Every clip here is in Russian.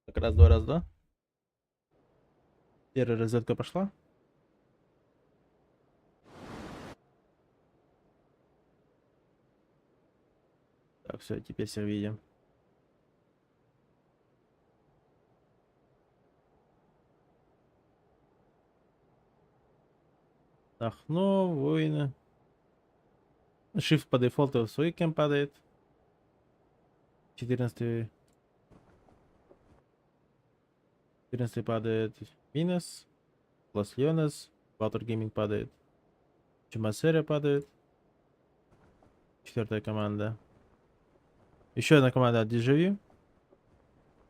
Так, раз, два, раз, два. Первая розетка пошла. Так, все, теперь всех видим. Так, ну, воины. Shift по дефолту в свой кем падает. 14 падает минус. Лос Леонес. Валтер Гейминг падает. Чумасера падает. Четвертая команда. Еще одна команда от Дежавю.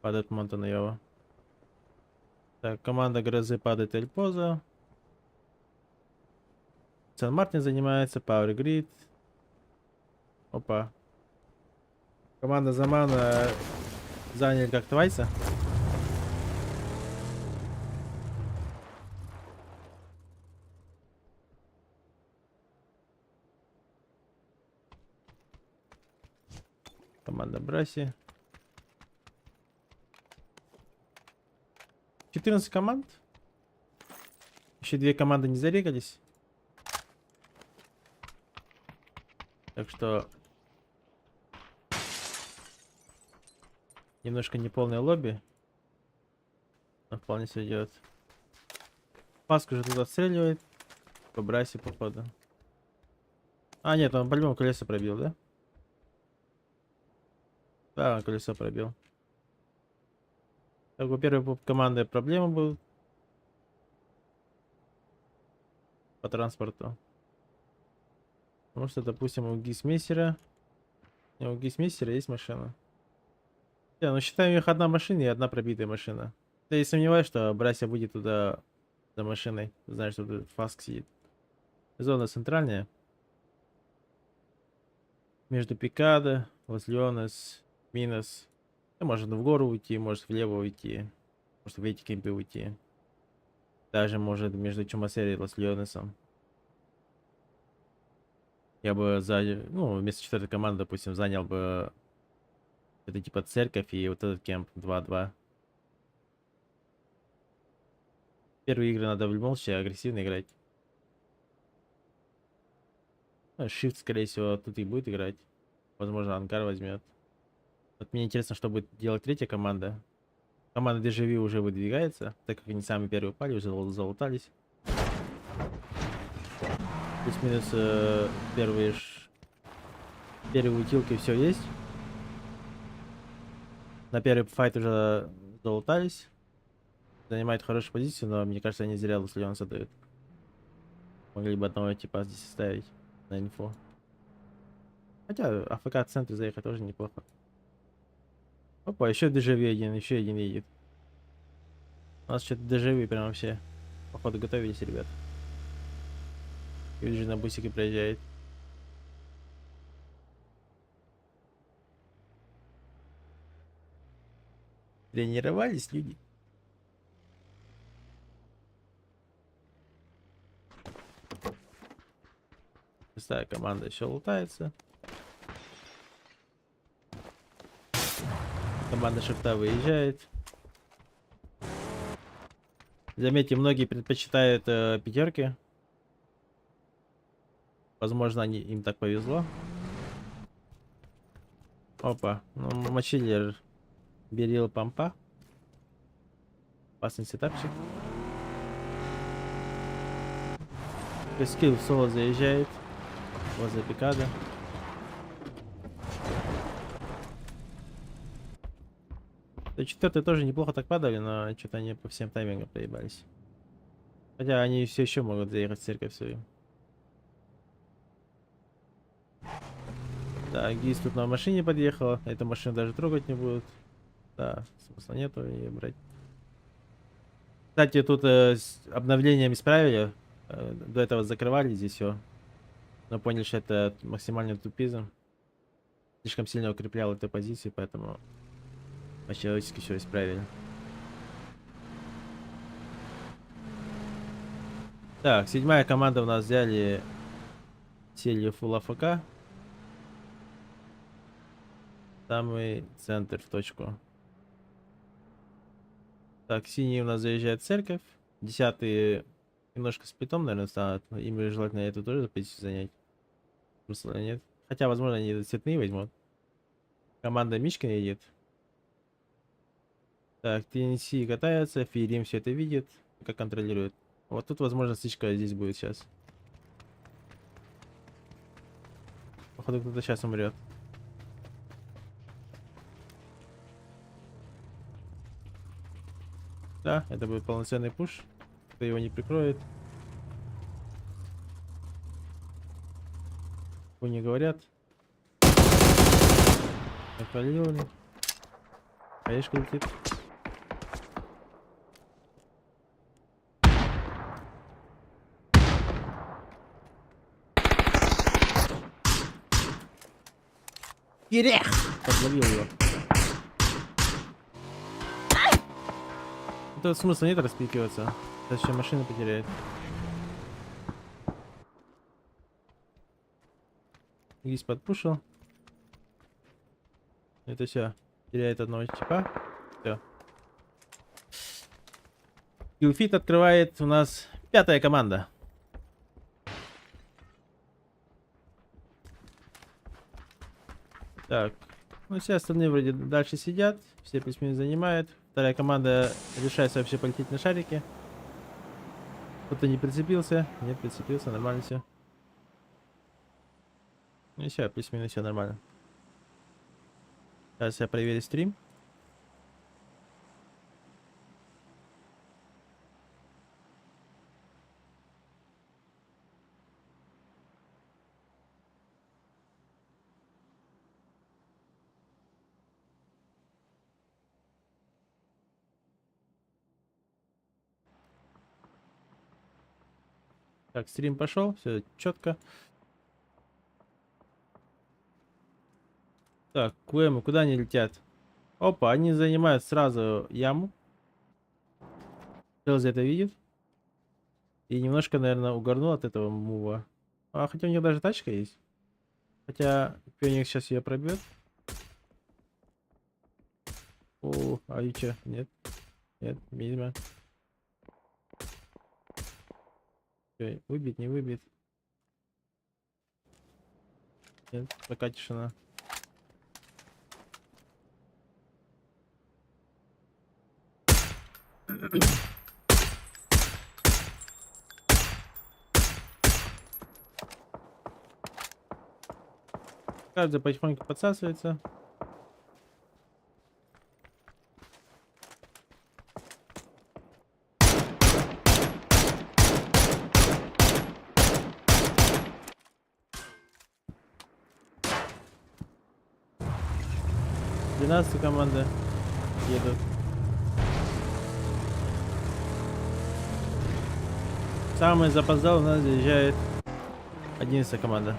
Падает Монтаньева. Так, команда Грозы падает Эльпоза. Сан-Мартин занимается. Power Grid. Опа. Команда Замана заняли как Твайса. Команда Браси. 14 команд. Еще две команды не зарегались. Так что немножко неполное лобби. Но вполне все идет. Паск уже туда отстреливает. По Браси, походу. А, нет, он по-любому колесо пробил, да? Да, он колесо пробил. Так, у первой команды проблемы будут по транспорту. Потому что, допустим, у Гисмейстера... У Гисмейстера есть машина. Не, ну считаем их одна машина и одна пробитая машина. Я не сомневаюсь, что Брася будет туда за машиной. Знаешь, что тут Фаск сидит. Зона центральная. Между Пикадо, Лос Леонес, Минос. Может в гору уйти, может влево уйти. Может в эти кемпы уйти. Даже может между Чумасери и Лос Леонесом. Я бы ну, вместо четвертой команды, допустим, занял бы это типа церковь и вот этот кемп 2-2. Первые игры надо в любом случае агрессивно играть. Ну, Shift, скорее всего, тут и будет играть. Возможно, Ангар возьмет. Вот мне интересно, что будет делать третья команда. Команда Дежави уже выдвигается, так как они самые первые упали, уже залутались. Плюс-минус первые утилки все есть. На первый файт уже залутались. Занимают хорошую позицию, но мне кажется, они зря Луслеон задают. Могли бы одного типа здесь оставить на инфу. Хотя АФК от центра заехать тоже неплохо. Опа, еще дежавю один, еще один едет. У нас что-то дежавю прям вообще. Походу готовились, ребят. И уже на бусике проезжает. Тренировались люди. Шестая команда еще лутается. Команда шифта выезжает. Заметьте, многие предпочитают пятерки. Возможно, им так повезло. Опа, ну мочили Берил Пампа. Опасный сетапчик. Скилл в соло заезжает. Возле Пикада. Четвертые тоже неплохо так падали, но что-то они по всем таймингам проебались. Хотя они все еще могут заехать в церковь свою. Да, Гиз тут на машине подъехала. Эту машину даже трогать не будут. Да, смысла нету ее брать. Кстати, тут с обновлением исправили. До этого закрывали здесь все. Но поняли, что это максимальный тупизм. Слишком сильно укреплял эту позицию, поэтому по-человечески все исправили. Так, седьмая команда у нас взяли серию Full AFK. Самый центр в точку. Так, синий у нас заезжает церковь. 10-й немножко сплитом, наверное, станут. Им желательно эту тоже позицию занять. Смысла нет. Хотя, возможно, они цветные возьмут. Команда Мишкина едет. Так, ТНС катается, Фирим все это видит, как контролирует. Вот тут, возможно, стычка здесь будет сейчас. Походу, кто-то сейчас умрет. Да, это будет полноценный пуш. Кто его не прикроет. Хуй не говорят. Накалировали. Хаешка летит. Кирех! Подловил его. Тут смысла нет распикиваться. Сейчас еще машина потеряет. Гис подпушил. Это все. Теряет одного типа. Все. Киллфит открывает у нас 5-я команда. Так. Ну, все остальные вроде дальше сидят. Все плюс-минус занимают. Вторая команда решает вообще полететь на шарике. Кто-то не прицепился. Нет, прицепился. Нормально все. Ну и все, плюс-минус все нормально. Сейчас я проверю стрим. Так, стрим пошел, все четко. Так, КУЭМы, куда они летят? Опа, они занимают сразу яму. Селзи это видит. И немножко, наверное, угорнул от этого мува. А хотя у них даже тачка есть. Хотя Пионик сейчас ее пробьет. О, а и че? Нет. Нет, видимо. Чё, выбит, не выбит. Нет, пока тишина. Каждый потихоньку подсасывается. Двенадцатая команда едут. Самый запоздал у нас заезжает 11-я команда.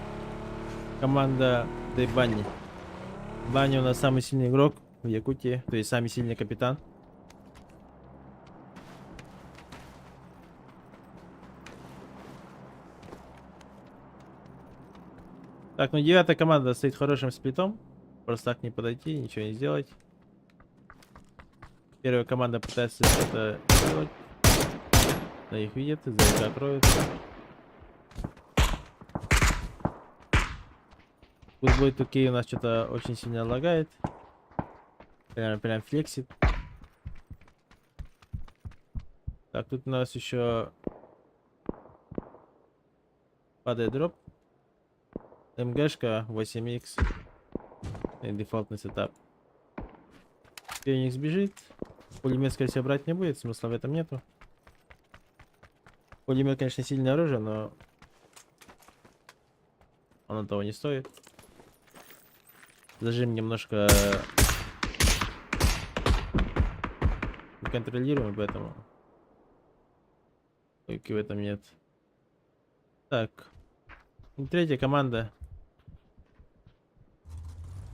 Команда Дебани. Бани у нас самый сильный игрок в Якутии, то есть самый сильный капитан. Так, ну 9-я команда стоит хорошим сплитом. Просто так не подойти, ничего не сделать. Первая команда пытается что-то сделать. Но их видят, издалека кроют. Пусть будет окей, у нас что-то очень сильно лагает. Прям флексит. Так, тут у нас еще падает дроп. МГшка 8х. Дефолтный сетап. Феникс бежит. Пулемет, скорее всего, брать не будет. Смысла в этом нету. Пулемет, конечно, сильное оружие, но оно того не стоит. Зажим немножко неконтролируемый, поэтому логики в этом нет. Так. И 3-я команда.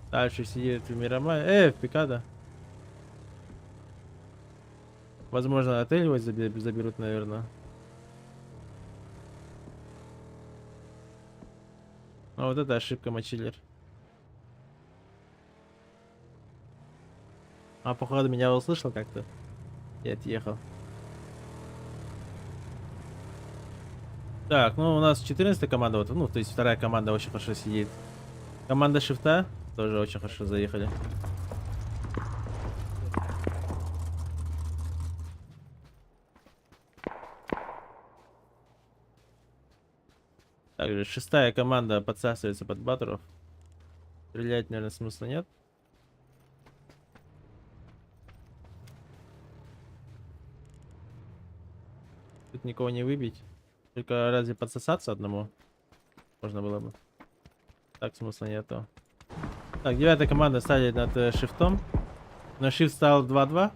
Дальше сидит в Мирамае. В Пикадо. Возможно, отель его заберут, наверное. А вот это ошибка, мочилер. А, походу, меня услышал как-то. И отъехал. Так, ну у нас 14 команда, вот, ну, то есть вторая команда очень хорошо сидит. Команда шифта тоже очень хорошо заехали. Также шестая команда подсасывается под баттеров. Стрелять, наверное, смысла нет. Тут никого не выбить. Только разве подсосаться одному можно было бы. Так смысла нету. Так, девятая команда стали над шифтом. Но шифт стал 2-2.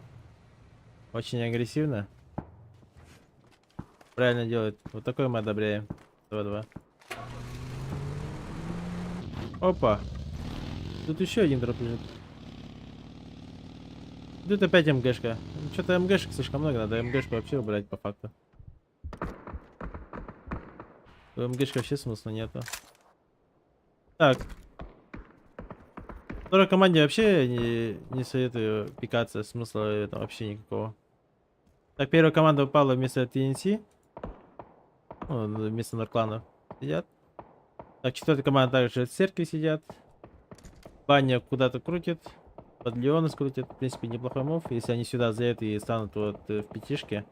Очень агрессивно. Правильно делает. Вот такой мы одобряем. 2-2. Опа. Тут еще один дроп лежит. Тут опять МГшка. Что-то МГшек слишком много, надо МГшку вообще убрать по факту. У МГшка вообще смысла нету. Так. Второй команде вообще не советую пикаться, смысла это вообще никакого. Так, первая команда упала вместо TNT. Ну, вместо Норклана сидят. Так, четвертая команда также в церкви сидят. Баня куда-то крутит. Под Леона скрутит. В принципе, неплохой мув. Если они сюда заедут и станут вот в пятишке,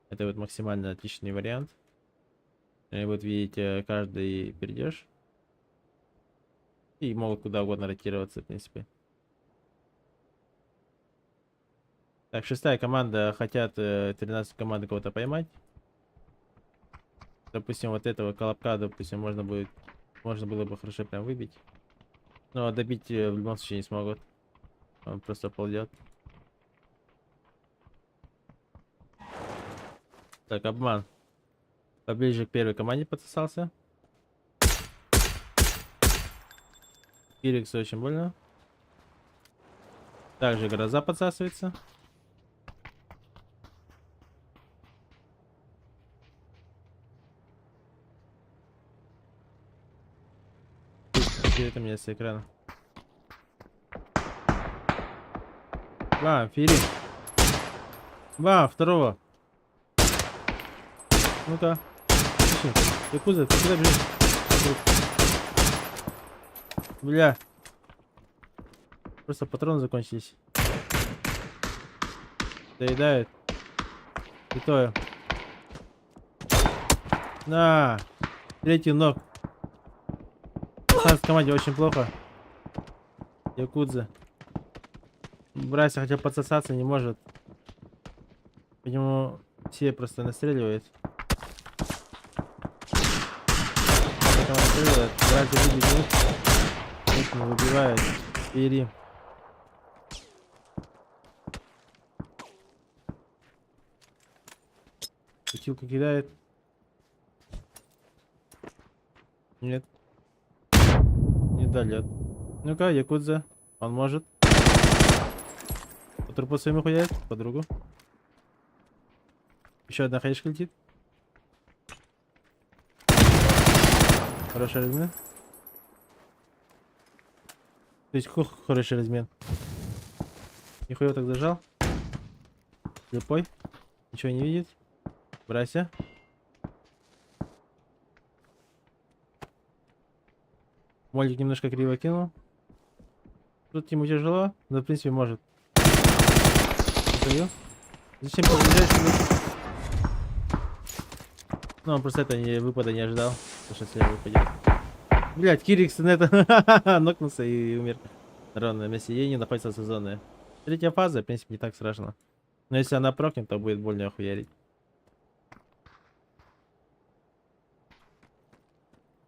это вот максимально отличный вариант. И вот видите, каждый перейдешь. И могут куда угодно ротироваться, в принципе. Так, шестая команда хотят 13 команды кого-то поймать. Допустим, вот этого колобка, допустим, можно было бы хорошо прям выбить. Но добить в любом случае не смогут. Он просто ползет. Так, обман. Поближе к первой команде подсосался. Кириксу очень больно. Также гроза подсасывается. Это меня с экрана. Бам, Фири. Бам, второго. Ну-ка. Якуза, ты куда бежишь? Бля. Просто патроны закончились. Доедают. И то. На. Третий ног. 16 команде очень плохо. Якудза. Брайса хотел подсосаться, не может. По-моему, все просто настреливают. Брайса видит, нет? Не выбивает. Бери. Училка кидает. Нет. Не дает. Ну-ка, Якудза. Он может. По трупу своему хуяет. По другу. Еще одна хаешка летит. Хороший размен. То есть хороший размен. Нихуя так зажал. Слепой. Ничего не видит. Брайся. Мольник немножко криво кинул. Тут ему тяжело, но в принципе может. Зачем побежать? Ну, он просто это выпада не ожидал. Что сейчас выпадет. Блять, Кирикс на это нокнулся и умер. На ровном месте. Ей не находится сезонная. Третья фаза, в принципе, не так страшно. Но если она прокнет, то будет больно охуярить.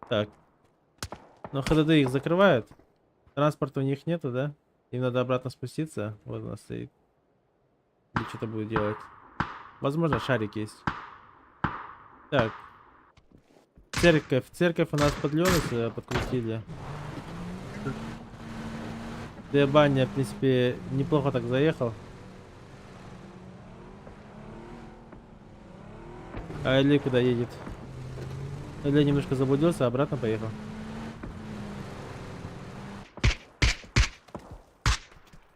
Так. Но ХДД их закрывают. Транспорта у них нету, да? Им надо обратно спуститься. Вот она стоит. Или что-то будет делать. Возможно, шарик есть. Так. Церковь. Церковь у нас под Лёнус подкрутили. Дебаня, в принципе, неплохо так заехал. А Эли куда едет? Эли немножко заблудился, обратно поехал.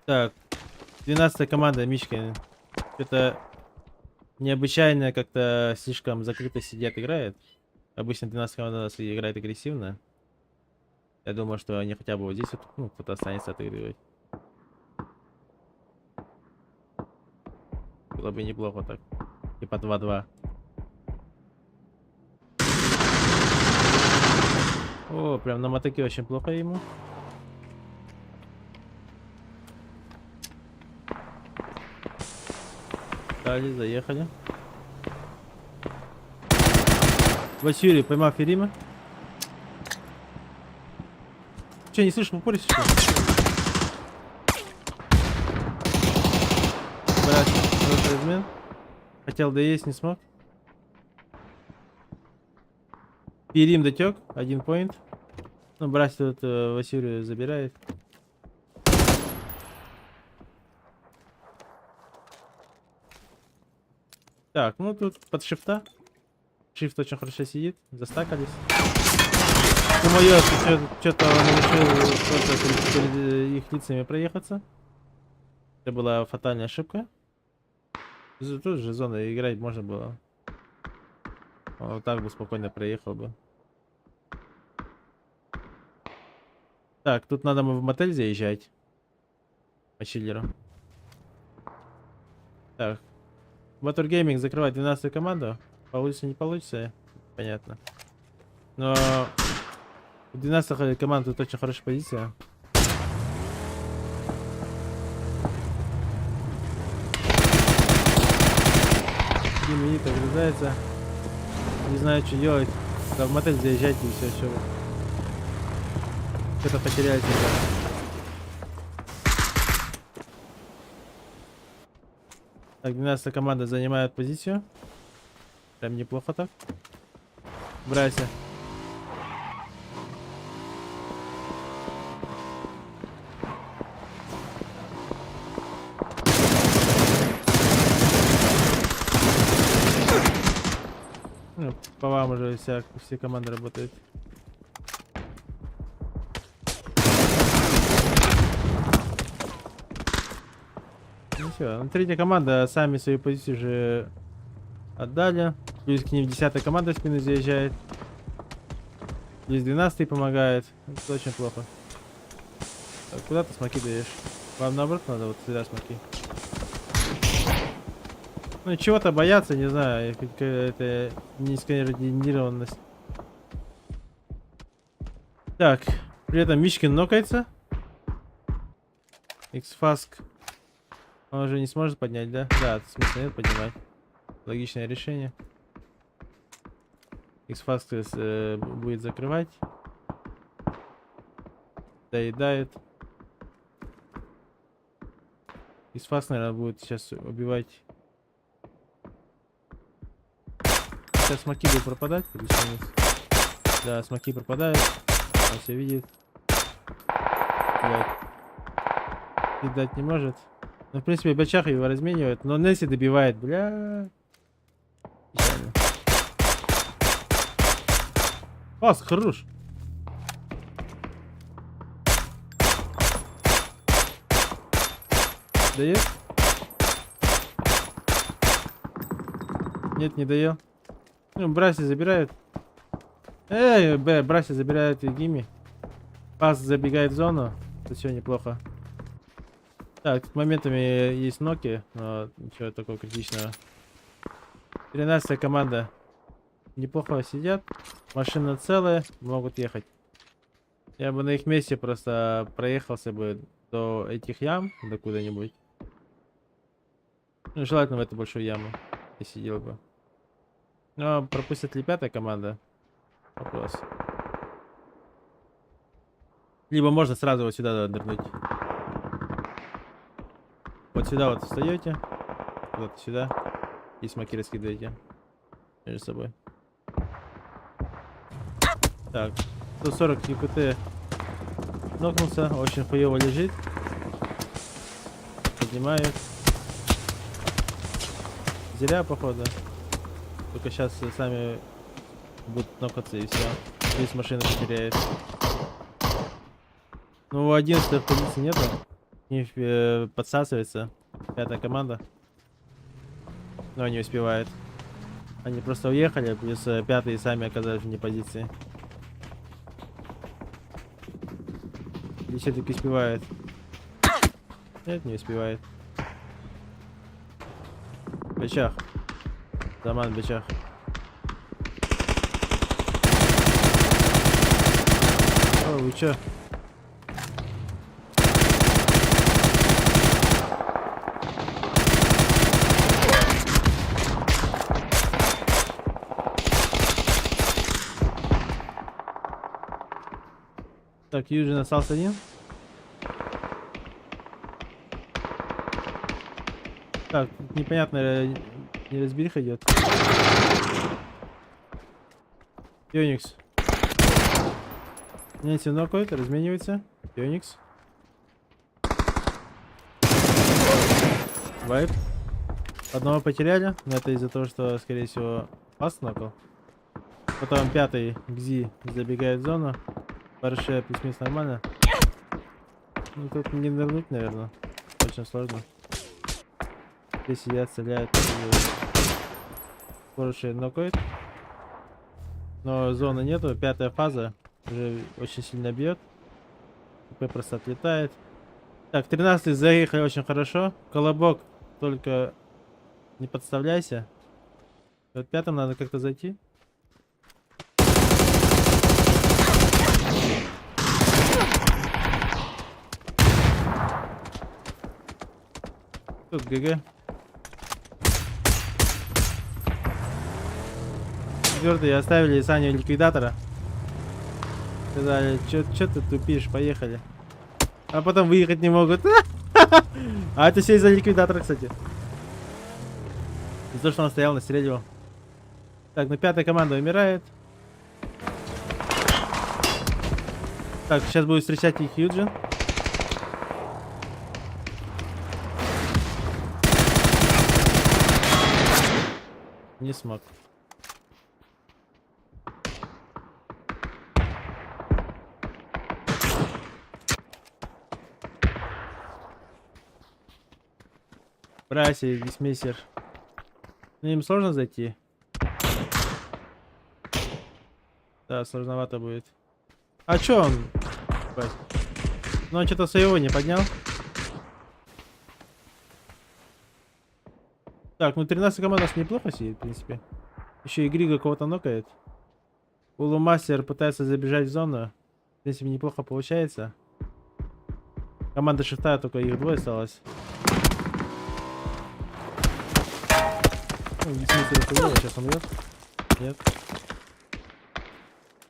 Так. 12-я команда, Мичка. Что-то необычайно как-то слишком закрыто сидят, играет. Обычно 12 команд у нас играет агрессивно. Я думаю, что они хотя бы вот здесь вот, ну, кто-то останется отыгрывать. Было бы неплохо так. Типа 2-2. О, прям на мотоке очень плохо ему. Дали, заехали. Василий, поймав Ферима. Че, не слышишь, в упоре сейчас? Брат, хороший размен. Хотел доесть, не смог. Ферим дотек, 1 поинт. Ну, брат тут Василию забирает. Так, ну тут под шифта. Шифт очень хорошо сидит, застакались. Думаю, что-то он решил перед их лицами проехаться. Это была фатальная ошибка. Тут же зона играть можно было. Он вот так бы спокойно проехал бы. Так, тут надо в мотель заезжать. По чиллеру. Так. Motor Gaming закрывает 12-ю команду. Получится, не получится. Понятно. Но у 12-й команды тут очень хорошая позиция. Минута врезается. Не знаю, что делать. Да, в мотель заезжать и все. Что-то потеряли себя. Так, 12-я команда занимает позицию. Прям неплохо так. Брайся. Ну, по вам уже все команды работают. Ну все, третья команда сами свою позицию уже отдали. Плюс к ним 10-я команда в спину заезжает. Здесь 12-й помогает. Это очень плохо. Так, куда ты смоки даешь? Вам наоборот надо вот сюда смоки. Ну чего-то бояться, не знаю. Это низкоординированность. Так, при этом Мичкин нокается. X-Fask. Он уже не сможет поднять, да? Да, смысла нет поднимать. Логичное решение. X-Fask будет закрывать. Доедает. X-Fask, наверное, будет сейчас убивать. Сейчас смоки будут пропадать. Да, смоки пропадают. Он все видит. Видать не может. Ну, в принципе, Бачах его разменивает, но Несси добивает, бля. Печально. Пас, хорош. Дает? Нет, не дает. Ну, Браси забирают. Браси забирают и Гимми. Пас забегает в зону. Это все неплохо. Так, тут моментами есть ноки, но ничего такого критичного. 13-я команда. Неплохо сидят. Машина целая, могут ехать. Я бы на их месте просто проехался бы до этих ям, до куда-нибудь. Ну, желательно в эту большую яму. И сидел бы. Но пропустит ли 5-я команда? Вопрос. Либо можно сразу вот сюда нырнуть. Вот сюда вот встаете. Вот сюда. И смоки раскидываете. Между собой. Так. 140 ЕКТ нокнулся. Очень хуево лежит. Поднимает. Зря, походу. Только сейчас сами будут нокаться и все. Здесь машина потеряет. Ну, у 11-й в позиции нету. Не подсасывается. 5-я команда. Но не успевает. Они просто уехали, плюс пятые сами оказались вне позиции. Или все-таки успевает? Нет, не успевает. В бычах. Заман в бычах. О, вы чё? Так, Юджин остался один. Так, тут непонятно, неразбериха идет. Феникс. Нэнси нокает, разменивается. Феникс. Вайп. Одного потеряли, но это из-за того, что, скорее всего, пас нокал. Потом пятый Гзи забегает в зону. Парше плюс-минус нормально. Ну тут не нырнуть, наверное. Очень сложно. Здесь сидят, стреляют. Парше нокает. Но зоны нету. Пятая фаза. Уже очень сильно бьет. ТП просто отлетает. Так, 13-й заехали очень хорошо. Колобок, только не подставляйся. Вот пятым надо как-то зайти. Тут ГГ. Четвертый оставили Саню ликвидатора. Сказали, чё ты тупишь, поехали. А потом выехать не могут. А это все из-за ликвидатора, кстати. Из-за того, что он стоял, настреливал. Так, ну пятая команда умирает. Так, сейчас будет встречать их Юджин. Не смог. Братья, весь мессер. Ну им сложно зайти. Да, сложновато будет. А чё он? Ну он что-то своего не поднял. Так, ну 13 команда у нас неплохо сидит, в принципе. Еще и Григо кого-то нокает. Полумастер пытается забежать в зону. В принципе, неплохо получается. Команда шифта, только их двое осталось. Ну, сейчас умрет. Нет.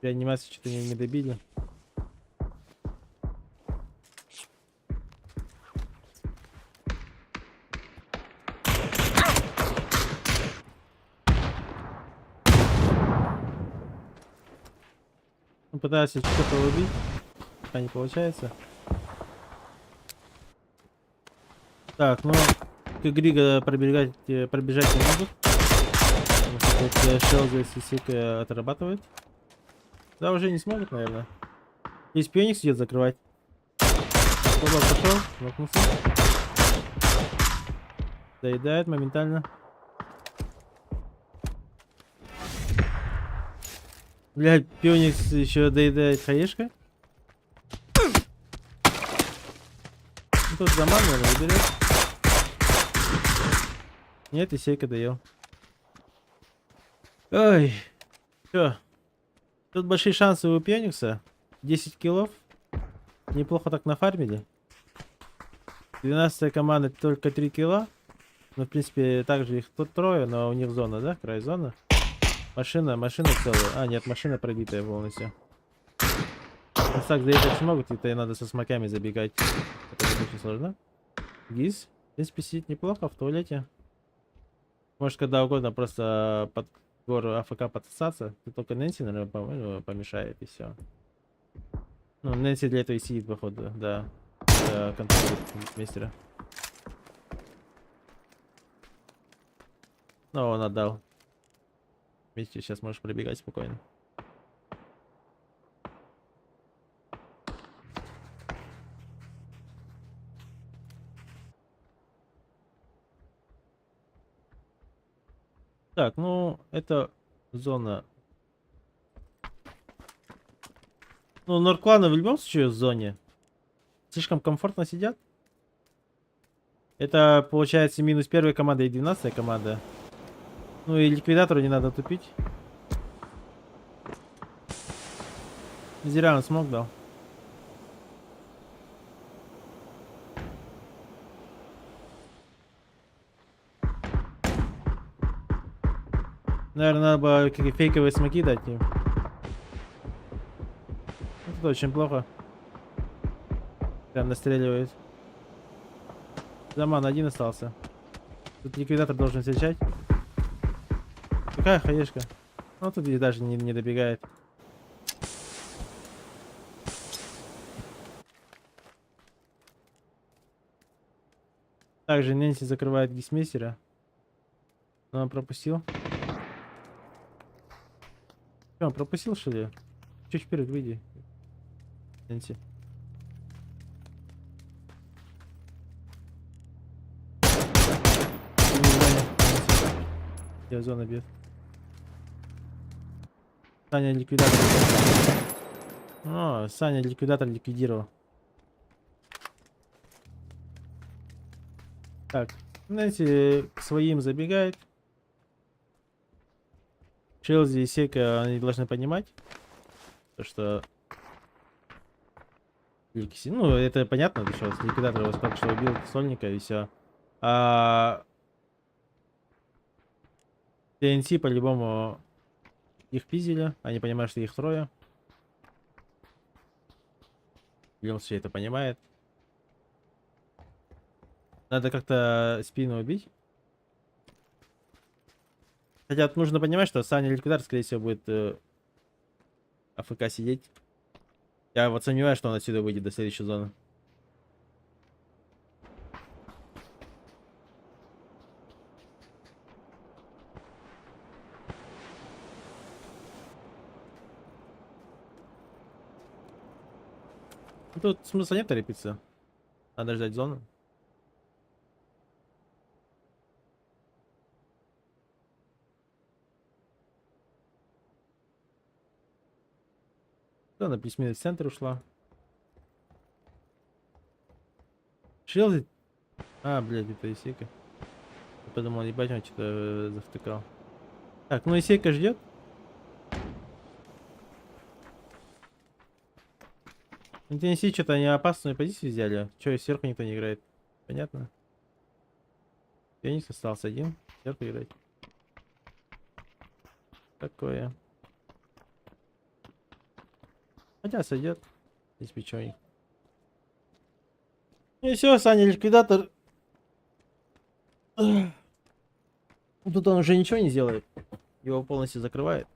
Реанимацию что-то не добили. Он пытается что-то убить, пока не получается. Так, ну к Григо пробежать не могут. Шел здесь и отрабатывает. Да, уже не смогут, наверное. Здесь Феникс идет закрывать. Слабо пошел, нокнулся. Доедает моментально. Блядь, Феникс еще доедает хаешка. Ну, тут заман, наверное, выберет. Нет, и сейка доел. Ой. Чё? Тут большие шансы у Феникса. 10 киллов. Неплохо так нафармили. 12-я команда только 3 килла. Ну, в принципе, также их тут трое, но у них зона, да? Край зона. Машина целая. А, нет, машина пробитая полностью. Вот так заехать смогут, это и надо со смоками забегать. Это будет очень сложно. Гиз, в принципе, сидит неплохо в туалете. Может, когда угодно просто под гору АФК подсосаться. Тут только Нэнси, наверное, помешает, и все. Ну, Нэнси для этого и сидит, походу, да. Для контроля мистера. Ну, он отдал. Видите, сейчас можешь пробегать спокойно. Так, ну, это зона. Ну, Норкланы в любом случае в зоне. Слишком комфортно сидят. Это получается минус первая команда и 12-я команда. Ну и ликвидатору не надо тупить. Зря он смог дал. Наверное, надо было какие фейковые смоки дать им. Это очень плохо. Прям настреливает. Заман один остался. Тут ликвидатор должен встречать. Какая хаешка? Ну тут и даже не добегает. Также Нэнси закрывает гисмейстера. Но он пропустил. Что, он пропустил, что ли? Чуть вперед выйди. Нэнси. Я зона бьет. Саня ликвидатор. О, Саня ликвидатор ликвидировал. Так, Нэнси к своим забегает. Челси и Сейка, они должны понимать, то, что... Ну, это понятно, что ликвидатор его только что убил сольника и все. А TNT по-любому их пиздили, они понимают, что их трое. Лем все это понимает. Надо как-то спину убить. Хотя нужно понимать, что Саня ликвидатор, скорее всего, будет АФК сидеть. Я вот сомневаюсь, что он отсюда выйдет до следующей зоны. Ну, тут смысла нет торопиться. Надо ждать зону. Зона плюс-минус в центр ушла. Шилзи. А, блядь, это Исейка. Я подумал, ебать, он что-то завтыкал. Так, ну Исейка ждет. Теннесси что-то они опасную позицию взяли. Че, сверху никто не играет? Понятно. Феникс остался один. Сверху играть. Такое. Хотя сойдет. Здесь печённик. И все, Саня ликвидатор. Тут он уже ничего не сделает. Его полностью закрывает.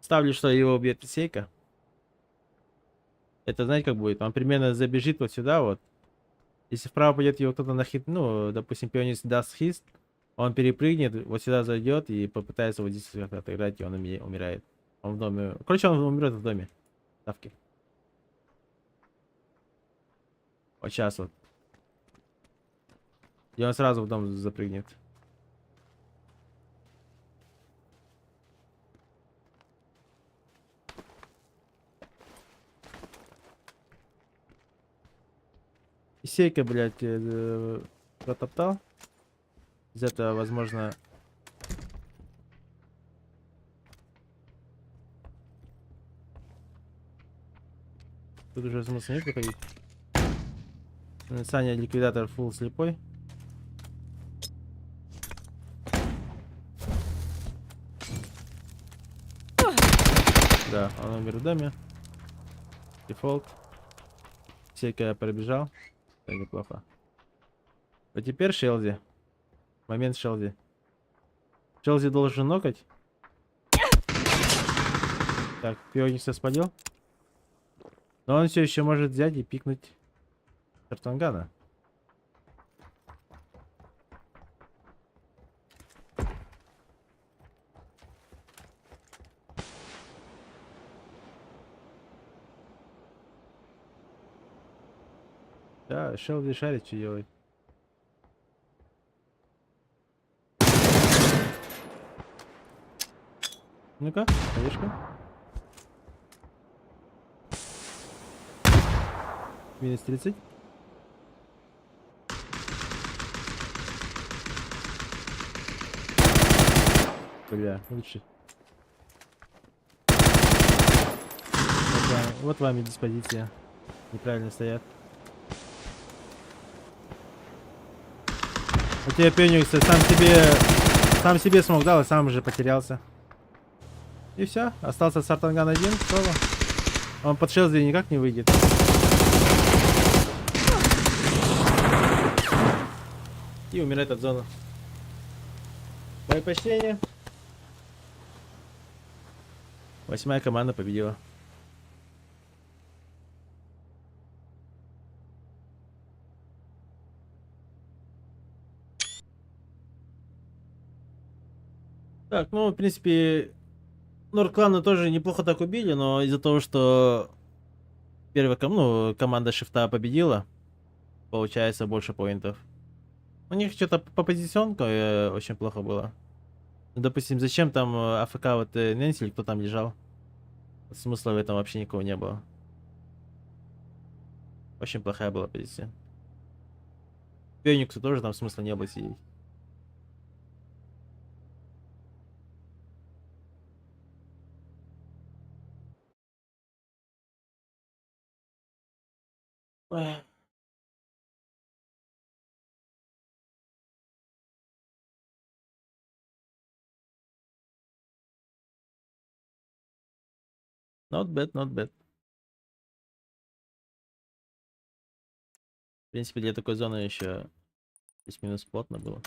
Ставлю, что его убьет Сейка. Это знаете как будет? Он примерно забежит вот сюда вот. Если вправо пойдет его кто-то на хит, ну, допустим, пионист даст хист, он перепрыгнет, вот сюда зайдет и попытается вот здесь как-то отыграть, и он умирает. Он в доме. Короче, он умрет в доме. Ставки. Вот сейчас вот. И он сразу в дом запрыгнет. Исейка, блядь, протоптал. Из этого, возможно... Тут уже смысла нет выходить. Саня ликвидатор фул слепой. Да, он умер в доме. Дефолт. Сейка пробежал. Это неплохо. А теперь Шелзи. Момент Шелзи. Шелзи должен нокать. Так, Пионикса спалил. Но он все еще может взять и пикнуть Тартангана. Да, Шелзи шарит, что делать. Ну-ка, конечно. Минус 30. Бля, лучше. Вот вам и диспозиция. Неправильно стоят. У тебя Феникс сам себе смог дал, и сам уже потерялся. И все, остался Сартанган один, соло. Он под Шелзли никак не выйдет. И умирает от зоны. Мои почтения. 8-я команда победила. Так, ну, в принципе, Норд-кланы тоже неплохо так убили, но из-за того, что команда Шифта победила, получается больше поинтов. У них что-то по позиционке очень плохо было. Ну, допустим, зачем там АФК вот Нэнси или кто там лежал? Смысла в этом вообще никого не было. Очень плохая была позиция. Фениксу тоже там смысла не было сидеть. Эх. Not bad, not bad. В принципе, для такой зоны еще плюс-минус плотно было.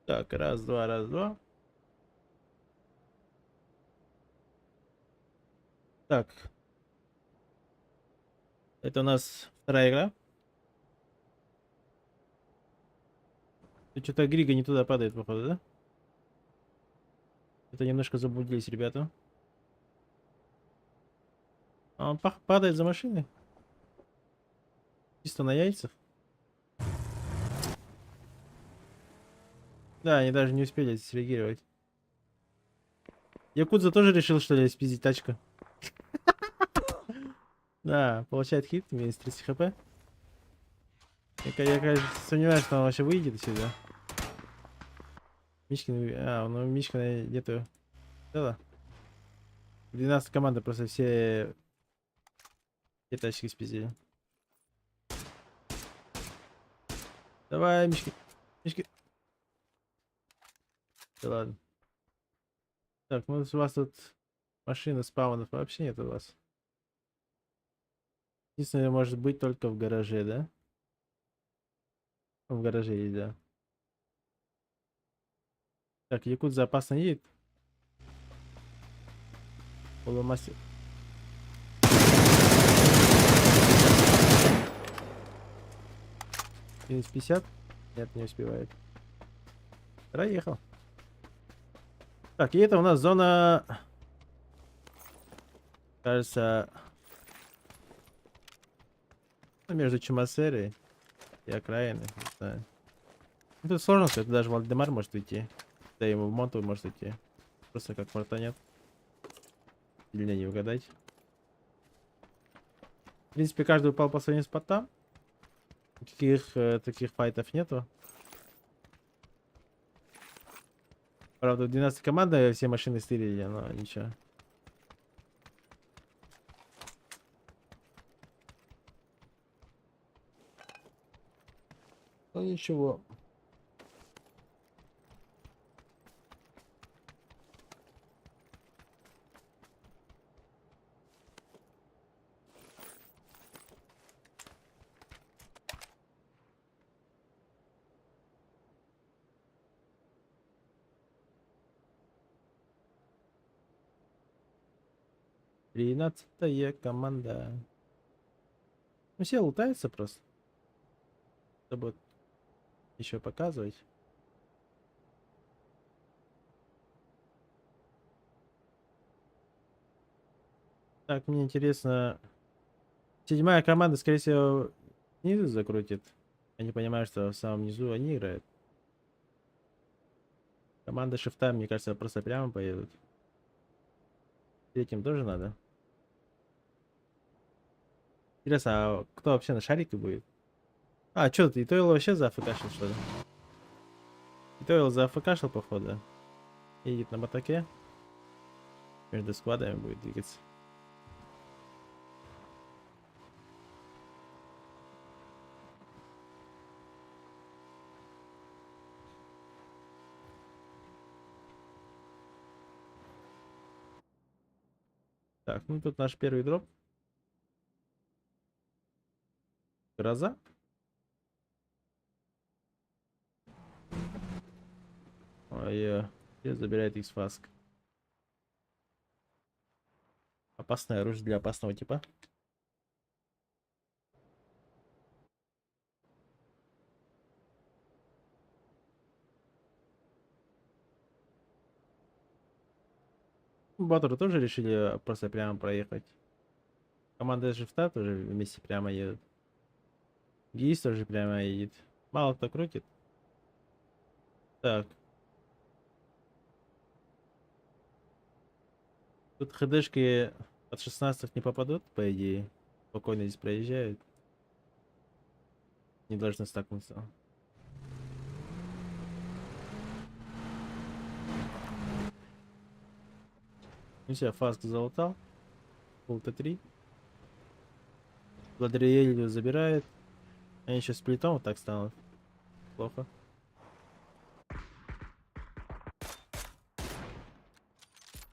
Так, раз, два, раз, два. Так. Это у нас вторая игра. Тут что-то Грига не туда падает, походу, да? Это немножко заблудились, ребята. А он падает за машиной. Чисто на яйцах. Да, они даже не успели среагировать. Якудза тоже решил, что ли, спиздить тачку. Да, получает хит, минус 30 хп. Я, конечно, сомневаюсь, что он вообще выйдет отсюда. Мишкин... А, ну Мишкина нету. Да. 12 команда просто все тачки спиздили. Давай, Мишки. Мишки. Да ладно. Так, ну у вас тут машина спаунов вообще нет у вас. Единственное, может быть только в гараже, да? В гараже есть, да. Так, Якудза опасно едет. Полумастер. Минус 50? Нет, не успевает. Проехал. Так, и это у нас зона... Кажется... ну, между Чумасерой и окраиной. Не знаю. Ну, тут сложно сказать, даже Вальдемар может идти. Да, ему в Монту может идти. Просто как фортанет. Или не угадать. В принципе, каждый упал по своим спотам. Никаких таких файтов нету. Правда, 12 команда, все машины стырили, но ничего. Ну ничего. Тринадцатая команда. Ну все лутаются просто. Чтобы еще показывать. Так, мне интересно. Седьмая команда, скорее всего, снизу закрутит. Я не понимаю, что в самом низу они играют. Команда шифта, мне кажется, просто прямо поедут. Третьим тоже надо. Интересно, а кто вообще на шарике будет? А, что ты, Итойл вообще за АФКшил, что ли? Итойл за АФКшил, походу. Едет на батаке. Между складами будет двигаться. Так, ну тут наш первый дроп. Гроза. Ой, забирает X-Фаск. Опасное оружие для опасного типа. Баттеры тоже решили просто прямо проехать. Команда Шифта тоже вместе прямо едет. Гейс тоже прямо едет. Мало кто крутит. Так. Тут ХДшки от 16 не попадут, по идее. Спокойно здесь проезжают. Не должны стакнуться. Ну все, Фаск залутал. Пул Т3. Гладриэль забирает. Они сейчас с плитом вот так станут. Плохо.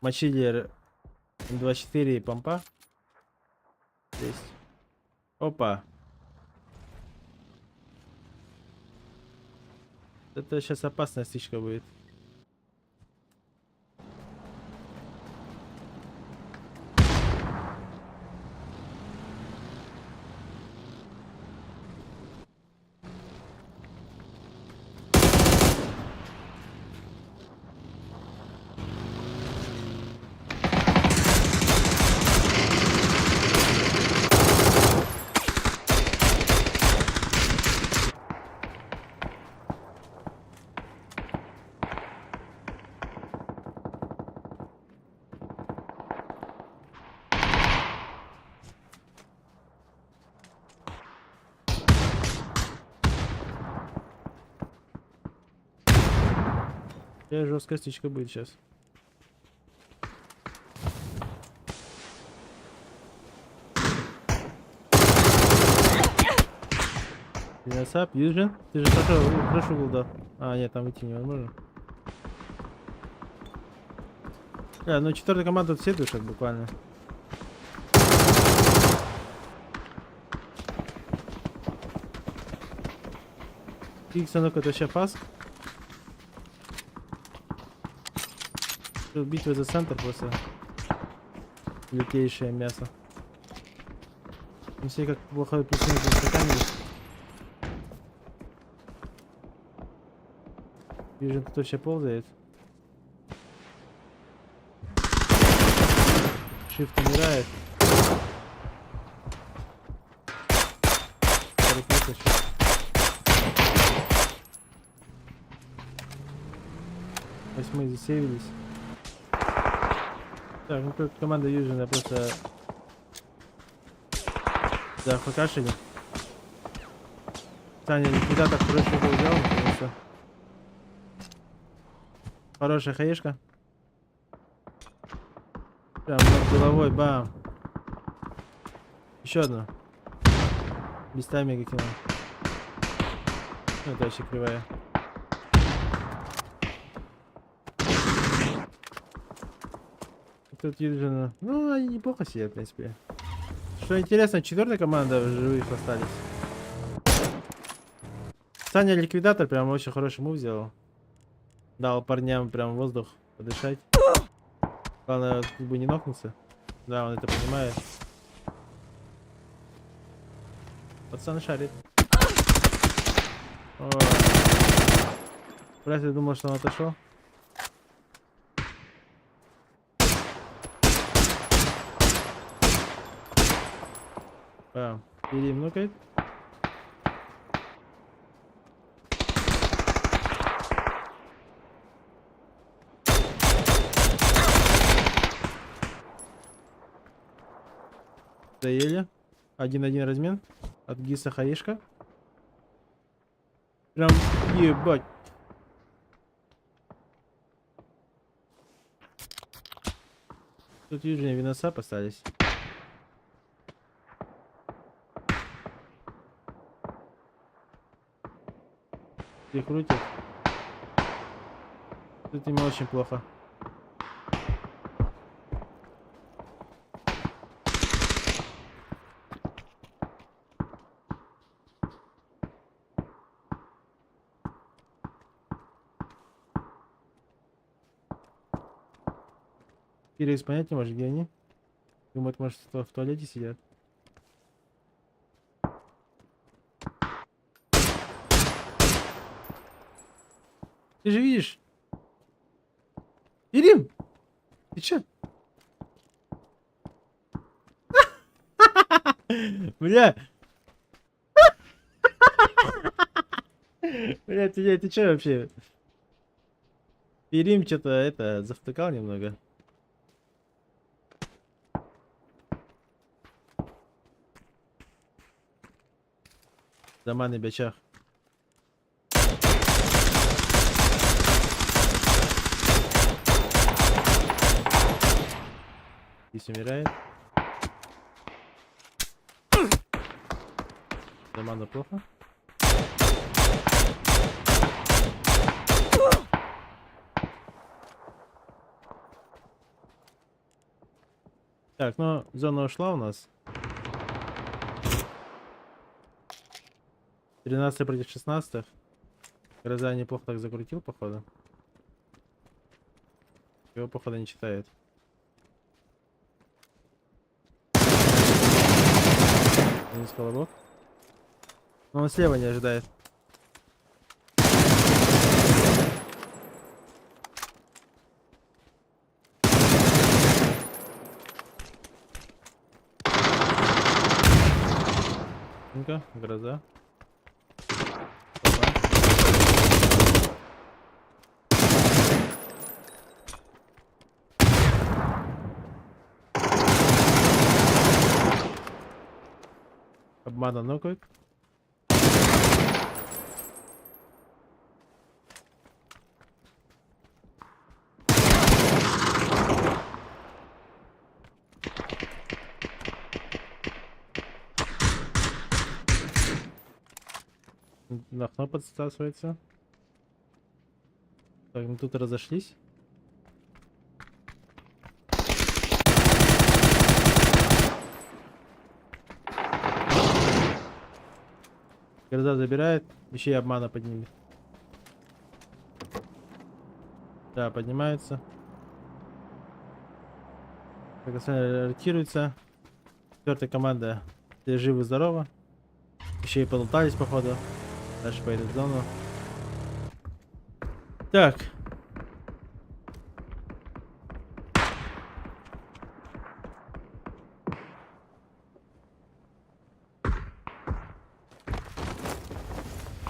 Мочили М24 и помпа. Есть. Опа. Это сейчас опасная стычка будет. Жесткая стычка будет сейчас. Сап, Юджин, ты же хорошо был, да. А, нет, там выйти невозможно. Ну четвертая команда все душат буквально. Икс, ну-ка, это вообще фас. Тут битва за центр просто. Лютейшее мясо. Не все как плохо плюс-минус устаканились. Вижу, тут вообще ползает. Shift умирает. Восьмые засейвились. Так, ну тут команда Южина просто да, факашили. Саня ликвидатор хороший был взял, потому что хорошая хаешка. Прям над головой, бам. Еще одну. Без тайминга кинул. Ну, это вообще кривая. Тут Юджина. Ну, они неплохо сидят, в принципе. Что интересно, 4-я команда в живых остались. Саня ликвидатор прям очень хороший мув сделал. Дал парням прям воздух подышать. Главное, как бы не нокнуться. Да, он это понимает. Пацан шарит. Брат, я думал, что он отошел. Перейм, ну-ка. Доели. 1-1 размен. От Гиса хаешка. Прям ебать. Тут южные виноса остались. Их крутят. Тут им очень плохо. Кирикс понять не может, где они. Думают, может, в туалете сидят. Ты же видишь? Ирим! Ты чё? Бля! Бля, ты чё вообще? Ирим что-то это завтыкал немного. Заманы бячах. Здесь умирает. Замана плохо. Так, ну зона ушла у нас. 13 против 16. Гроза неплохо так закрутил, походу. Его, походу, не читает. Не сколобок. Но он слева не ожидает. Ну-ка, гроза. Обмана нокает. На окно подсасывается. Так, мы тут разошлись. Гроза забирает. Еще и обмана поднимет. Да, поднимается. Так, остальные ротируются. Четвертая команда. Все живы-здоровы. Еще и полутались, походу. Дальше поедут в зону. Так.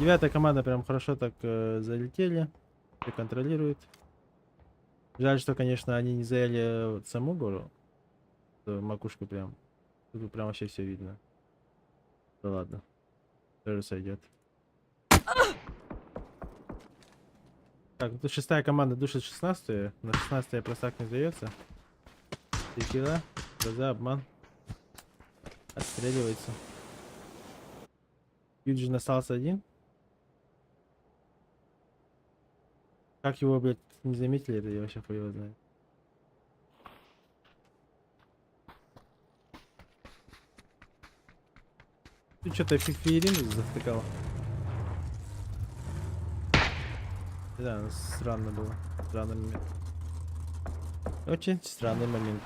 Девятая команда прям хорошо так залетели. Все контролирует. Жаль, что, конечно, они не заели саму гору. Макушку прям. Тут прям вообще все видно. Да ладно. Тоже сойдет. Так, ну тут шестая команда душит 16-ю. На 16-я просто так не сдается. 3 килла. Глаза, обман. Отстреливается. Юджин остался один. Как его, блядь, не заметили, это я вообще хуй его знаю. Тут что-то феерин завтыкал. Да, странно было. Странный момент. Очень странный момент.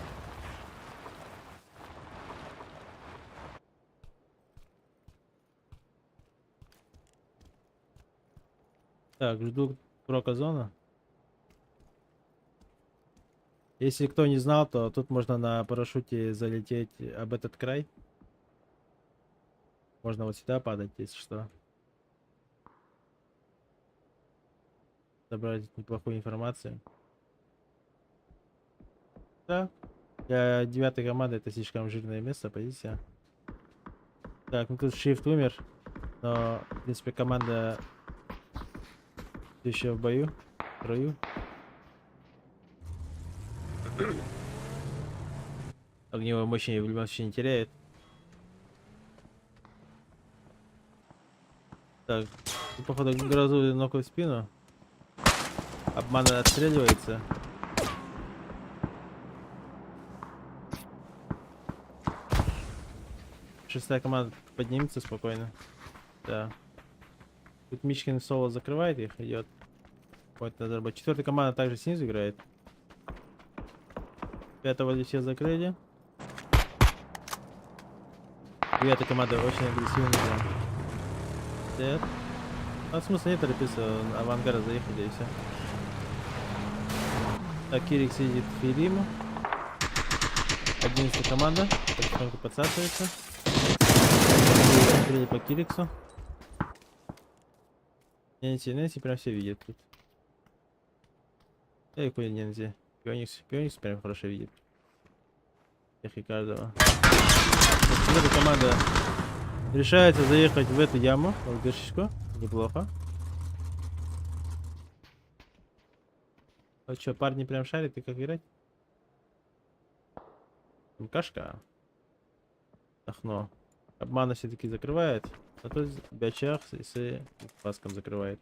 Так, жду прока зона. Если кто не знал, то тут можно на парашюте залететь об этот край. Можно вот сюда падать, если что. Собрать неплохую информацию. Да. Для 9-й команды это слишком жирное место, позиция. Так, ну тут Shift умер. Но, в принципе, команда еще в бою. В строю. Огневой мощи в любом случае не теряет. Так, тут, походу, грозу нокнул в спину. Обман отстреливается. Шестая команда поднимется спокойно. Да. Тут Мичкин соло закрывает их, идет. Вот надо работать. Четвертая команда также снизу играет. Пятого здесь все закрыли. Девятая команда очень агрессивная. Нет. А смысла нет торопиться, в ангар заехали и все. Так, Кирик сидит в Филиму. 11 команда. Потихоньку подсасывается. Открыли по Кириксу. Нэнси прям все видят тут. Да и хуй Нэнси. Пионикс прям хорошо видит. Всех и каждого. Эта команда решается заехать в эту яму, в горшечку. Неплохо. А что, парни прям шарят и как играть? МКшка. Ахно. Обмана все-таки закрывает. А то в бячах с паском закрывает.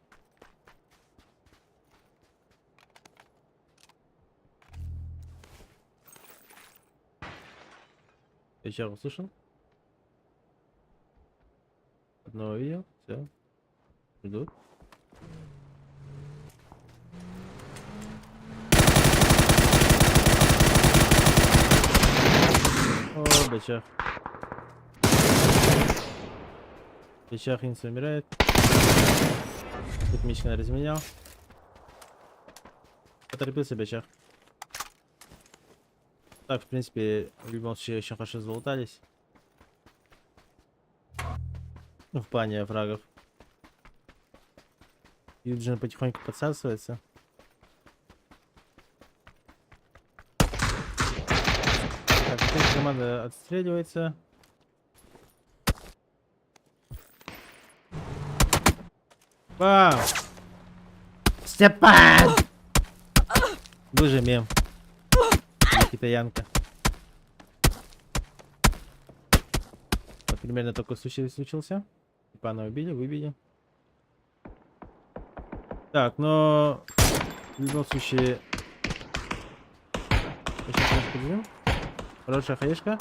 Бячах услышал? Одного видел. Все. Идут. О, бячах. Бячах не умирает. Тут Мичкин разменял. Поторопился бячах. Так, в принципе, в любом случае очень хорошо залутались. Ну, в плане фрагов. Юджин потихоньку подсасывается. Так, теперь команда отстреливается. Бам! Степан! Был же мем. Китаянка. Вот примерно такой случай случился. Степана убили, выбили. Так, но в любом случае сейчас немножко поднимем. Хорошая хаешка.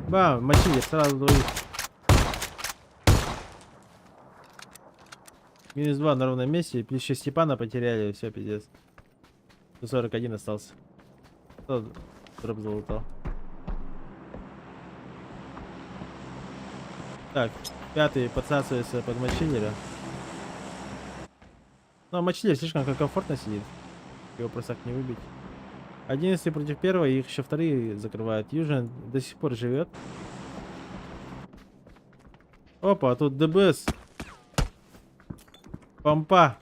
Бам, мочили сразу двоих. Минус 2 на ровном месте. Плюс еще Степана потеряли. Все, пиздец. 141 остался. Кто дроп залутал? Так, пятый подсасывается под мочилера. Но мочилер слишком комфортно сидит. Его просто так не выбить. 11 против первого, их еще вторые закрывают. Южин до сих пор живет. Опа, а тут ДБС. Помпа.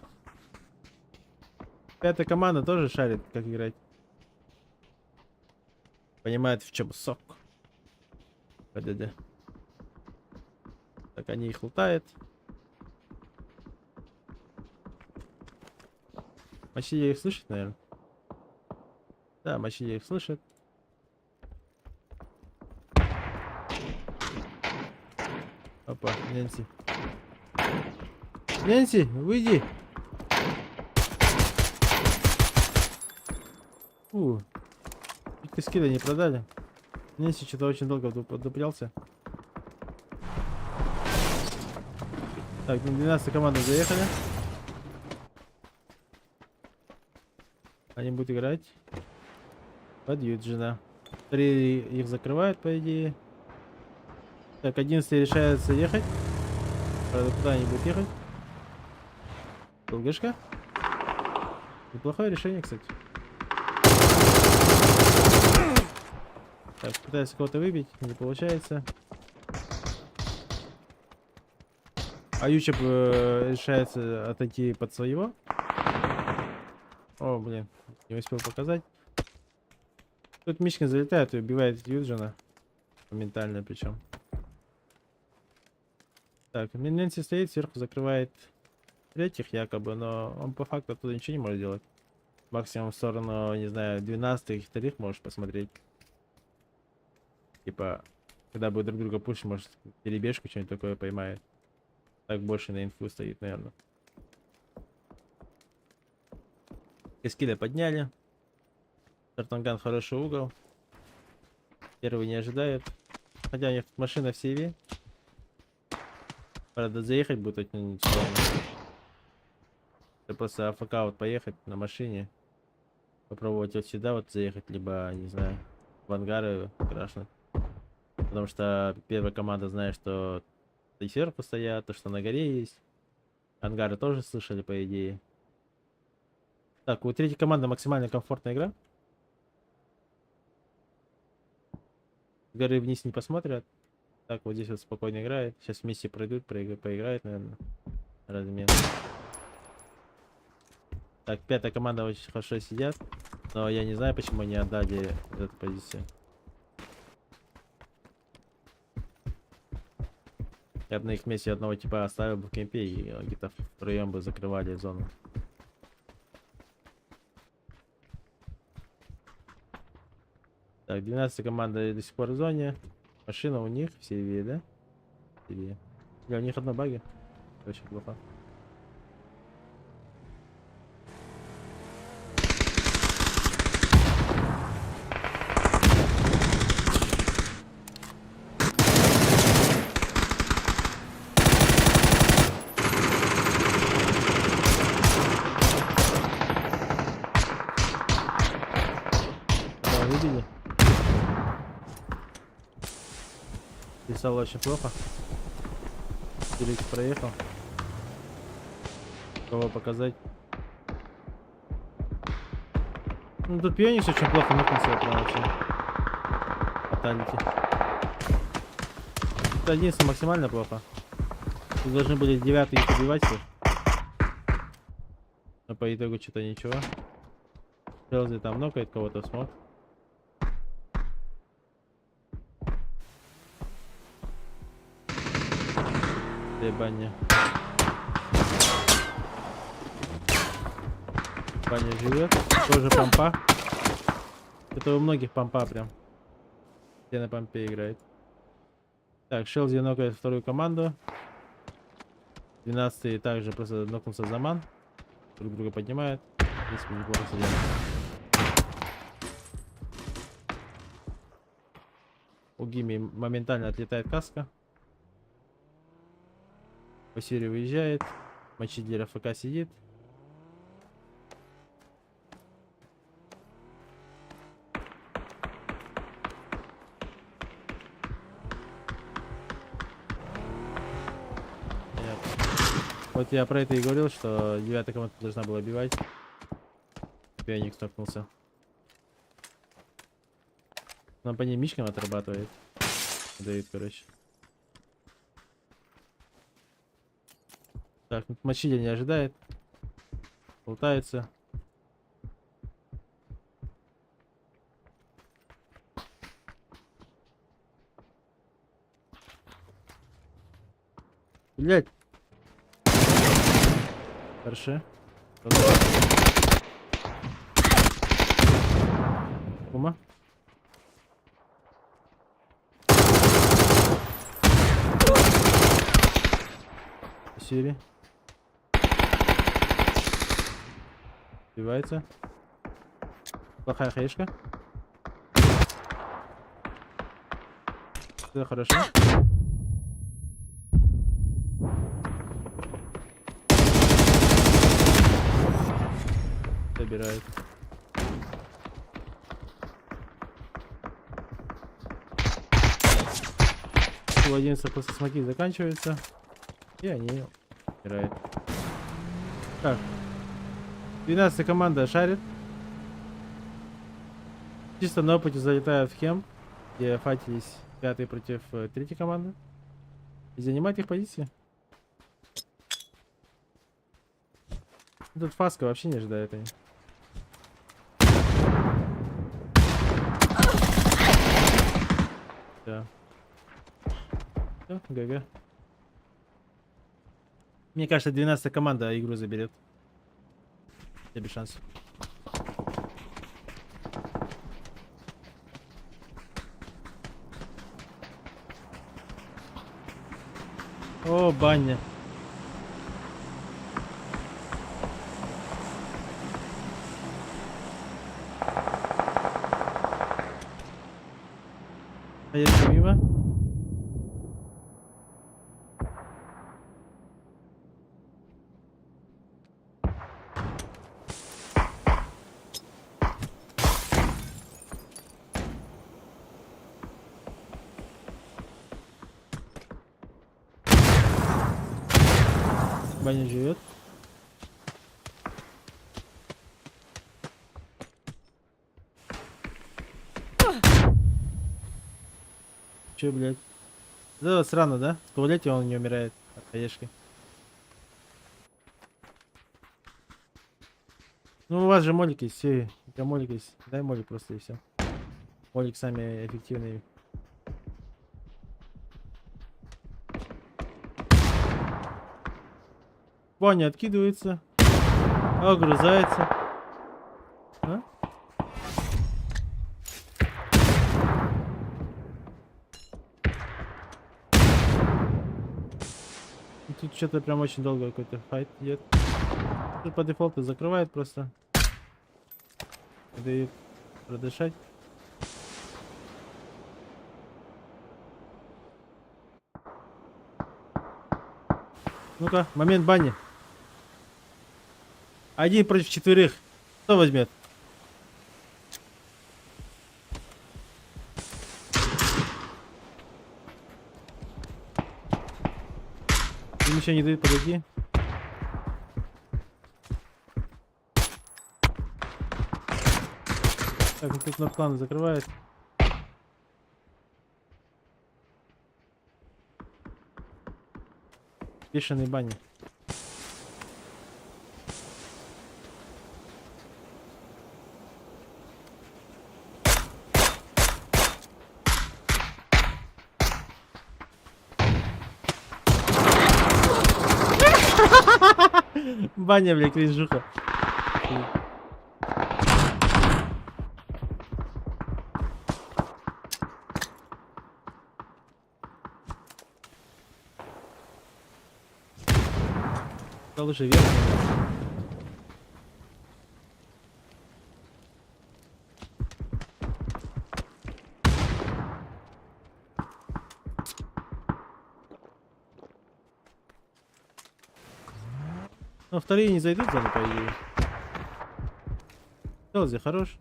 Пятая команда тоже шарит, как играть. Понимает, в чем сок. ПДД. Так, они их лутают. Мочилер их слышит, наверное. Да, мочилер их слышит. Опа, Нэнси. Нэнси, выйди. Чуть скида не продали. Нэнси что-то очень долго подуплялся. Так, на 12 команду заехали. Они будут играть под Юджина. 3 их закрывают, по идее. Так, 11 решается ехать. Правда, куда они будут ехать? ЛГшка. Неплохое решение, кстати. Так, пытаюсь кого-то выбить, не получается. А Ючеп решается отойти под своего. О, блин, не успел показать. Тут Мишкин залетает и убивает Юджина. Моментально причем. Так, Нэнси стоит, сверху закрывает третьих якобы, но он по факту оттуда ничего не может делать. Максимум в сторону, не знаю, 12-х, вторых можешь посмотреть. Типа, когда будет друг друга пушить, может перебежку что-нибудь такое поймает. Так больше на инфу стоит, наверное. Эскиля подняли. Тартанган хороший угол. Первый не ожидает. Хотя у них машина в сейве. Правда, заехать будет очень сложно. Это просто АФК вот поехать на машине. Попробовать вот сюда вот заехать, либо, не знаю, в ангары крашнуть. Потому что первая команда знает, что и сверху стоят, то, что на горе есть. Ангары тоже слышали, по идее. Так, у третьей команды максимально комфортная игра. С горы вниз не посмотрят. Так, вот здесь вот спокойно играет. Сейчас вместе пройдут, поиграют, наверное. Размен. Так, пятая команда очень хорошо сидят. Но я не знаю, почему они отдали эту позицию. Я бы на их месте одного типа оставил бы в кемпе и где-то втроем бы закрывали зону. Так, 12 команда до сих пор в зоне. Машина у них в серве, да? В серве. У них одна баги. Очень плохо. Видели? Писал очень плохо. Феликс проехал. Кого показать? Ну тут Пионикс очень плохо ныкнулся прям вообще. Фаталити. Тут 11 максимально плохо. Тут должны были 9 их убивать всех. Но по итогу что-то ничего. Челзи там нокает кого-то смог. Баня. Баня живет. Тоже помпа. Это у многих помпа прям. Все на помпе играет. Так, Шелзи нокает вторую команду. 12-й также просто нокнулся Заман. Друг друга поднимают. В принципе, неплохо сидят. У Гими моментально отлетает каска. По серии выезжает. Мочитель АФК сидит. Вот я про это и говорил, что 9-я команда должна была убивать. Пионик столкнулся. Он по ней мишкам отрабатывает. Дают, короче. Так, мочитель не ожидает. Лутается. Блять. Хорошо. Ума. Сири. Убивается. Плохая хаешка. Все хорошо. Забирает. У 11 после смоки заканчивается. И они умирают. Так. 12-я команда шарит. Чисто на опыте залетают в хем, где фатились 5-й против 3-й команды. И занимать их позиции. Тут фаска вообще не ожидает они. Да. Все, ГГ. Мне кажется, 12-я команда игру заберет. Без шансов. О, баня. А если мимо? Баня живет. Че, блядь? Да, срано, да? В туалете он не умирает от хаешки. Ну, у вас же молик есть, все. У тебя молик есть. Дай молик просто и все. Молик сами эффективные. Баня откидывается. Огрызается. А? И тут что-то прям очень долго какой-то файт идет. Тут по дефолту закрывает просто. Дает продышать. Ну-ка, момент бани. 1 против 4. Кто возьмет? Им еще не дают подойти. Так, ну тут на план закрывает. Бешеный бани. Баня, бля, кринжуха. Да лучше вверх. Ну, вторые не зайдут за мной, по идее. Челзи, хорош.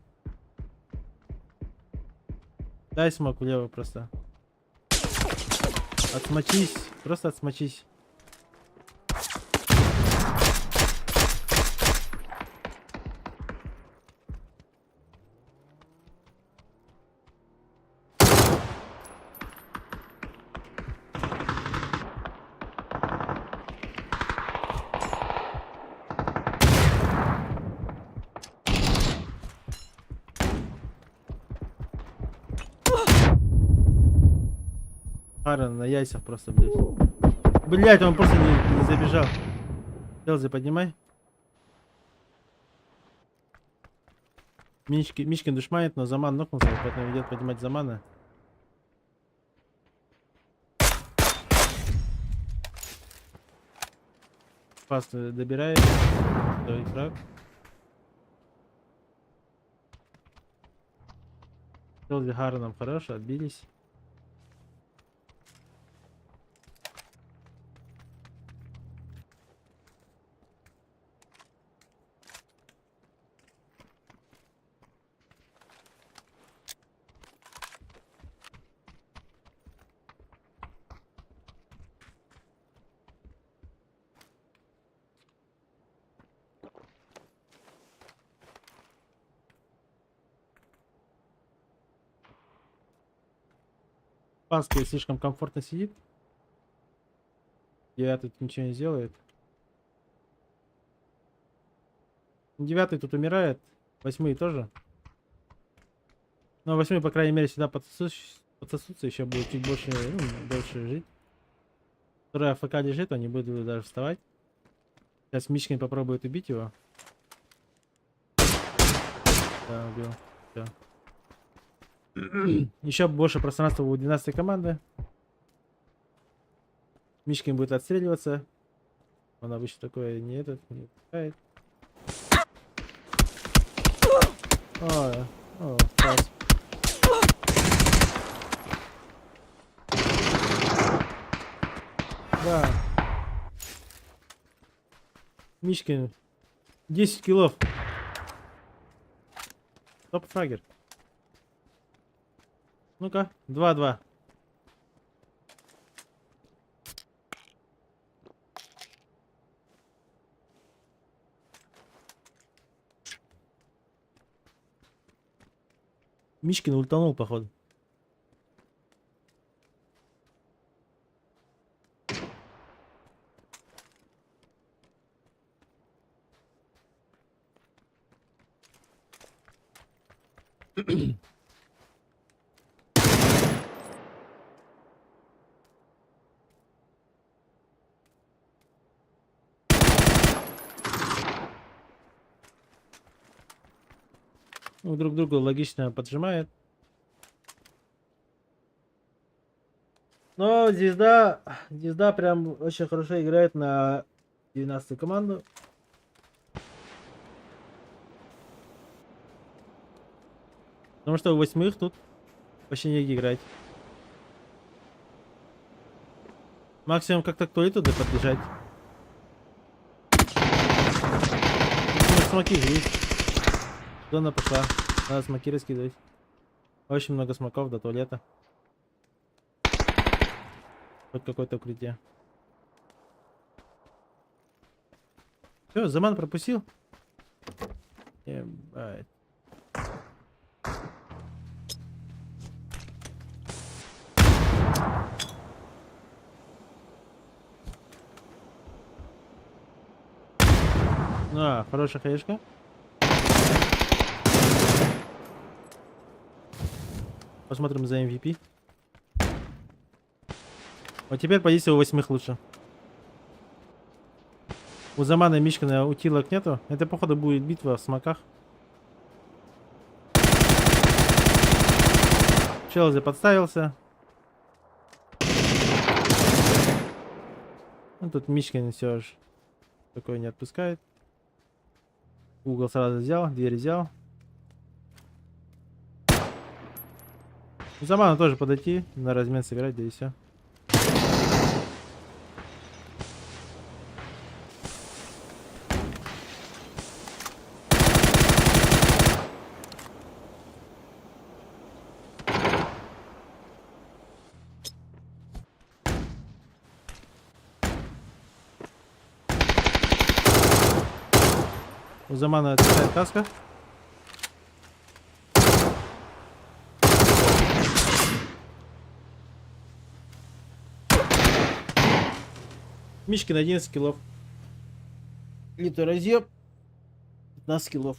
Дай смог влево просто. Отсмочись. Просто отсмочись. Аарон на яйцах просто, блядь. Блядь, он просто не забежал. Челзи, поднимай. Мишкин душманит, но Заман нокнулся, поэтому идет поднимать Замана. Пас добирает. Второй фраг. Челзи Аароном хорошо, отбились. Паски слишком комфортно сидит. 9 ничего не сделает. 9 тут умирает. 8 тоже. Но 8 по крайней мере сюда подсосутся, еще будет чуть больше, ну, дольше жить. Второй АФК лежит, он не будет даже вставать. Сейчас Мишкин попробует убить его. Да, убил. Все. Еще больше пространства у 12 команды. Мишкин будет отстреливаться. Он обычно такое не пускает. Пас. Да. Мишкин. 10 киллов. Топ-фрагер. Ну-ка, 2-2. Мишкин ультанул, походу. Ну, друг другу логично поджимает. Но звезда прям очень хорошо играет на 12 команду. Потому что у 8 тут вообще негде играть. Максимум как-то к туалету подбежать. Смоки есть. Дона пошла. Надо смоки раскидывать. Очень много смоков до туалета. Хоть какое-то укрытие. Все, Заман пропустил. Ебать. Хорошая хаешка. Посмотрим за MVP. Вот теперь позиция у 8 лучше. У Замана и Мишкина утилок нету. Это походу будет битва в смоках. Челзи подставился. Ну, тут Мишкин все же такое не отпускает. Угол сразу взял, дверь взял. Заману тоже подойти, на размен сыграть, да и все. У Замана отлетает каска. Мишкин 11 киллов. Литой разъеб. 15 киллов.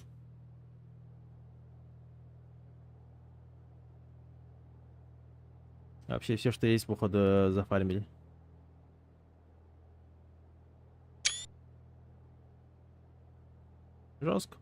Вообще все, что есть, походу, зафармили. Жестко.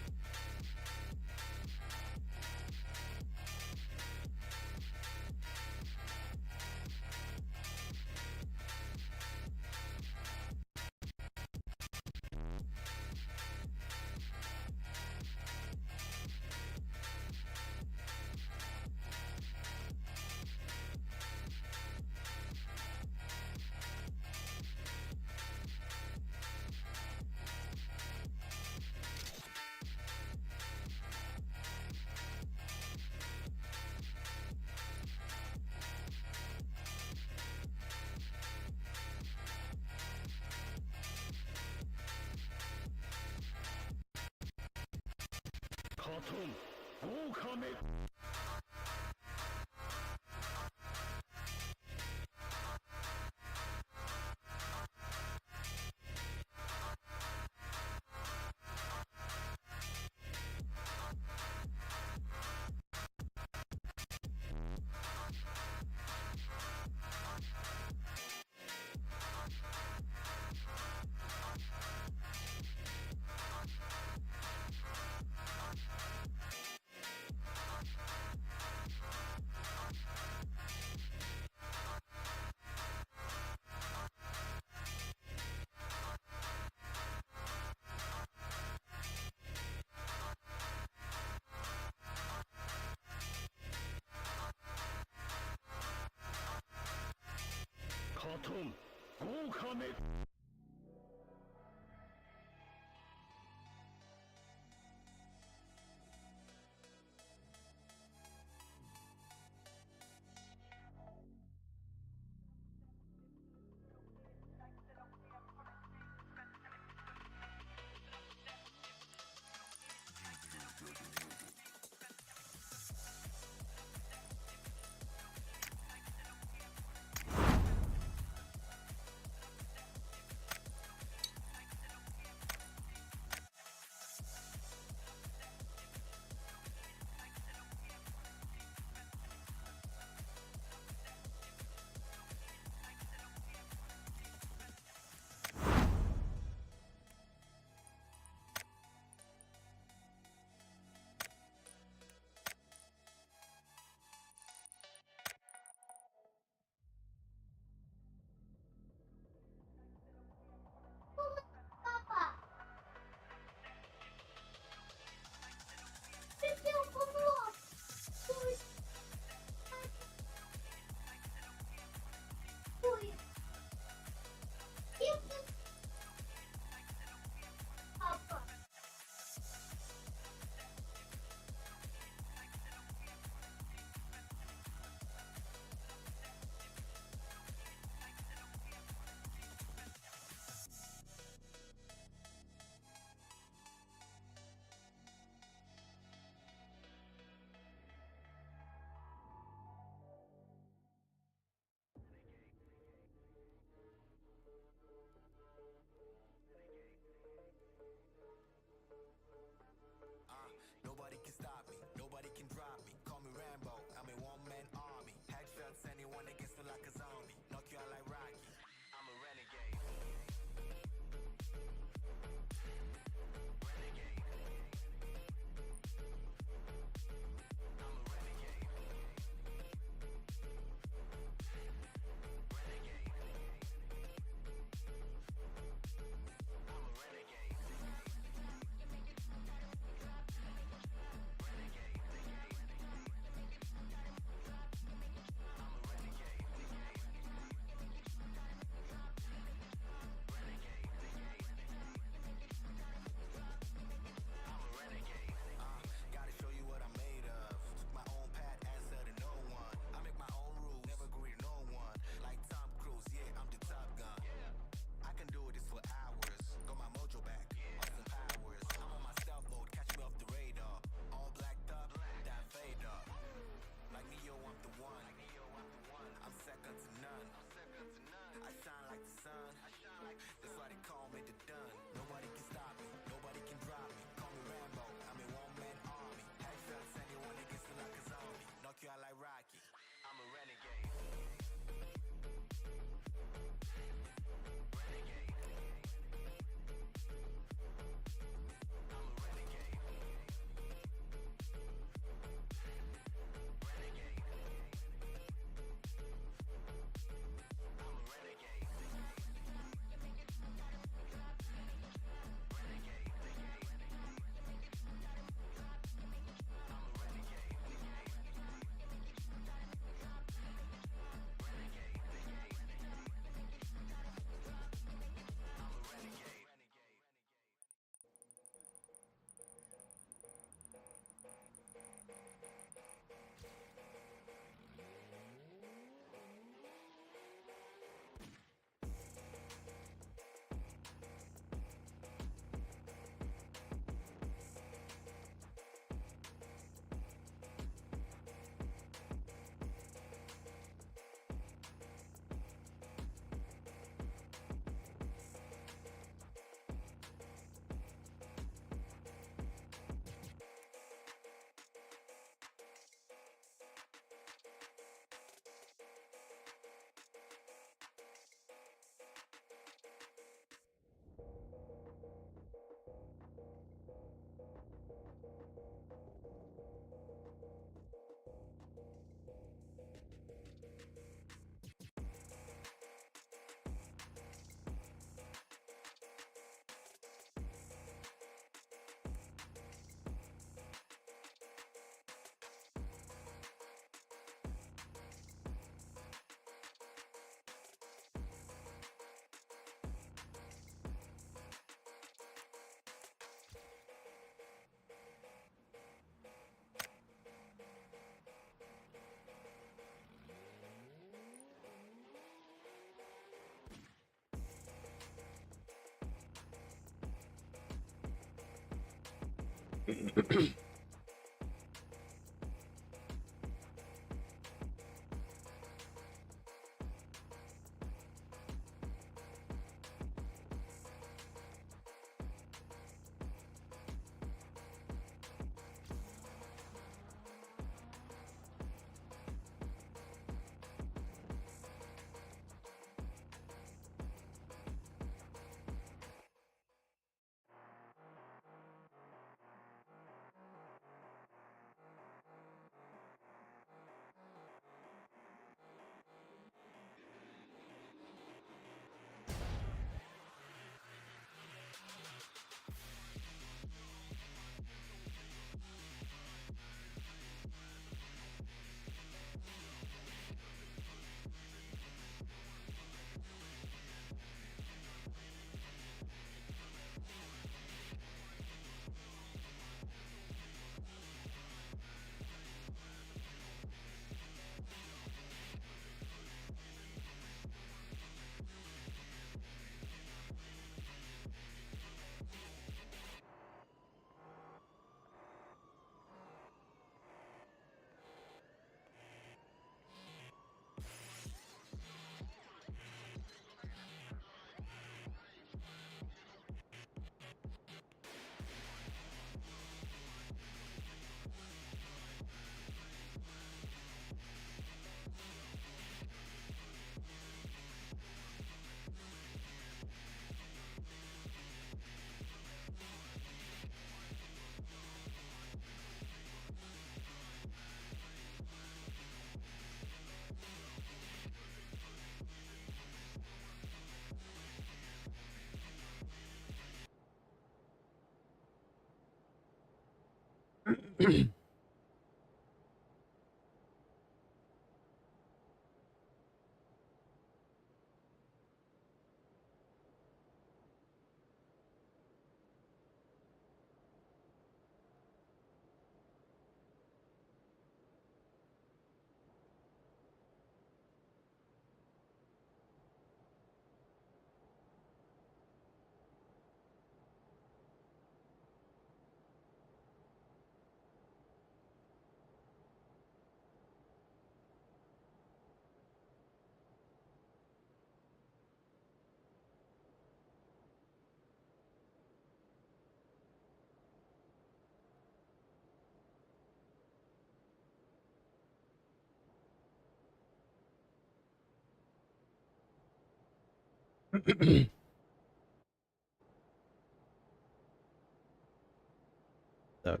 Так.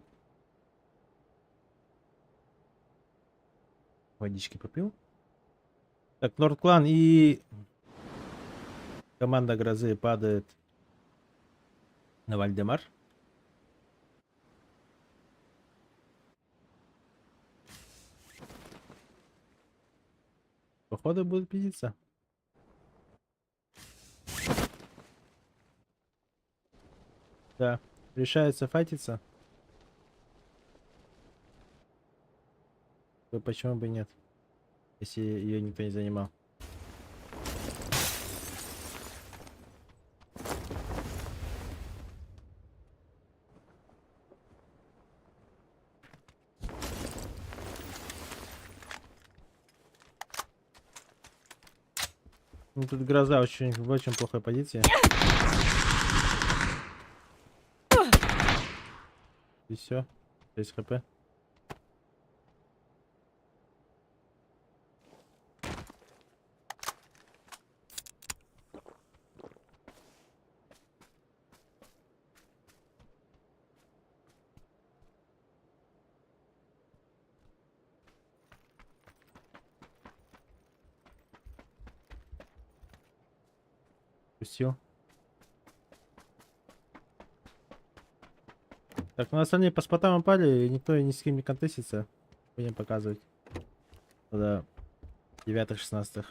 Водички попил. Так, Лорд Клан и команда Грозы падает на Вальдемар. Походу будут пиздиться. Да. Решается файтиться. То почему бы нет? Если ее никто не занимал. Ну, тут Гроза в очень плохой позиции. И все. 6 хп. Пустил. Так, ну остальные по спотам упали, и никто ни с кем не контестится. Будем показывать. Тогда 9-16.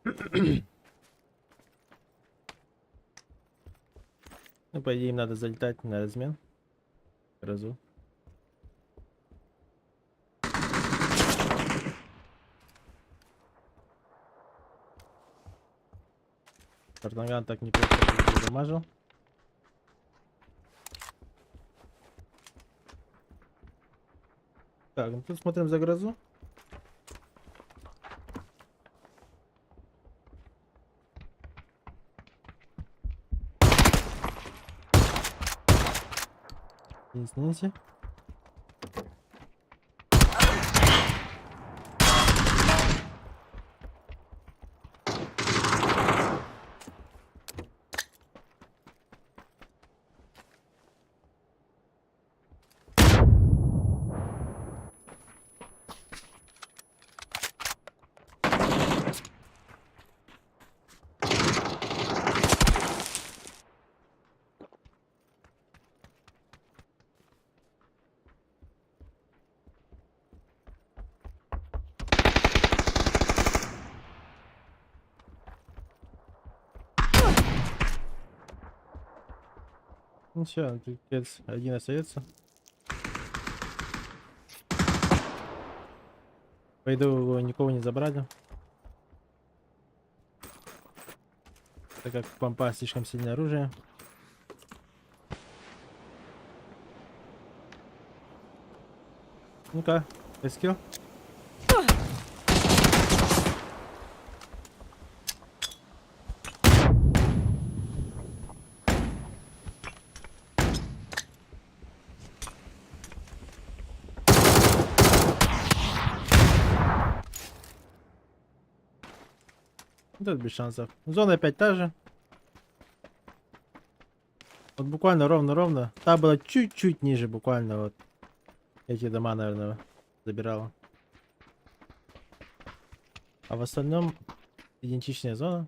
Ну, по идее, им надо залетать на размен. Разу. Тартанган так неплохо замажил. Так, ну тут смотрим за грозу. Извините. Ну все, тут один остается. Пойду его никого не забрали. Так как помпа слишком сильное оружие. Ну-ка, эскил. Тут без шансов. Зона опять та же. Вот буквально ровно. Та была чуть-чуть ниже, буквально вот. Эти дома, наверное, забирала. А в остальном идентичная зона.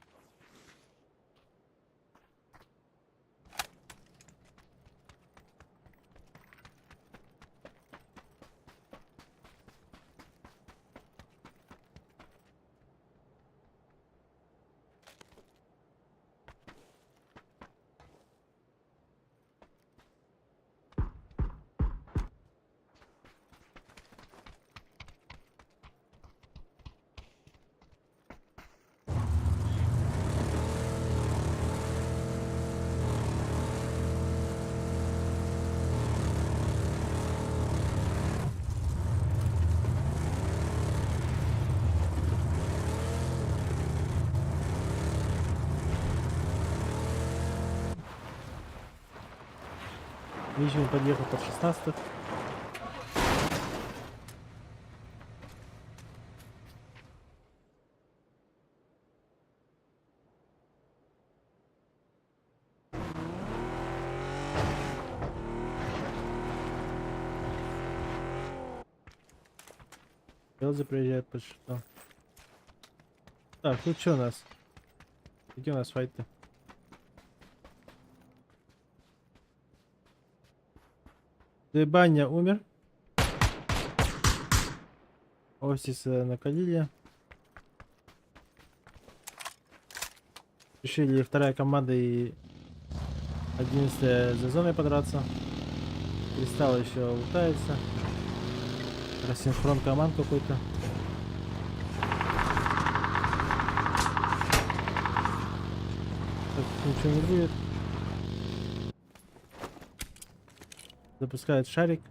Мичман подъехал под 16. Элза приезжает под 6. Так, тут что у нас? Где у нас файты? Дебаня умер. Осис накалили. Решили вторая команда и 11 за зоной подраться. Кристалл еще лутается. Рассинхрон команд какой-то. Так, ничего не будет. Запускает шарик.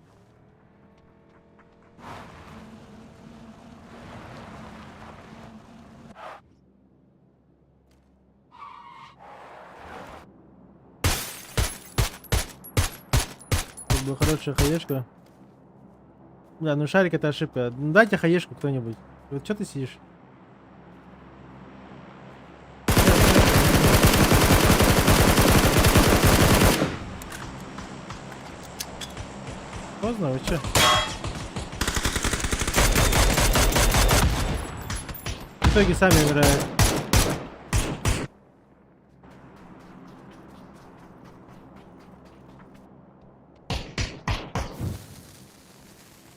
Тут была хорошая хаешка. Бля, ну шарик это ошибка. Ну, дайте хаешку кто-нибудь. Вот что ты сидишь? Поздно, вы чё? В итоге сами умирают.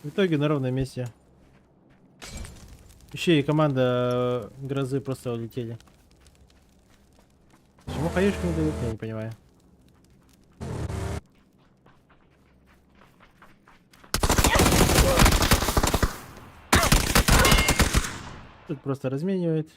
В итоге на ровном месте. Еще и команда грозы просто улетели. Почему хаешку не дают, я не понимаю. Тут просто разменивает.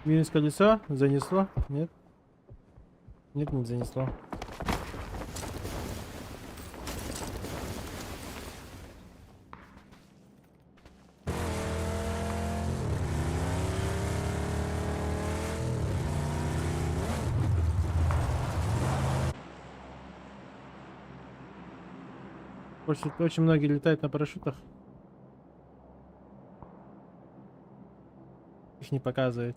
Минус колесо. Занесло? Нет. Нет, не занесло. Очень многие летают на парашютах. Их не показывает.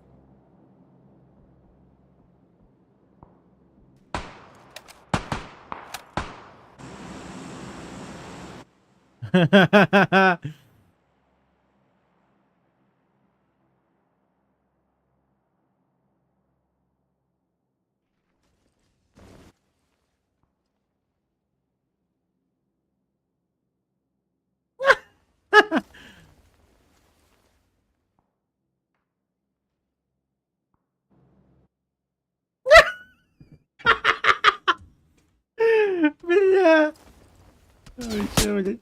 Бля. Ой, чё, блядь.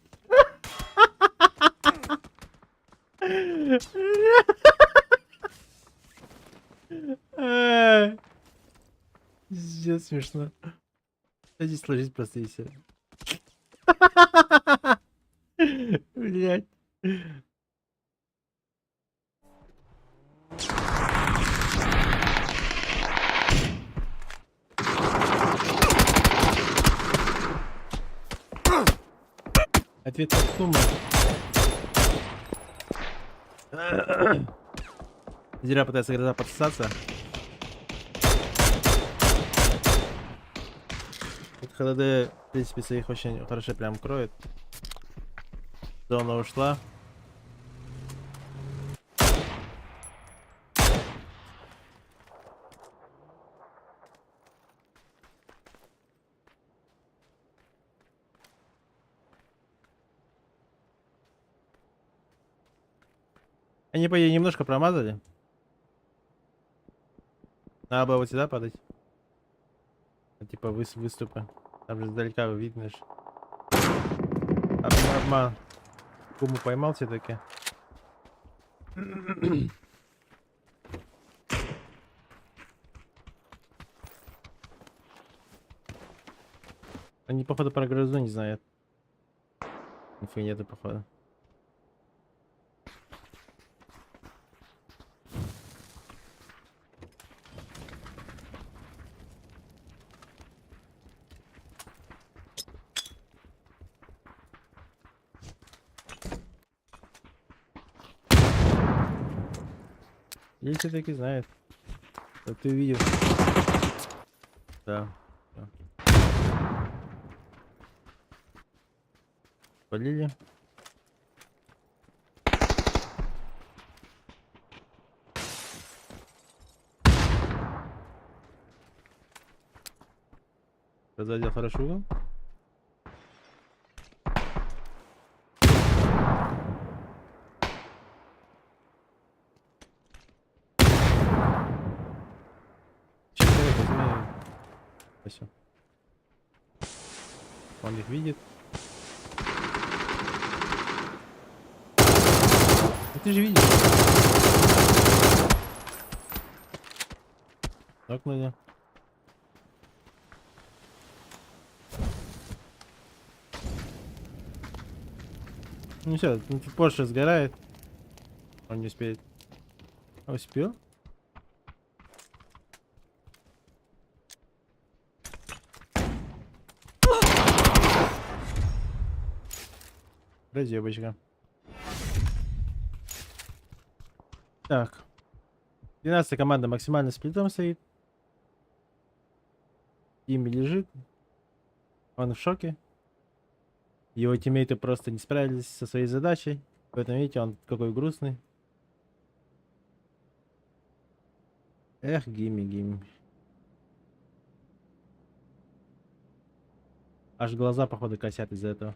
Ай, пиздец смешно. А здесь сложить просто и все. Блять. Ответная сумма. Зря пытается гроза подсосаться. Тут ХДД, в принципе, своих очень хорошо прям кроет. Зона ушла. Они, по идее, немножко промазали. Надо было вот сюда падать. Типа выступа. Там же издалека видно. Обман. Куму поймал все-таки. Они, походу, про грозу не знают. Инфы нету, походу. Или все-таки знают. Вот ты увидел. Да. Да. Полили. Задел хорошо угол. Все. Он их видит. Ну, ты же видишь. Нокнули. Ну все, ну, Порше сгорает. Он не успеет. А, успел? Разъебочка. Так. 12 команда максимально сплитом стоит. Гимми лежит. Он в шоке. Его тиммейты просто не справились со своей задачей. Поэтому, видите, он какой грустный. Эх, Гимми. Аж глаза, походу, косят из-за этого.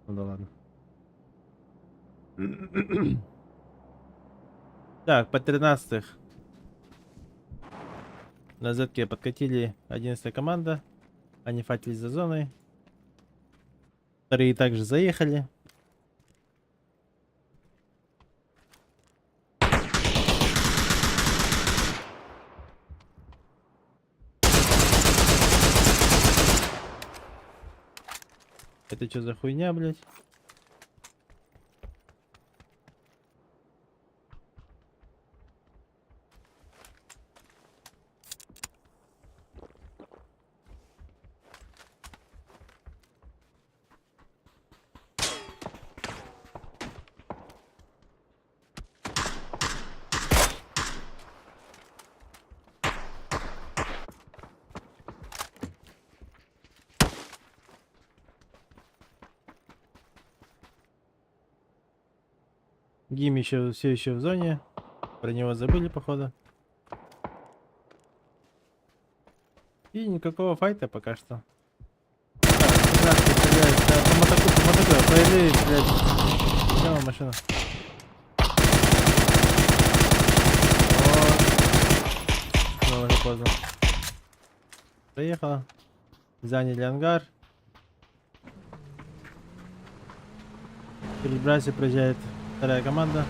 Ну да ладно. Так, по 13-х. На Z подкатили 11-я команда. Они фатились за зоной. Вторые также заехали. Это что за хуйня, блядь? Гим еще все еще в зоне. Про него забыли, походу. И никакого файта пока что. Так, 15 стреляет. Да, по мотоку, появились, блядь. Где моя машина? Вот. Ну, уже поздно. Приехала. Заняли ангар. Перед брасе проезжает вторая команда.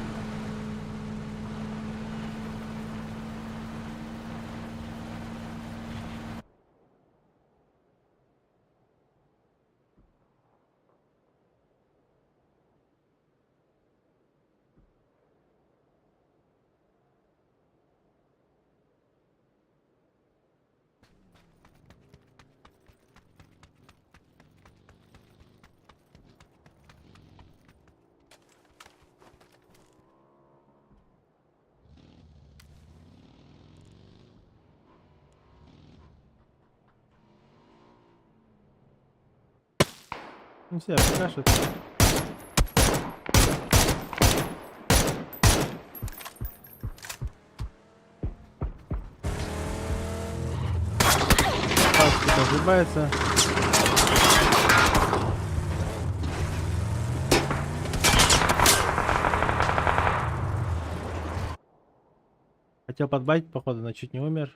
Ну все, покажут. Паспорт ошибается. Хотел подбайтить, походу, но чуть не умер.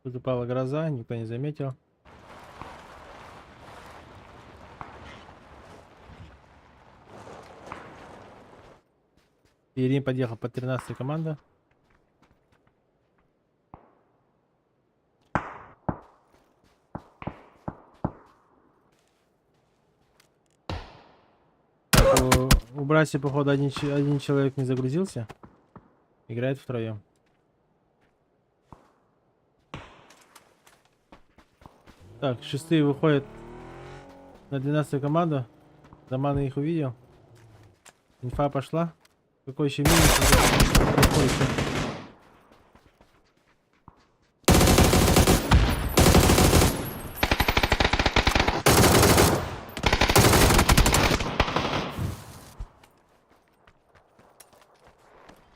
Тут упала гроза, никто не заметил. Ирин подъехал по 13-й команда. У Браси, походу, один человек не загрузился. Играет втроем. Так, шестые выходят на 12-ю команду. Заманы их увидел. Инфа пошла. Какой еще минус? Какой еще?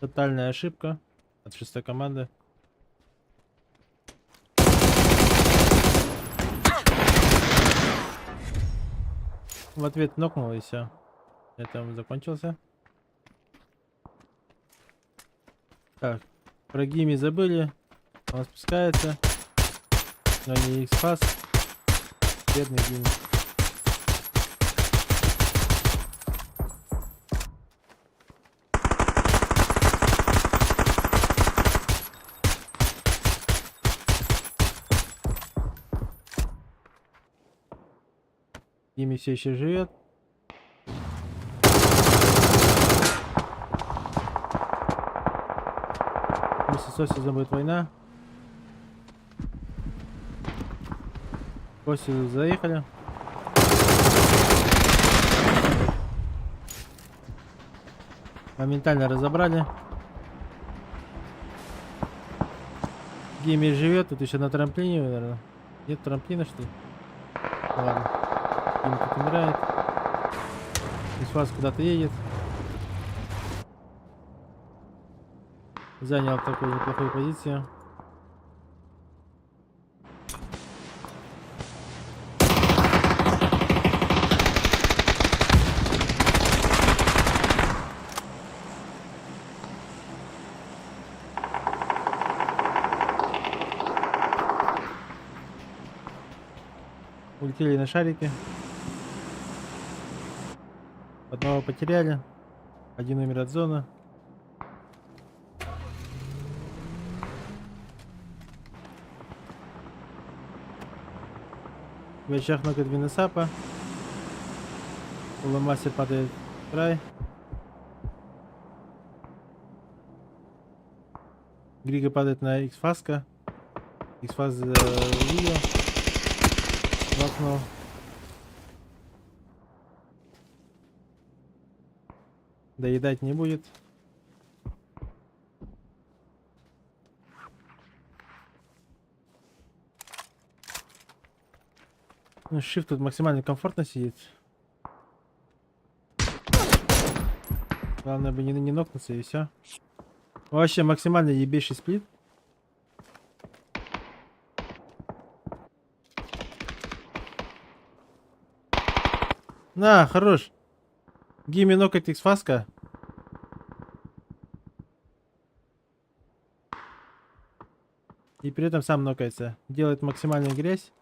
Тотальная ошибка от шестой команды. В ответ нокнул и все. Это закончился. Так, про Гимми забыли. Он спускается. Но не их спас. Бедный Гимми. Гимми все еще живет. Если Соси будет война. Соси заехали. Моментально разобрали. Геймер живет, тут еще на трамплине, наверное. Нет трамплина, что ли? Ладно. Геймер тут умирает. Исфаз куда-то едет. Занял такую неплохую позицию. Улетели на шарике. Одного потеряли. Один умер от зоны. В вещах много Двинесапа. Уломастер падает в край. Грига падает на X-фаска. X-фаз увидел. В окно. Доедать не будет. Ну, Shift тут максимально комфортно сидит. Главное бы не нокнуться и все. Вообще максимально ебейший сплит. На, хорош. Гимми нокает X-фаска. И при этом сам нокается. Делает максимальную грязь.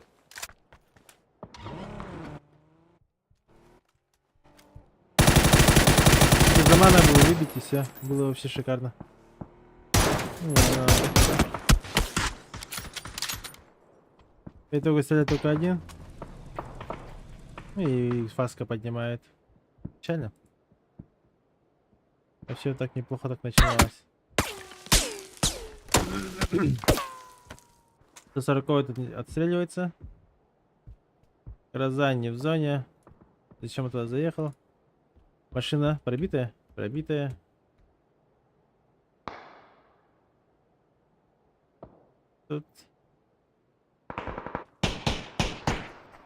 Замана было выбить и все. Было вообще шикарно. По итогу стреляет только один. И фаска поднимает. Печально. Вообще так неплохо так начиналось. 140 тут отстреливается. Гроза не в зоне. Зачем я туда заехал? Машина пробитая? Пробитая. Тут.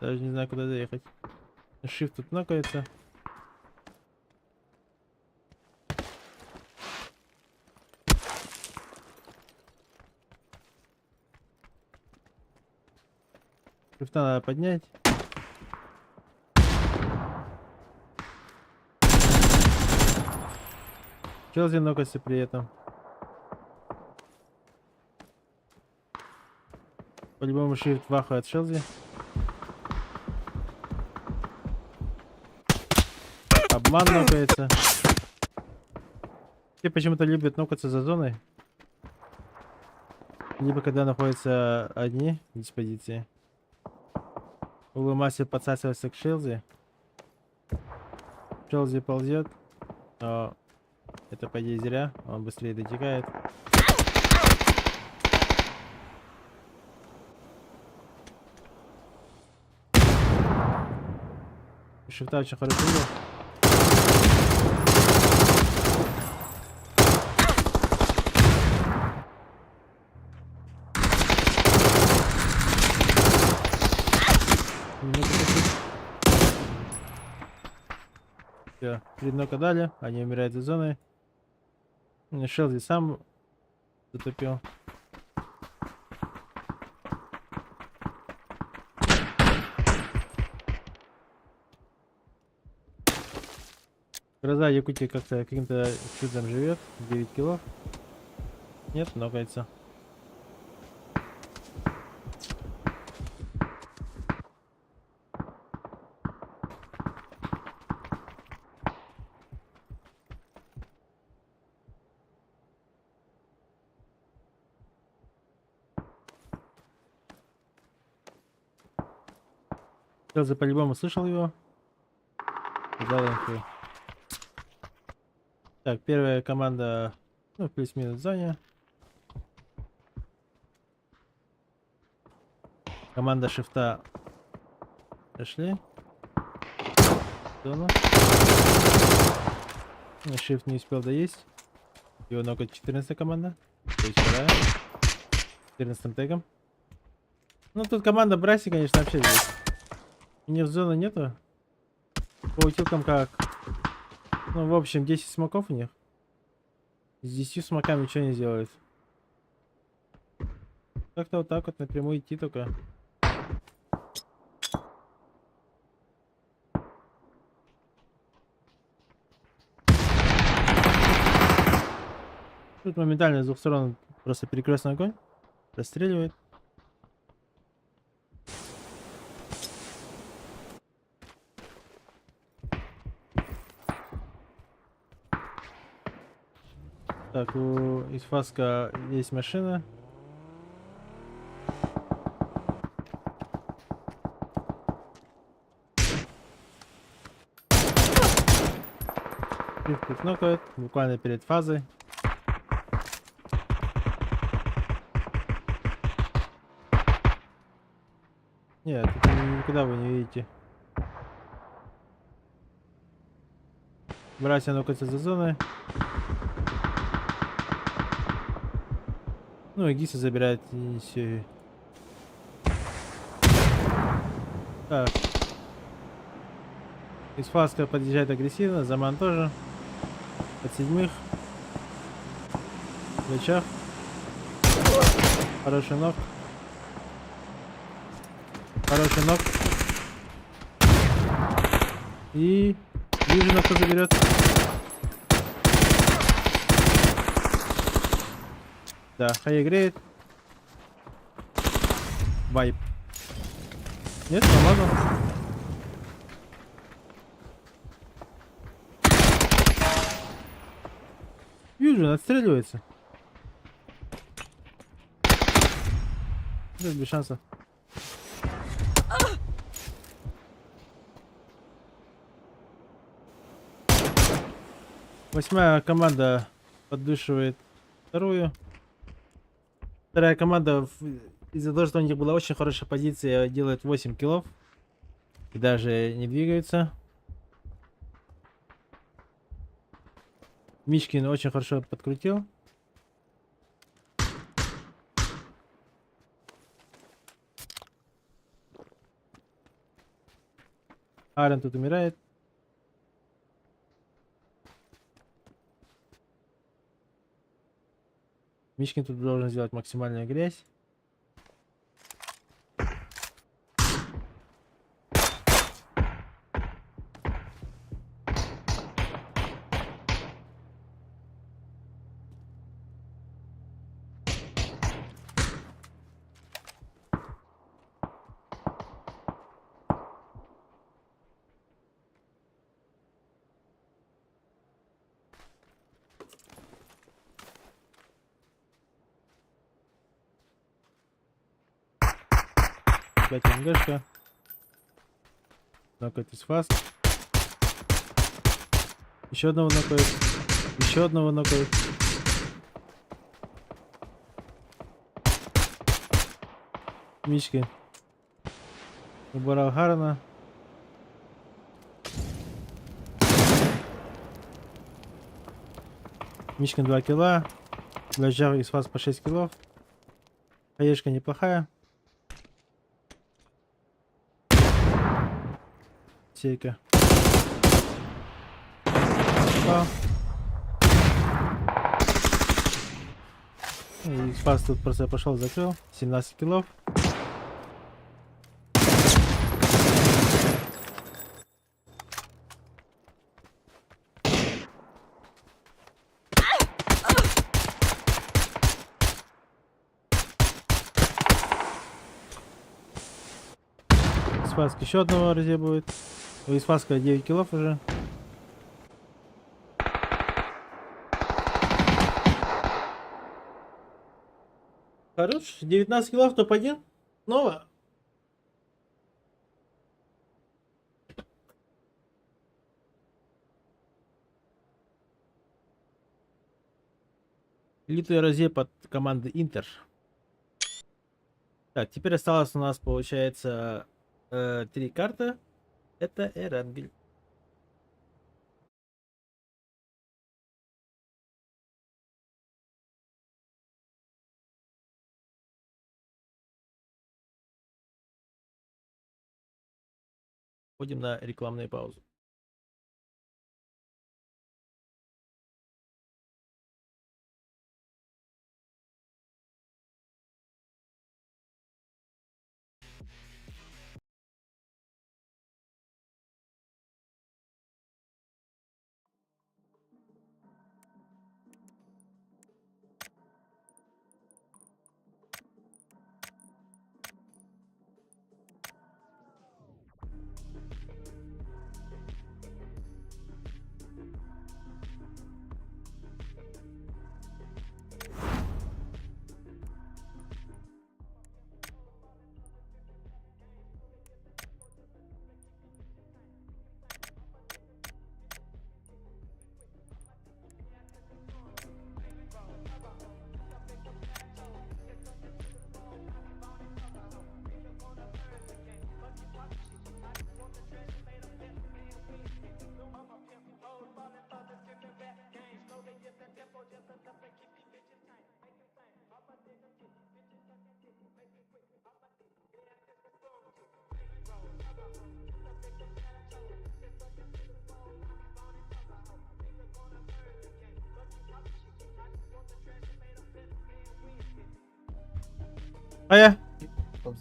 Даже не знаю, куда заехать. Shift тут нокается. Shift надо поднять. Челси нокается при этом. По-любому Shift вахает Челси. Обман нокается. Все почему-то любят нокаться за зоной. Либо когда находятся одни в диспозиции. Улумасер подсасывается к Челси. Челси ползет. Но это по идее зря. Он быстрее дотекает. Шифта очень хорошо видел. Все, 3 нока дали, они умирают за зоной. Шелзи сам затопил. Гроза Якутии как-то каким-то чудом живет. 9 килов. Нет, нокается. Челзи по-любому слышал его. Дал инфу. Так, первая команда, ну, плюс-минус в зоне. Команда шифта пришли. Зону. Shift не успел доесть. Его нокает 14 команда. То есть вторая. 14 тегом. Ну тут команда Браси, конечно, вообще здесь. У них зоны нету. По утилкам как. Ну, в общем, 10 смоков у них. С 10 смоками ничего не сделает. Как-то вот так вот напрямую идти только. Тут моментально с двух сторон просто перекрестный огонь. Расстреливает. Так, у Исфаска есть машина. Их нокает, буквально перед фазой. Нет, тут никуда вы не видите. Братья нокаются за зоной. Ну и Гиса забирает и все. Так. Исфаска подъезжает агрессивно, Заман тоже. От седьмых. В плечах. Хороший ног. Хороший ног. И вижу, на кто заберет. Да, хай греет. Вайп. Нет, помогу. Вижу, отстреливается. Нет, без шансов. Восьмая команда поддышивает вторую. Вторая команда из-за того, что у них была очень хорошая позиция, делает 8 киллов. И даже не двигается. Мичкин очень хорошо подкрутил. Арен тут умирает. Мичкин тут должен сделать максимальную грязь. Опять МГшка. Нокает из фаст. Еще одного нокает. Еще одного нокает. Мичкин убрал Гарна. Мичкин 2 килла. Ляжав из фаст по 6 киллов. Хаешка неплохая. Сейка. Попал. И спас тут просто пошел, закрыл. 17 киллов. Спаск еще одного разъебывает. У Спаска 9 киллов уже. Хорош. 19 киллов, топ-1. Снова. Литый разъеб от команды Интер. Так, теперь осталось у нас, получается, 3 карты. Это Эрангель. Ходим на рекламную паузу.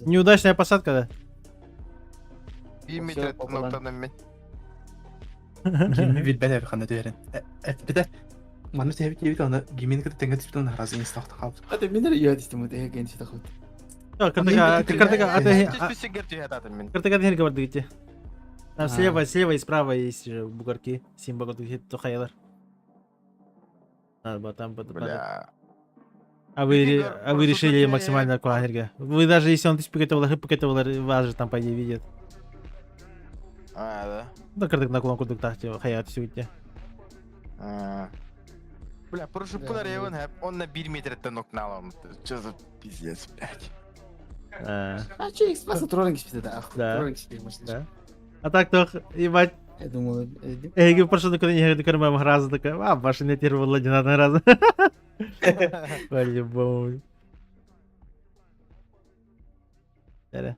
Неудачная посадка, да? 1 Все, метр пополам. noktadan men. Гимми билбэлэр хана дээрэн. Эпидэ манай тэвит тэвит она гимин гэдэг тэнгэр тэвит на хараас инстагт хав. Хата минер яад юм уу яг энэ шиг тахад. Список гэрч хатаад мен. Картага хер говорит, идти. Там А. слева и справа есть же бугорки. Симба тут то хайдар. Надо было там Бля. А вы решили максимально аккуратненько. Вы даже если он пикетовал, вас же там по идее видит. Да. Да, картак на клонку так хаят все идти. Бля, прошу Да, пунар да. яван хап. Он на 1 метртен нокналам. Что за пиздец, блядь. А че их спаса троллинг спиздит, да. Да. Троллинг спиздит, может. Да. А так то, ебать, Я думаю, я прошу на куда-нибудь докормаем раза такая, а, ваша не первого один на раз. По-любому. Да.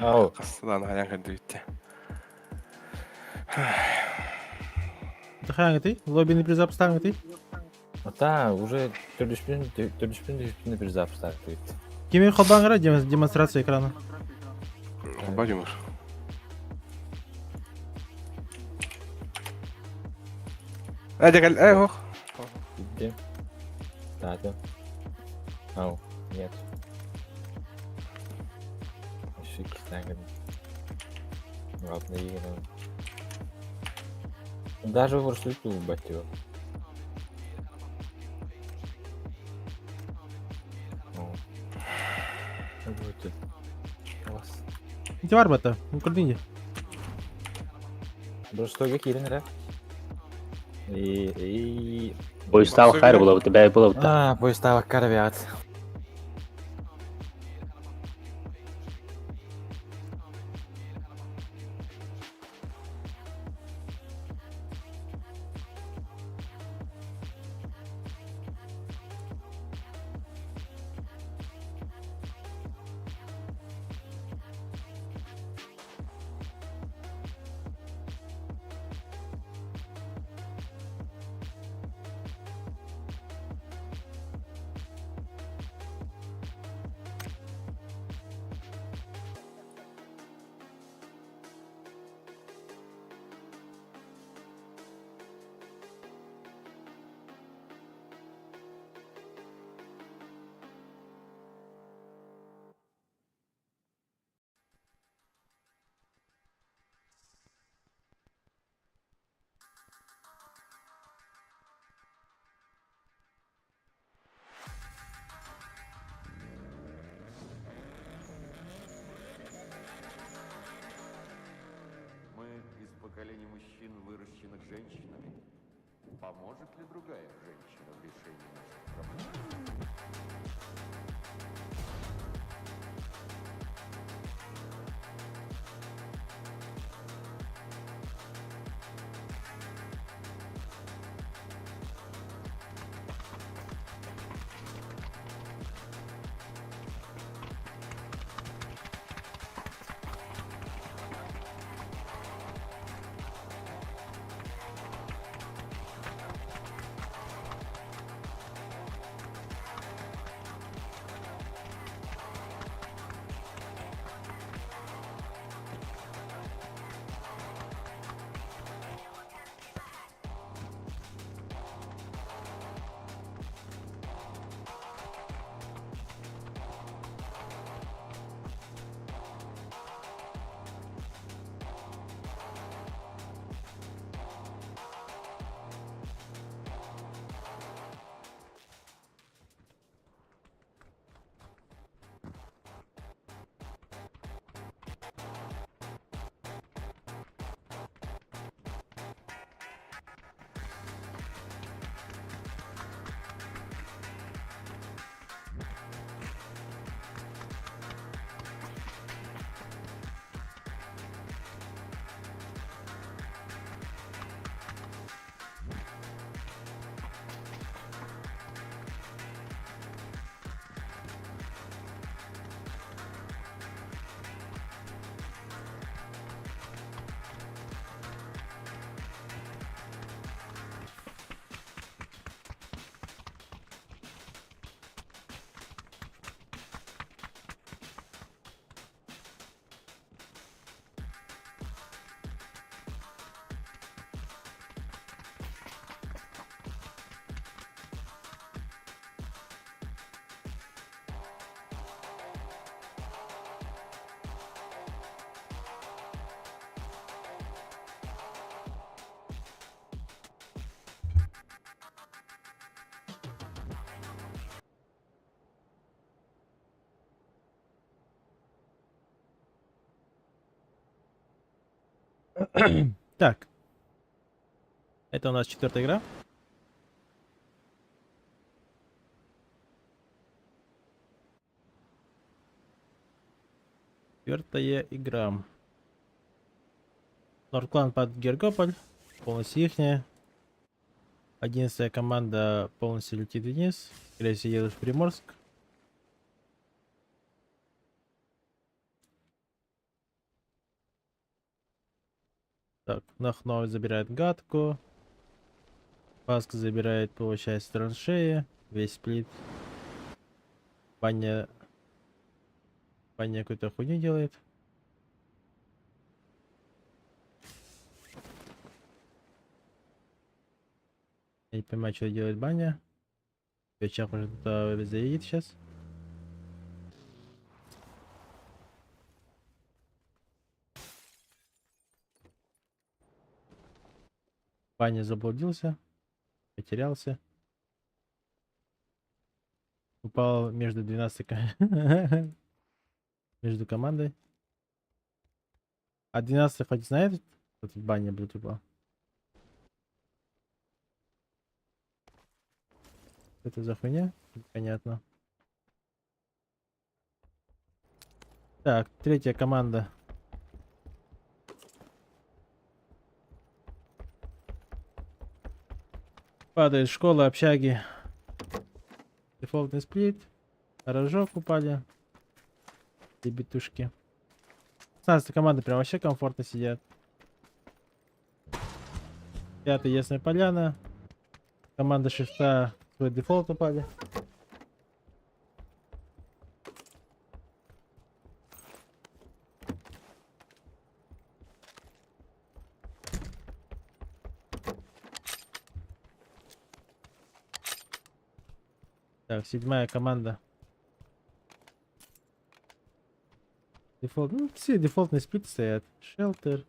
Ау. Кастадан аян кандыйт. Таханг ты? Лобби не призапстан ты? Та уже төрдүшпүн перезапуск тарттыйт. Кими холбаңыра демонстрация экрана. Бадимыр. Дегал, ох. Где? Стату. Ау, нет. Шики станет. Ладно, играем. Даже в Урсульту батю. Будет. Класс. Иди варбата, ну курдинди. Бростога киринре. И... Поїстав хер було, у тебе було в та. А, поїстава каравіат. Мы из поколения мужчин, выращенных женщинами. Поможет ли другая женщина в решении наших проблем? Так. Это у нас 4-я игра. Четвертая игра. Нордклан под Гергополь. Полностью ихняя. 11-я команда полностью летит вниз. Скорее всего, едут в Приморск. Так, Нахной забирает гадку. Паск забирает по часть траншеи. Весь сплит. Баня какую-то хуйню делает. Я не понимаю, что делает баня. Чак уже туда заедет сейчас. Баня заблудился. Потерялся. Упал между 12 между командой. А 12 хоть знает, что тут баня будет упал? Что это за хуйня? Понятно. Так, третья команда. Падает школа, общаги. Дефолтный сплит. Рожок упали. Ребятушки. 16 команда прям вообще комфортно сидят. 5 Ясная Поляна. Команда шифта свой дефолт упали. Так, 7 команда. Дефолт. Ну, все дефолтные сплиты стоят. Шелтер.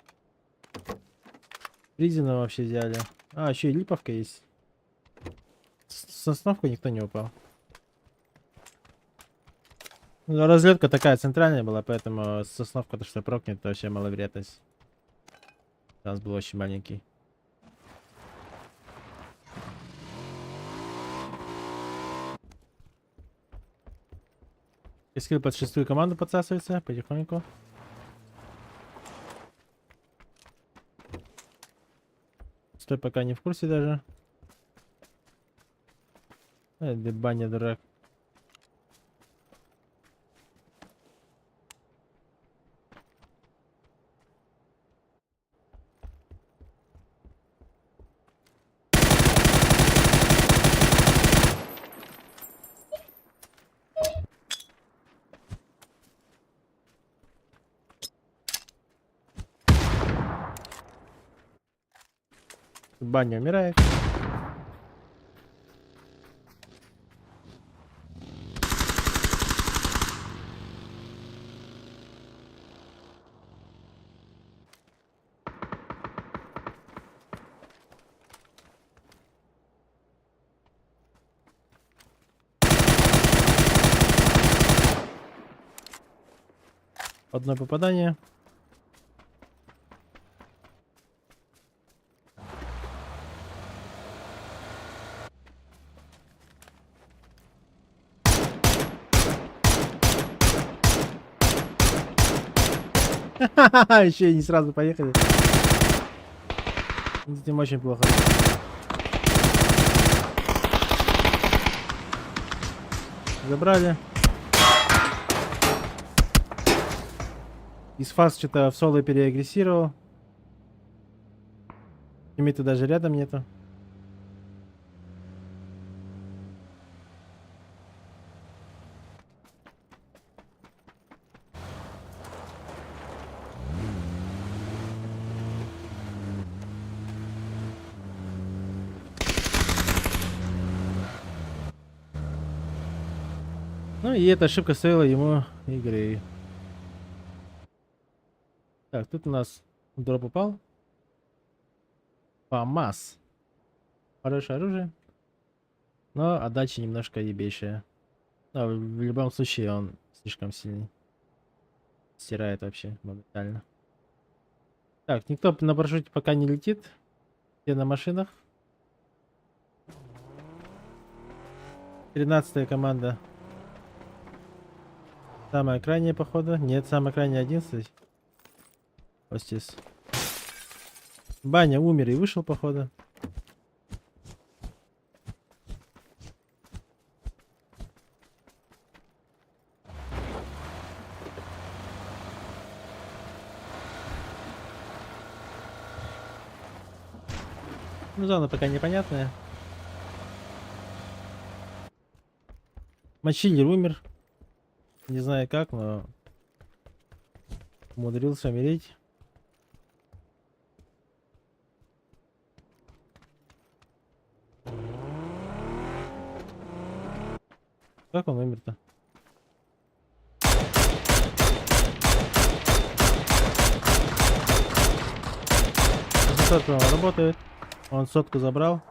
Призина вообще взяли. А, еще и липовка есть. С сосновкой никто не упал. Ну, разлетка такая центральная была, поэтому сосновка то, что прокнет, то вообще маловероятность. Шанс был очень маленький. Скилл под 6-ю команду подсасывается потихоньку. Стой, пока не в курсе даже. Баня, дурак. Баня умирает. Одно попадание. Еще и не сразу поехали. С этим очень плохо. Забрали. Исфас что-то в соло переагрессировал. Тиммейта даже рядом нету. Ну и эта ошибка стоила ему игры. Так, тут у нас дроп упал. ФАМАС. Хорошее оружие. Но отдача немножко ебейшая. Но в любом случае он слишком сильный. Стирает вообще моментально. Так, никто на парашюте пока не летит. Все на машинах. 13-я команда. Самая крайняя, походу. Нет, самая крайняя 11. Остис. Баня умер и вышел, походу. Ну, зона пока непонятная. Мочилер умер. Не знаю как, но умудрился умереть. Как он умер-то? Сотка он работает. Он сотку забрал.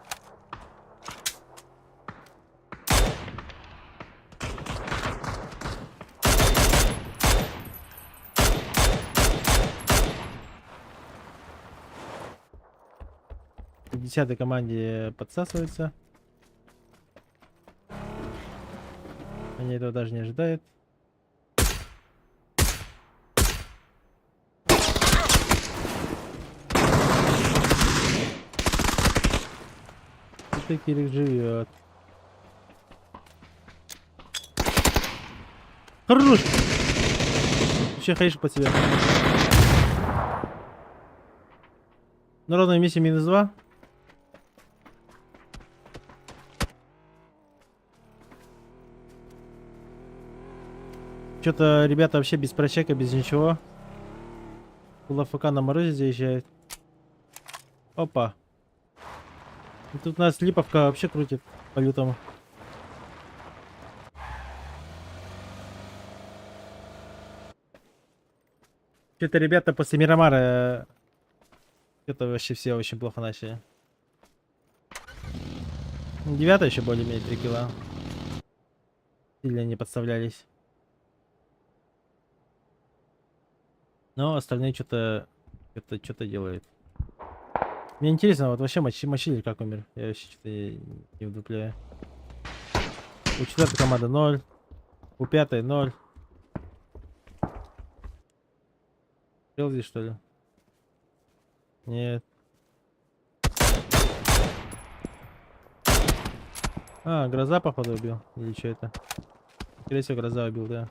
В 10-й команде подсасывается. Они этого даже не ожидают. И Кирик живет. Хорош! Вообще хаишь по тебе. На ровной месте -2. Что-то ребята вообще без прочека, без ничего. Лафака на морозе заезжает. Опа. И тут у нас липовка вообще крутит по-лютому. Что-то ребята после Мирамара это вообще все очень плохо начали. 9 еще более-менее 3 килла. Сильно не подставлялись. Но остальные что-то делают. Мне интересно, вот вообще мочили как умер. Я вообще что-то не вдупляю. У 4-й команды 0. У 5-й 0. Стрел здесь что ли? Нет. А, гроза походу убил. Или что это? Скорее всего, гроза убил, да.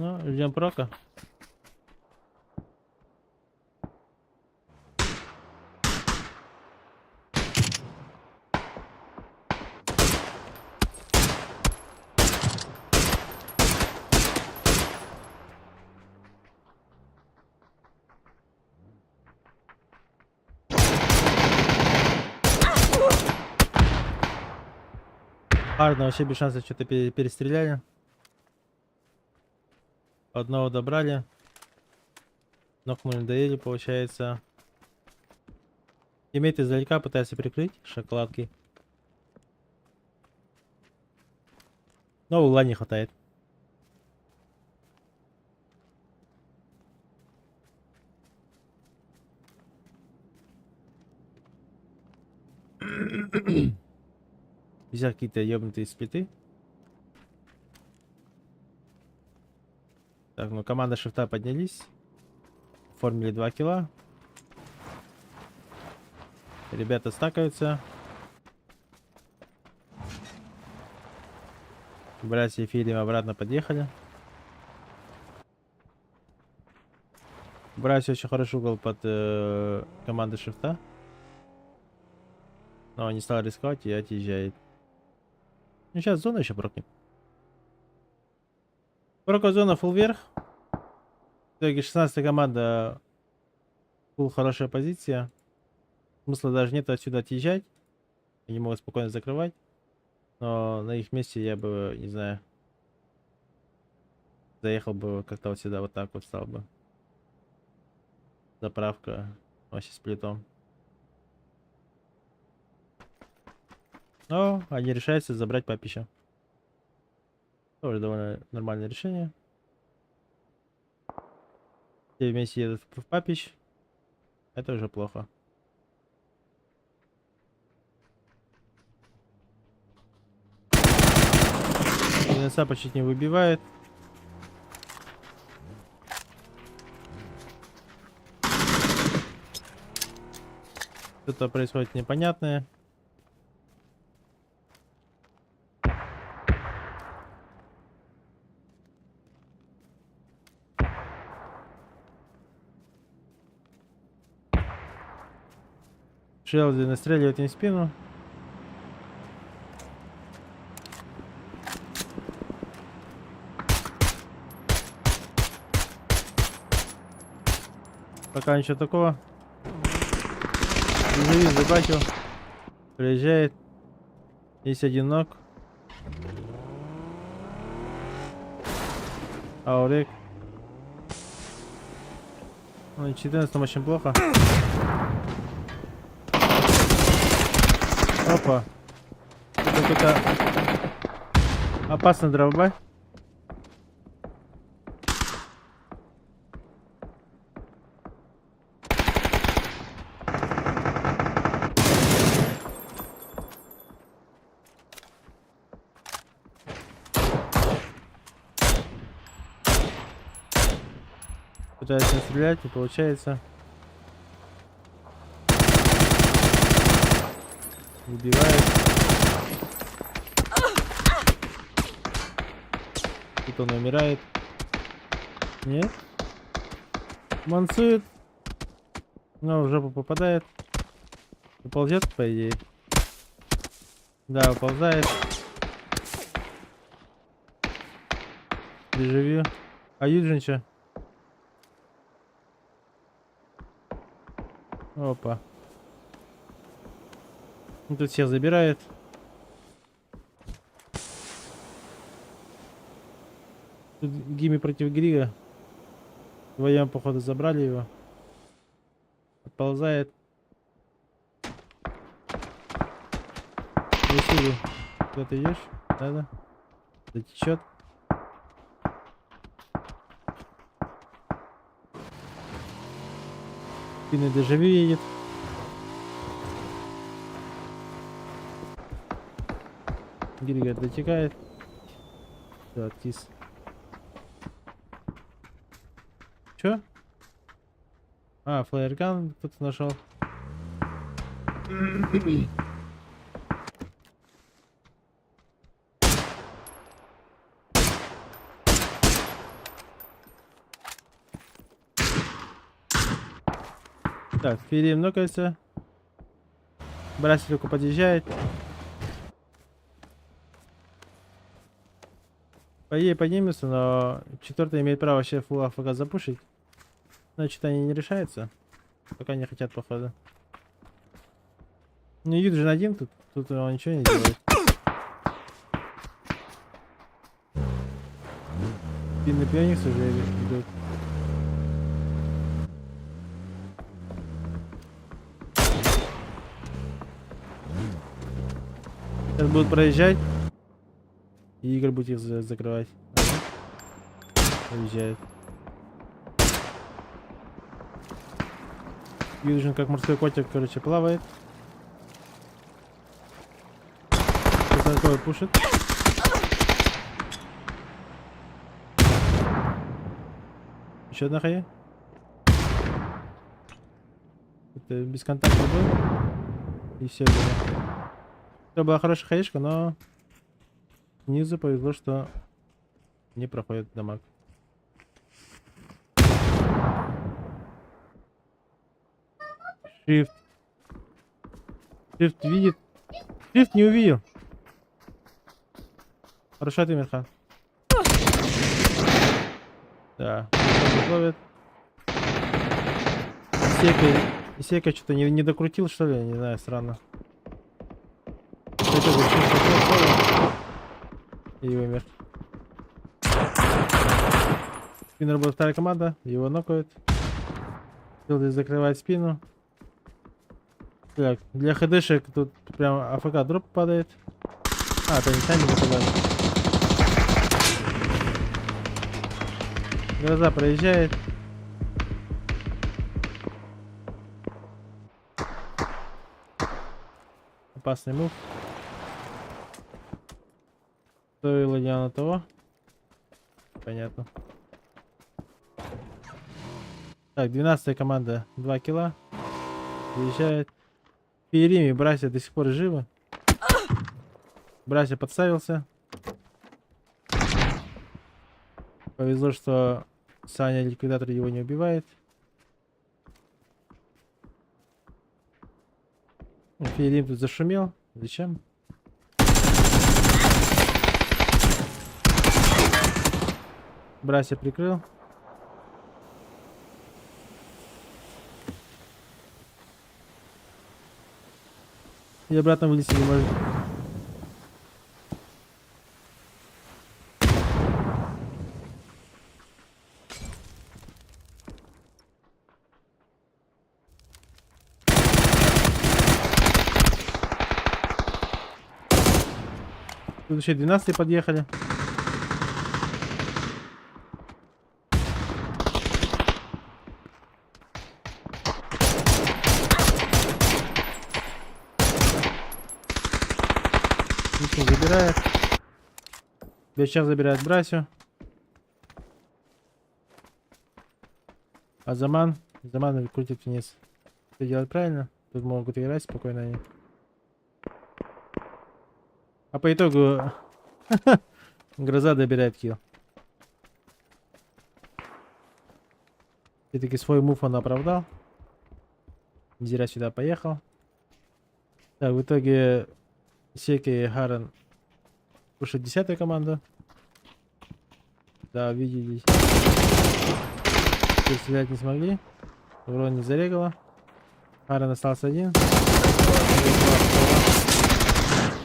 Ну, ждем прока. Ладно, вообще без шансов что-то перестреляли. Одного добрали. Нокнули, доели, получается. Тиммейт издалека пытается прикрыть шоколадкой. Но угла не хватает. Взял какие-то ебнутые сплиты. Так, ну команда шифта поднялись. Оформили 2 килла. Ребята стакаются. Братья Филим обратно подъехали. Братья очень хороший угол под командой шифта. Но он не стал рисковать и отъезжает. Ну сейчас зона еще прокнет. Прока зона фулл вверх. В итоге 16-я команда. Фулл хорошая позиция. Смысла даже нет отсюда отъезжать. Они могут спокойно закрывать. Но на их месте я бы, не знаю, заехал бы как-то вот сюда, вот так вот стал бы. Заправка вообще с плитом. Но они решаются забрать папища. Тоже довольно нормальное решение. Все вместе едут в папищ. Это уже плохо. НСА чуть не выбивает. Что-то происходит непонятное. Шелди настреливает им в спину. Пока ничего такого. Живи, забатил. Приезжает. Есть один ног. Аурик. Ну, 14 очень плохо. Опа. Это какой-то опасный дробай. Пытаюсь стрелять, не получается. Убивает. Тут он умирает. Нет. Мансует. Но в жопу попадает. Уползет, по идее. Да, уползает. Дежавю. А Юджин чё? Опа. Ну, тут всех забирает. Тут Гимми против Грига. Вдвоем, походу, забрали его. Отползает. Василий, куда ты идешь? Да-да. Затечет. Спины дежавю едет. Грига дотекает. Да, откис. Чё? А, флайерган кто-то нашел. Так, впереди нокается. Брасилику подъезжает. По идее поднимется, но четвертый имеет право вообще фулл АФК запушить. Значит, они не решаются. Пока не хотят, походу. Ну, Юджин один, тут он ничего не делает. Пинный пионикс уже идут. Сейчас будут проезжать. И Игорь будет их закрывать. Уезжает. Юджин как морской котик, короче, плавает. Такой пушит. Еще одна хая. Это без контакта был. И все. Это была хорошая хаешка, но снизу повезло, что не проходит дамаг. Шрифт. Шрифт видит. Шрифт не увидел. Хорошо ты, Мирхан. Да. Ловит. Исека что-то не докрутил, что ли? Не знаю, странно. И умер. Спиннер была вторая команда, его нокают. Филдис закрывает спину. Так, для хдшек тут прям АФК дроп падает. А, это не сами нападали. Гроза проезжает. Опасный мув. Стоило ли оно того? Понятно. Так, 12-я команда. 2 килла. Выезжает. Перими, братья до сих пор живы. Братья подставился. Повезло, что Саня ликвидатор его не убивает. Филипп тут зашумел. Зачем? Братья прикрыл. И обратно вылезти не может. Тут еще 12 подъехали. Отлично, забирает. Сейчас забирает Брасю. А Заман крутит вниз. Все делать правильно. Тут могут играть спокойно они. А по итогу Гроза добирает килл. Все-таки свой мув он оправдал. Не зря сюда поехал. Так, в итоге Сейка и Харен пушат 10-ю команду. Да, видели. Стрелять не смогли. Урон не зарегало. Харен остался один.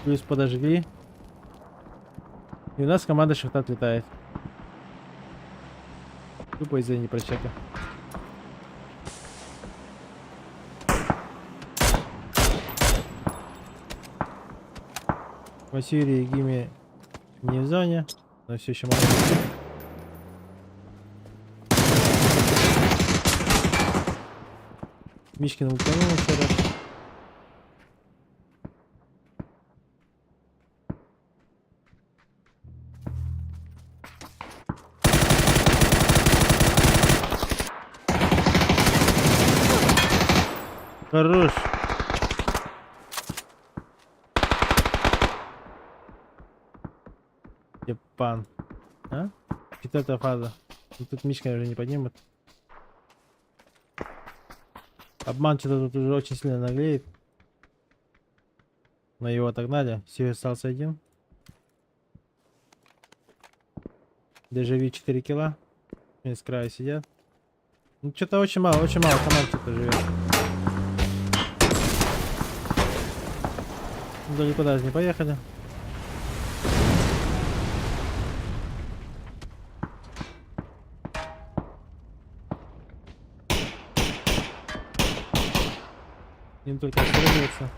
Плюс подожгли. И у нас команда шифта отлетает. Тупо из-за непрочека. Василий и Гими не в зоне, но все еще могут. Мишкин утонул еще раз. Хорош. Епан. А? 4-я фаза. И тут Мишка уже не поднимет. Обман что-то тут уже очень сильно наглеет. Но его отогнали. Все, остался один. Дежави 4 килла. Они с края сидят. Ну что-то очень мало команд что-то живет. Далеко даже не поехали. Им только отстреливаться.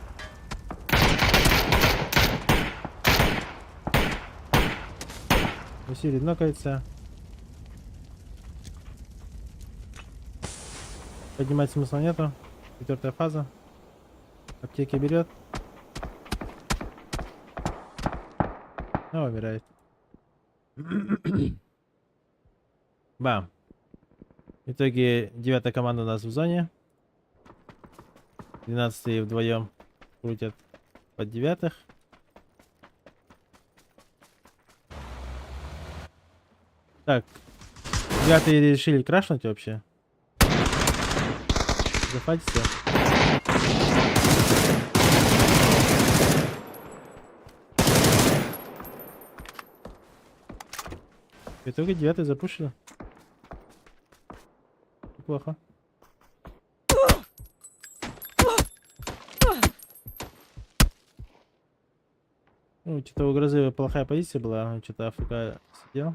Василий нокается. Поднимать смысла нету. 4-я фаза. Аптеки берет. А, умирает. Бам. В итоге 9-я команда у нас в зоне. 12-е вдвоем крутят под 9-х. Так. 9-е решили крашнуть вообще. Зафатиться. В итоге 9-й запушили. Неплохо. Ну, что-то у Грозы плохая позиция была, он что-то АФК сидел.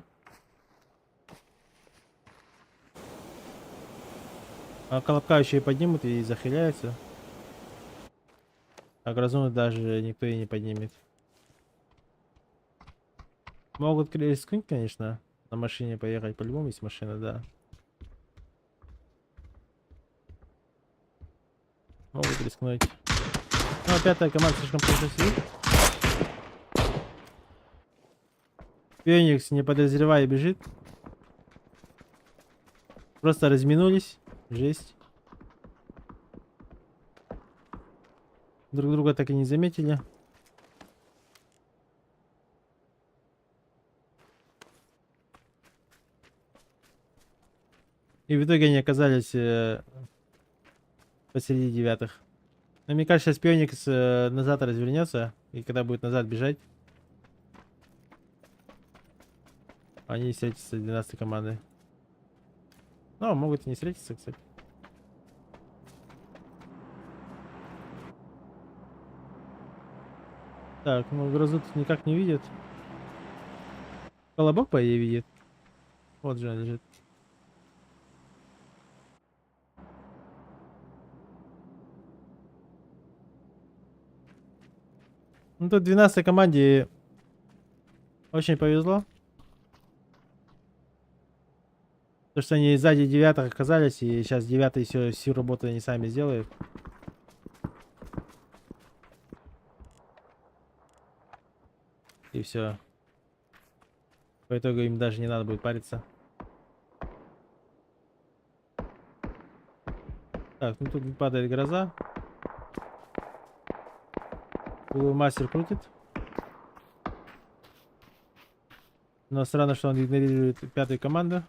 А Колобка еще и поднимут и захиляются. А Грозу даже никто и не поднимет. Могут рискнуть, конечно, на машине поехать, по-любому есть машина, да. Могут рискнуть. Ну, 5-я команда слишком плохо сидит. Феникс, не подозревая, бежит. Просто разминулись. Жесть. Друг друга так и не заметили. И в итоге они оказались посреди 9-х. Но мне кажется, сейчас Пионикс назад развернется, и когда будет назад бежать, они встретятся с 12 командой. Ну, могут и не встретиться, кстати. Так, ну грозу тут никак не видит. Колобок, по идее, видит. Вот же он лежит. Ну тут 12 команде очень повезло. То, что они сзади 9 оказались, и сейчас 9 всю работу они сами сделают. И все. По итогу им даже не надо будет париться. Так, ну тут падает гроза. Мастер крутит. Но странно, что он игнорирует 5-ю команду.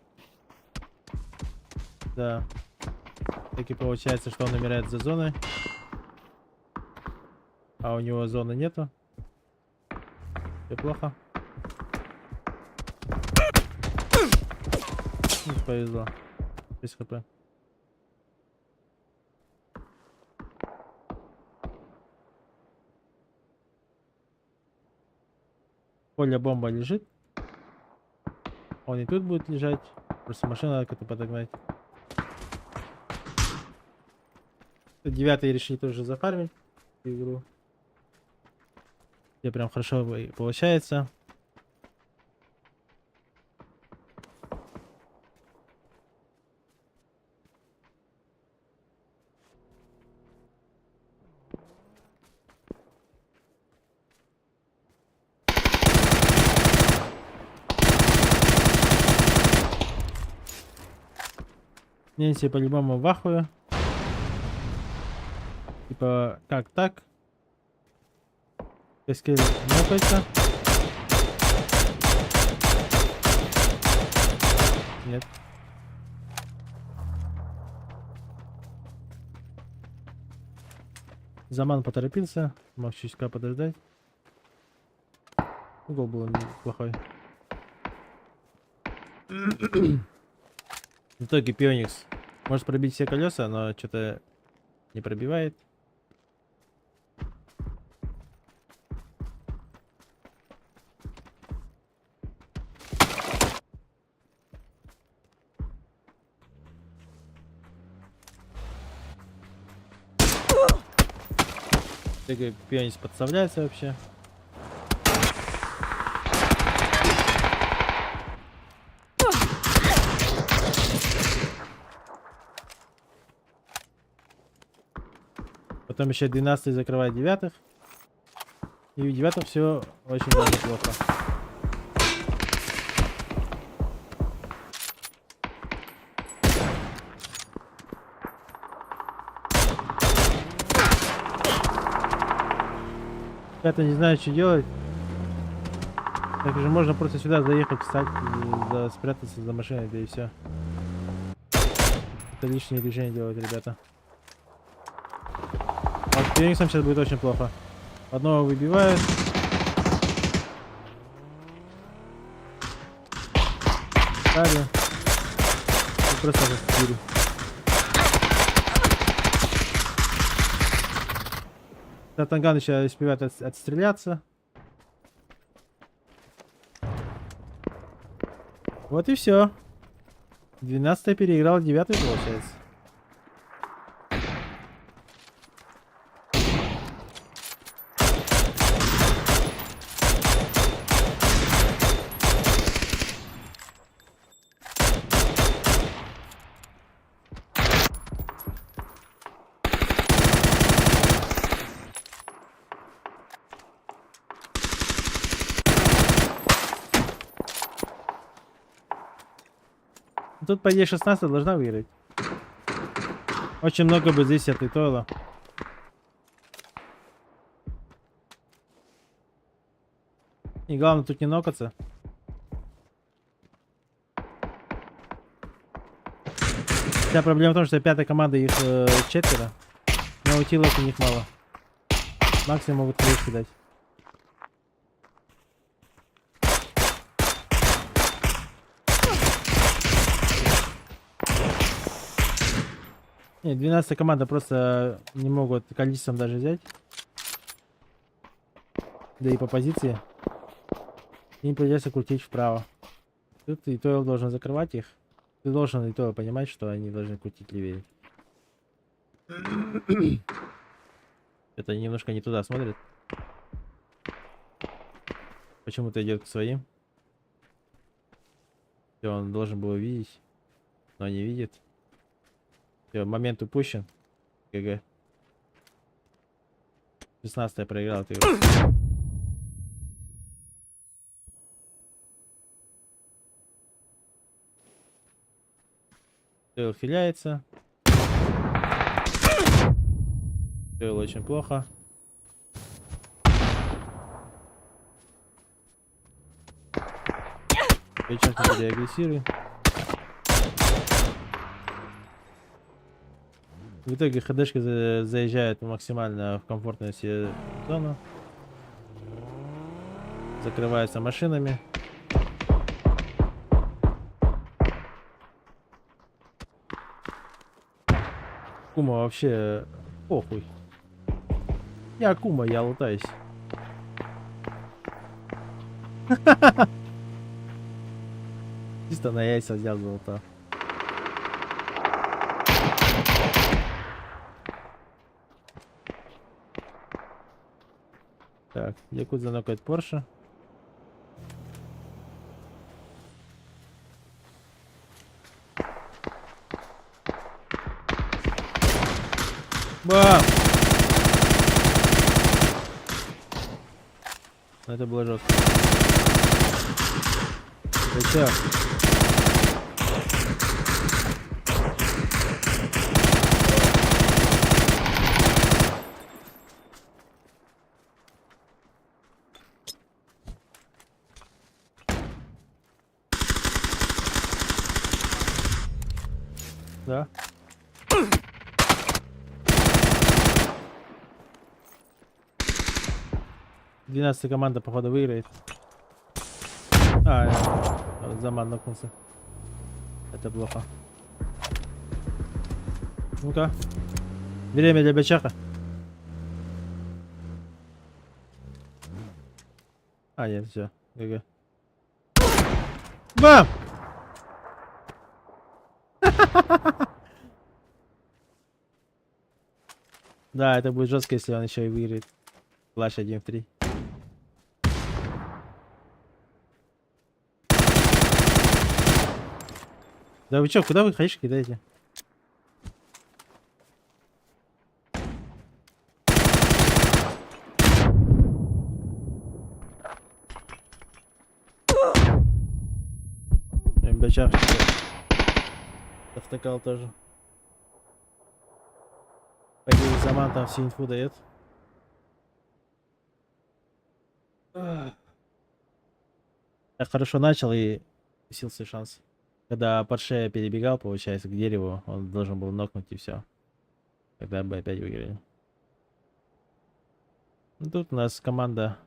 Да. Так и получается, что он умирает за зоной. А у него зоны нету. Все плохо. Ну, повезло. 6 хп. Поле бомба лежит. Он и тут будет лежать. Просто машину надо как-то подогнать. 9 решили тоже зафармить игру. Где прям хорошо получается. Нэнси по-любому в ахуе. Типа, как так? Каскель нокается. Нет. Заман поторопился. Мог чуть-чуть подождать. Угол был неплохой. В итоге Пионикс может пробить все колеса, но что-то не пробивает. В итоге Пионикс подставляется вообще. Потом еще 12 закрывает 9. И у 9 все очень даже плохо. Ребята не знаю, что делать. Так же можно просто сюда заехать, встать, и спрятаться за машиной, да и все. Это лишнее движение делать, ребята. А с Пиониксом сейчас будет очень плохо. Одного выбивают. Стали. И просто застили. Татанган еще успевает отстреляться. Вот и все. 12 переиграл 9 получается. Тут, по идее, 16 должна выиграть. Очень много бы здесь отвитоило. И главное тут не нокаться. Вся проблема в том, что 5-я команда их 4. Но наутилок у них мало. Максимум могут крышки дать. Нет, 12 команда просто не могут количеством даже взять. Да и по позиции. Им придется крутить вправо. Тут и Тойл должен закрывать их. Ты должен и Тойл понимать, что они должны крутить левее. Это немножко не туда смотрит. Почему-то идет к своим. Всё, он должен был видеть, но не видит. Все, момент упущен. ГГ. 16 проиграл эту игру. Тейл хиляется. Тейл очень плохо. Сейчас не буду агрессируй. В итоге ХДшка заезжает максимально в комфортную себе зону. Закрывается машинами. Кума вообще похуй. Я Кума, я лутаюсь. Чисто на яйца взял золото. Так, Якудза нокает Порше. Бам! Это было жестко. Ты чё? Да. Двенадцатая команда, походу, выиграет. Заман нокнулся. Это плохо. Ну-ка. Время для бачаха. Нет, все. ГГ. Бам! Да, это будет жестко, если он еще и выиграет. Флаш 1 в 3. Да вы чё, куда вы ходишь, кидаете? МБЧ завтыкал тоже. По идее, Заман там всю инфу дает. Так хорошо начал и упустил свой шанс. Когда Порше перебегал, получается, к дереву, он должен был нокнуть и все. Тогда бы опять выиграли. Ну, тут у нас команда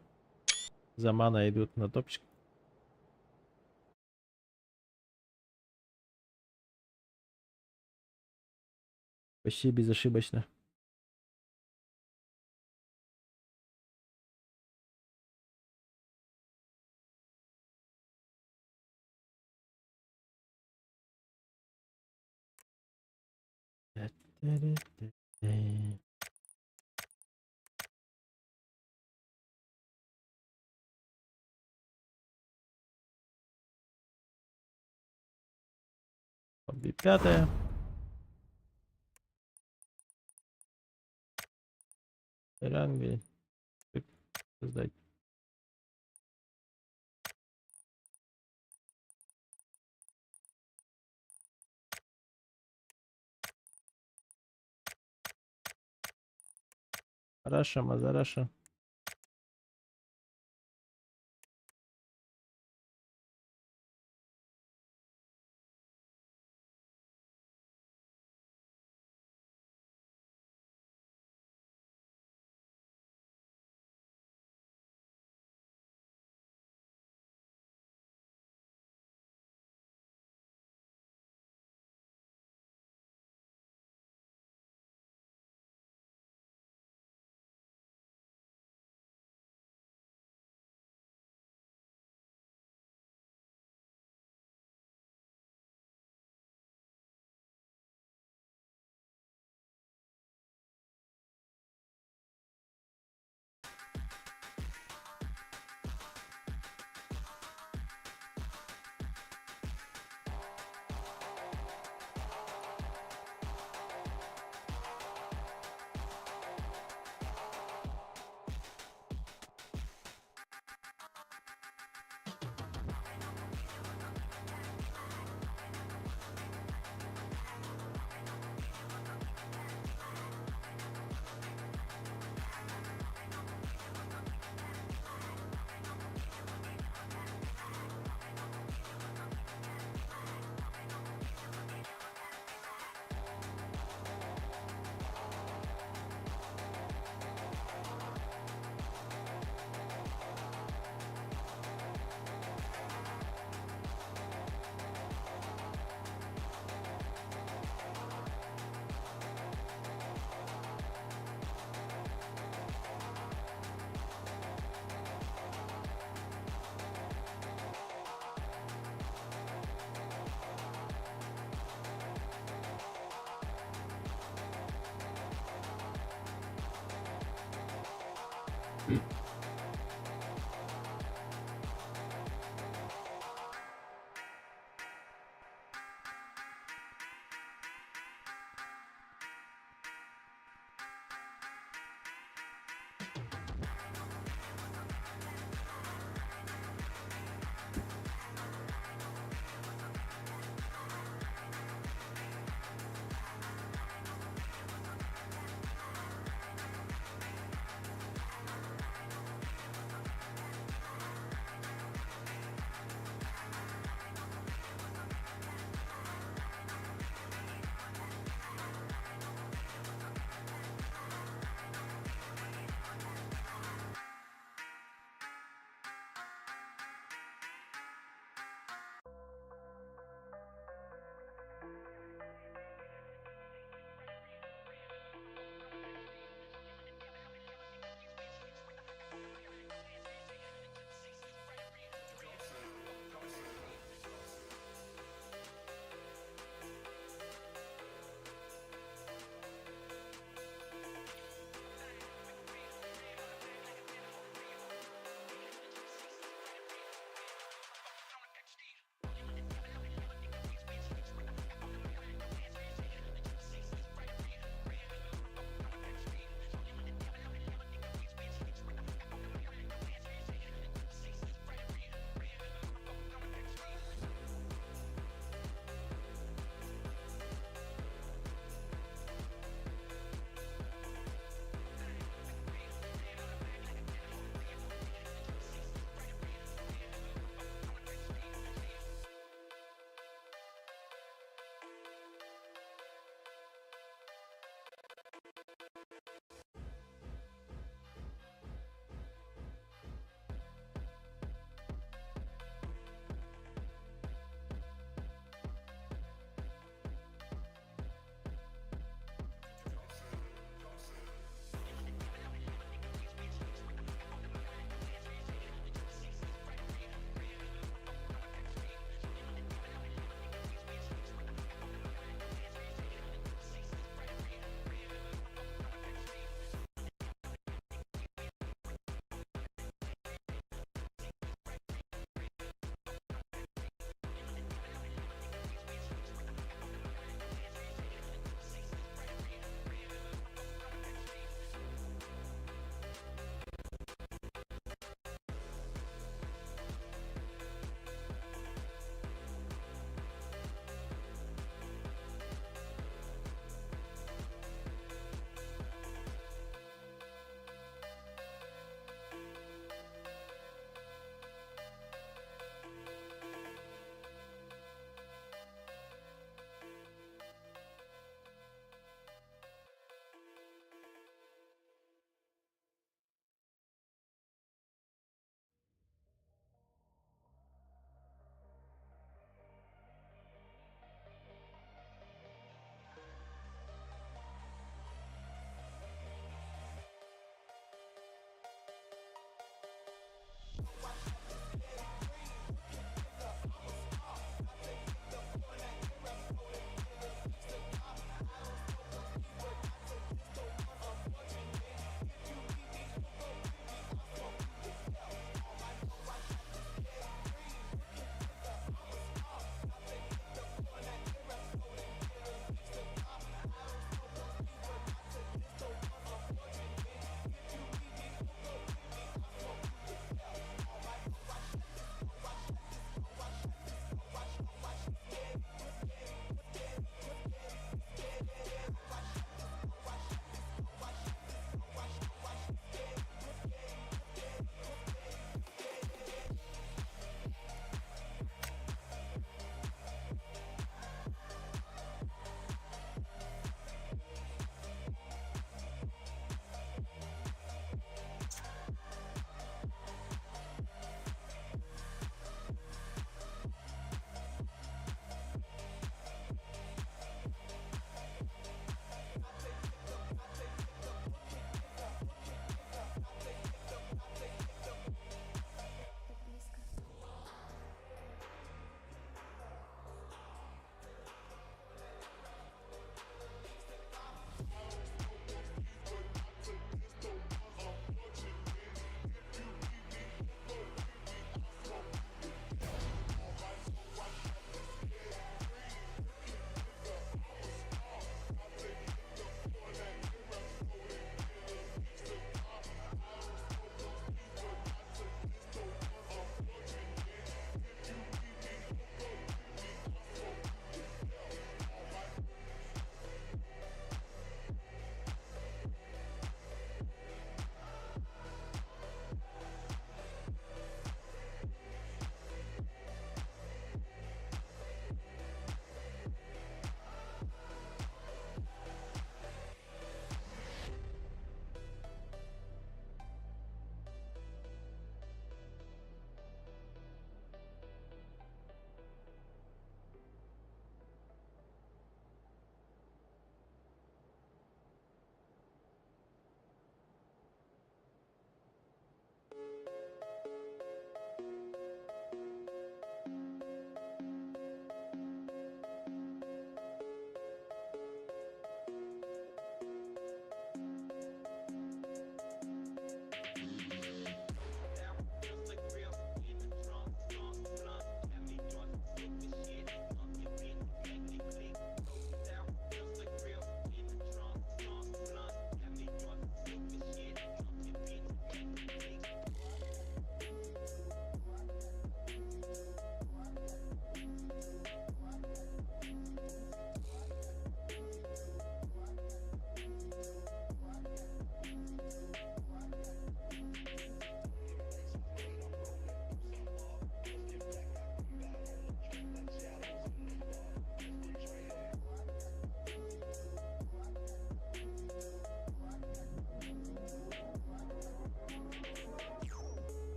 Замана идут на топчик. Почти безошибочно. Хобби 5. Ранги. Создать. Раша, Мазараша.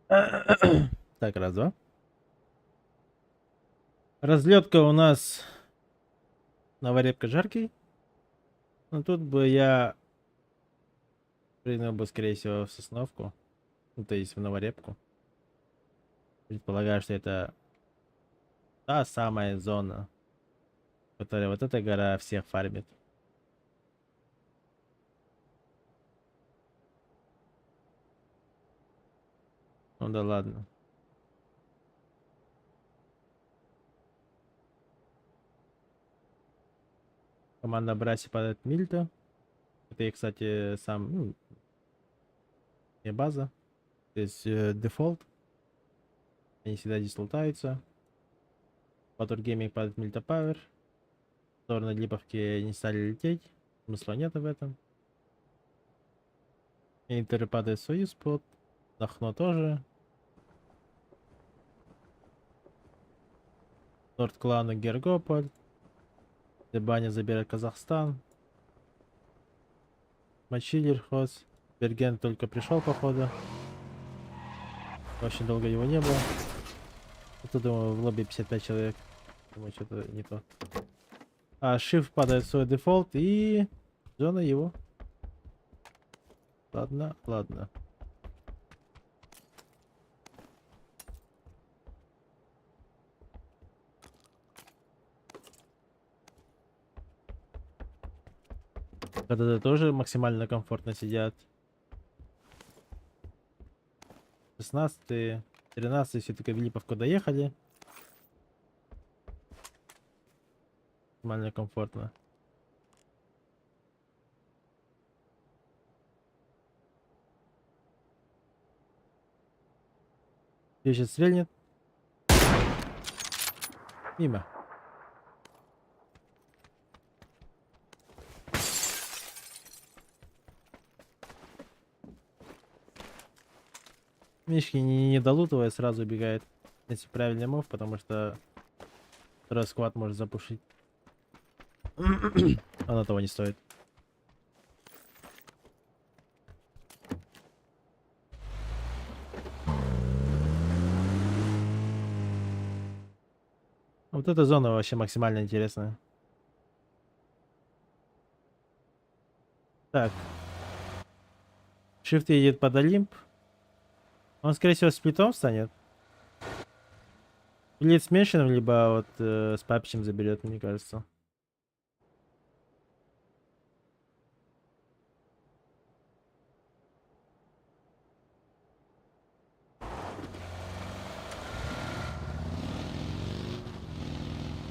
Так, раз, два. Разлетка у нас Новорепка жаркий. Ну тут бы я принял бы, скорее всего, в Сосновку. Ну, то есть в Новорепку. Предполагаю, что это та самая зона, которая вот эта гора всех фармит. Ну да ладно. Команда Браси падает Мильта. Это и, кстати, сам, ну, не база. То есть дефолт. Они всегда здесь лутаются. Батур Гейминг падает Мильта Пауэр. В сторону Липовки не стали лететь. Смысла нет в этом. Интеры падает Союз под. Нахно тоже. Норд клана Гергополь. Дебаня забирает Казахстан. Мачилер Хос. Берген только пришел, походу. Очень долго его не было. Тут, думаю, в лобби 55 человек. Думаю, что-то не то. А, Shift падает в свой дефолт и... Зона его. Ладно, ладно. КДД тоже максимально комфортно сидят. 16, 13 все-таки в Липовку доехали. Максимально комфортно. Где сейчас стрельнет? Мимо. Мишки не долутывая, сразу убегает. Если правильный мов, потому что второй сквад может запушить. Оно того не стоит. Вот эта зона вообще максимально интересная. Так. Shift едет под Олимп. Он, скорее всего, сплитом станет. Или смешанным, либо вот с папичем заберет, мне кажется.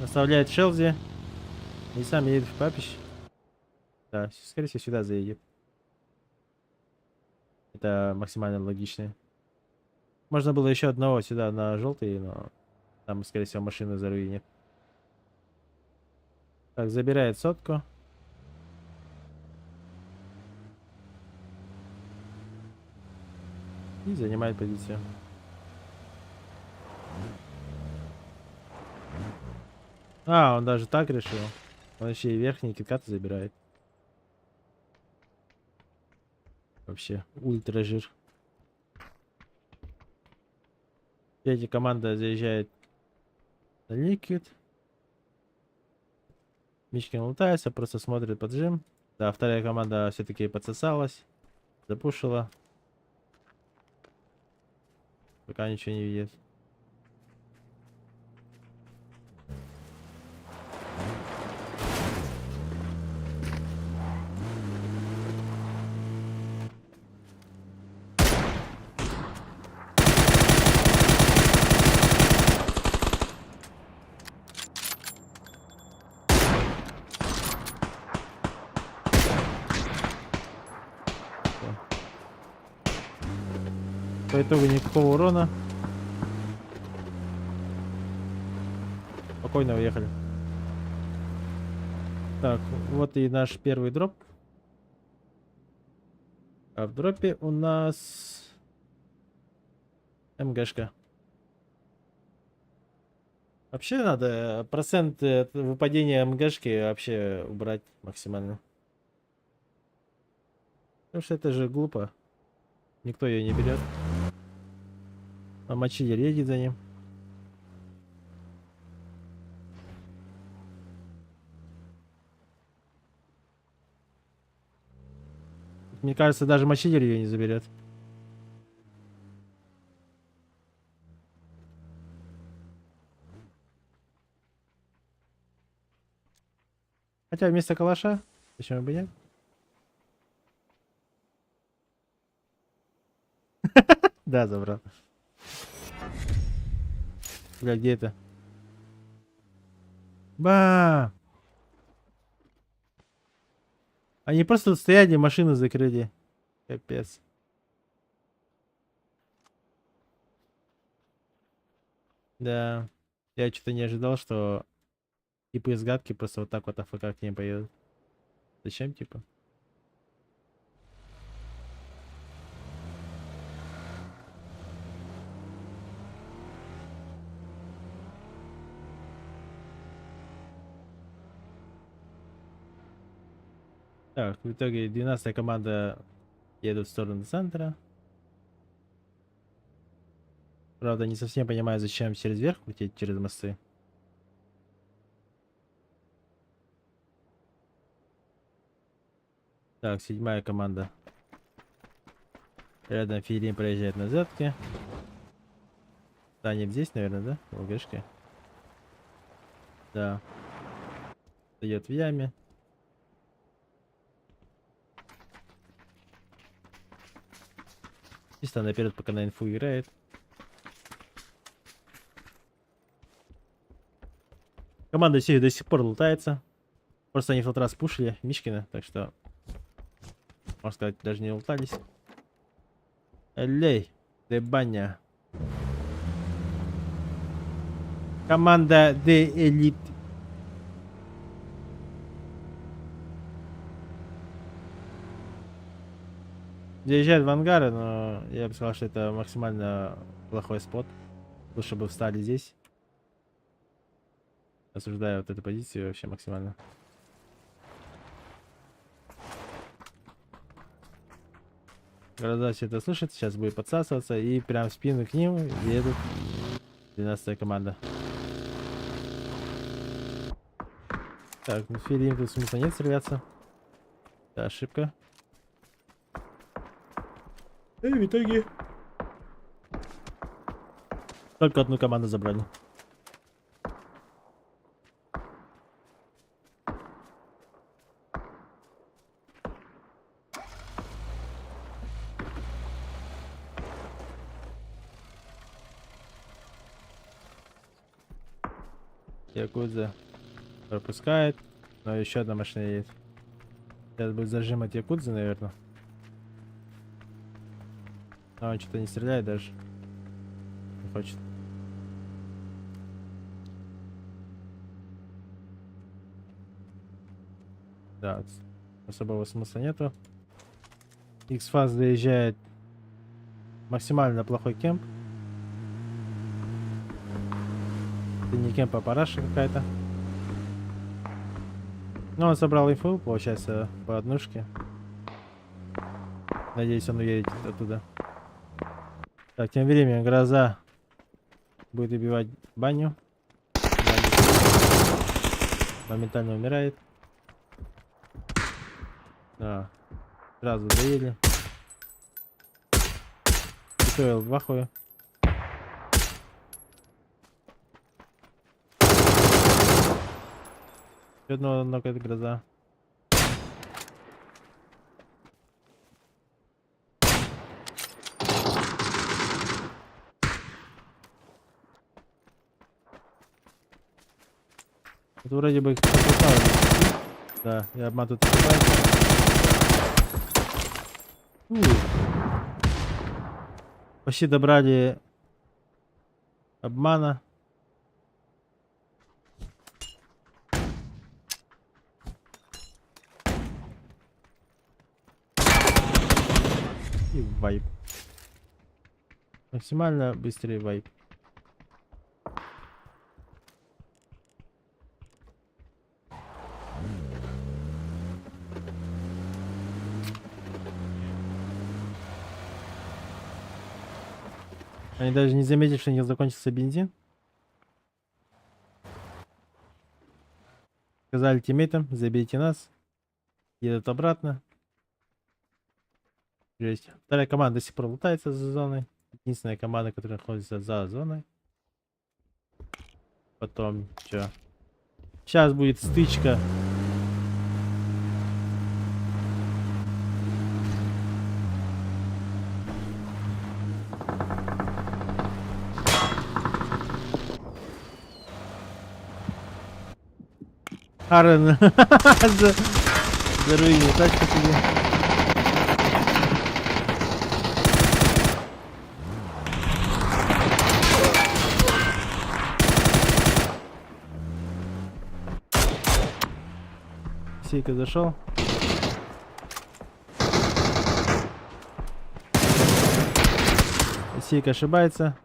Оставляет Шелзи. И сам едет в папищ. Да, скорее всего, сюда заедет. Это максимально логично. Можно было еще одного сюда на желтый, но там, скорее всего, машины заруинит. Так, забирает сотку. И занимает позицию. А, он даже так решил. Он еще и верхние киткаты забирает. Вообще, ультра жир. Третья команда заезжает на Ликвид. Мичкин лутается, просто смотрит поджим. Да, вторая команда все-таки подсосалась. Запушила. Пока ничего не видит. По итогу никакого урона. Спокойно уехали. Так, вот и наш первый дроп. А в дропе у нас МГшка. Вообще надо процент выпадения МГшки вообще убрать максимально. Потому что это же глупо. Никто ее не берет. А мочилер едет за ним. Мне кажется, даже мочилер ее не заберет. Хотя вместо калаша, почему бы нет? Да, забрал. Бля, где это? Ба! Они просто тут стояли, машины закрыли. Капец. Да. Я что-то не ожидал, что типы из гадки просто вот так вот АФК к ним поедут. Зачем, типа? Так, в итоге 12-я команда едут в сторону центра. Правда, не совсем понимаю, зачем через верх крутить, через мосты. Так, 7-я команда. Рядом Филин проезжает на зетке. Да, не здесь, наверное, да? В ЛГшке. Да. Стоит в яме. Чисто наперед, пока на инфу играет. Команда сей до сих пор лутается. Просто они в тот раз пушили Мишкина, так что, можно сказать, даже не лутались. Элей, де баня. Команда де элит. Заезжает в ангары, но я бы сказал, что это максимально плохой спот. Лучше бы встали здесь. Осуждаю вот эту позицию вообще максимально. Гроза все это слышит, сейчас будет подсасываться, и прям в спину к ним едут 12-я команда. Так, ну Филин тут смысла нет стреляться. Это ошибка. И в итоге только одну команду забрали. Якудза пропускает, но еще одна машина едет. Сейчас будет зажим от Якудзы, наверное. А он что-то не стреляет даже. Не хочет. Да, особого смысла нету. X-Fast заезжает максимально плохой кемп. Это не кемп, а параша какая-то. Но он собрал инфу, получается, по однушке. Надеюсь, он уедет оттуда. Так, тем временем Гроза будет убивать баню. Моментально умирает. Да. Сразу доели. Стоил в ахуе. Еще одного нокает Гроза. Это вроде бы да, я обман тут почти добрали обмана. И вайп. Максимально быстрый вайп. Они даже не заметили, что у них закончился бензин. Сказали тиммейтам, забейте нас. Едут обратно. Жесть. Вторая команда до сих пор лутается за зоной. Единственная команда, которая находится за зоной. Потом, что? Сейчас будет стычка. Арен заруинил тачку себе. Сейка зашел. Сейка ошибается.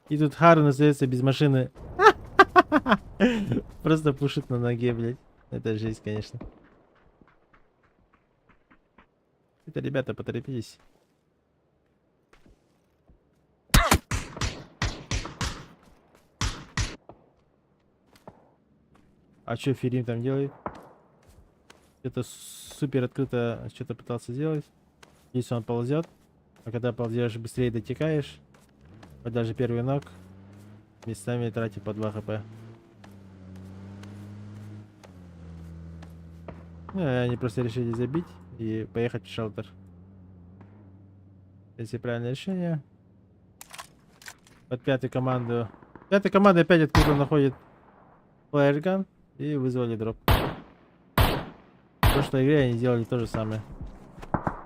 И тут Харен остается без машины. Просто пушит на ноге, блядь. Это жесть, конечно. Это, ребята, поторопитесь. А что Ферим там делает? Что-то супер открыто что-то пытался сделать. Здесь он ползет. А когда ползешь, быстрее дотекаешь. Вот даже первый ног. Местами тратит по 2 хп. Ну, они просто решили забить и поехать в шелтер. Если правильное решение. Под пятой команду. Пятая команда опять откуда находит флайерган и вызвали дроп. В прошлой игре они сделали то же самое.